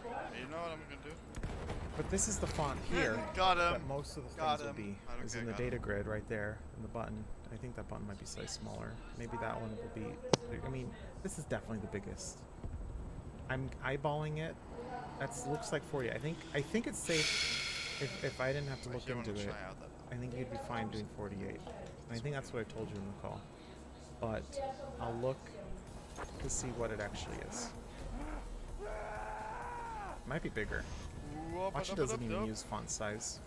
You know what I'm gonna do? But this is the font here Got him. that most of the things will be. Is in the data grid right there in the button. I think that button might be slightly smaller. Maybe that one will be. I mean, this is definitely the biggest. I'm eyeballing it. That looks like 40. I think it's safe if I didn't have to look into it. I think you'd be fine doing 48. And I think that's what I told you in the call. But I'll look to see what it actually is. It might be bigger. Watch, it doesn't even use font size.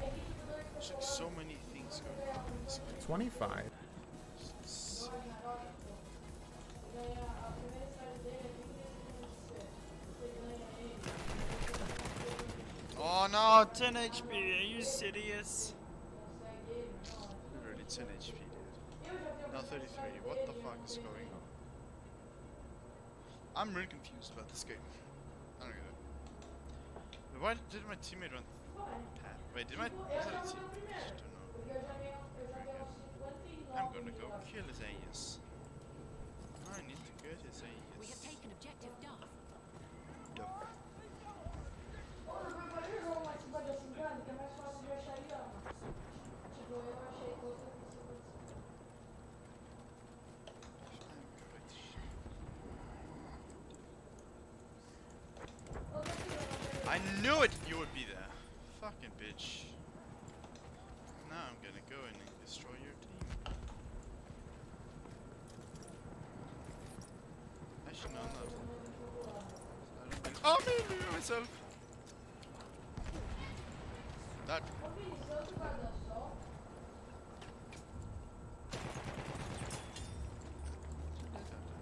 There's like so many things going on in this game. 25. Oh no, 10 HP, are you serious? Literally 10 HP, dude. Now 33, what the fuck is going on? I'm really confused about this game. I don't get it. Why did my teammate run past? Wait, did my teammate? I don't know. I'm gonna go kill his ass. I need to get his ass. We have taken objective Duff. I knew it! You would be there. Fucking bitch. Now I'm gonna go and destroy your team. Actually, no, not. Oh, me myself! That.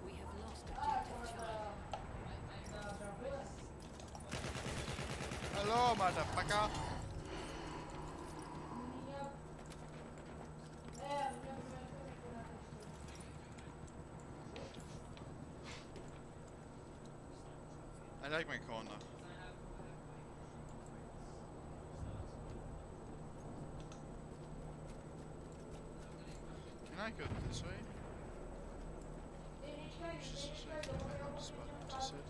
We have lost objective Charlie. Hello, motherfucker! I like my corner. Can I go this way? Just a second, I have a spot to sit.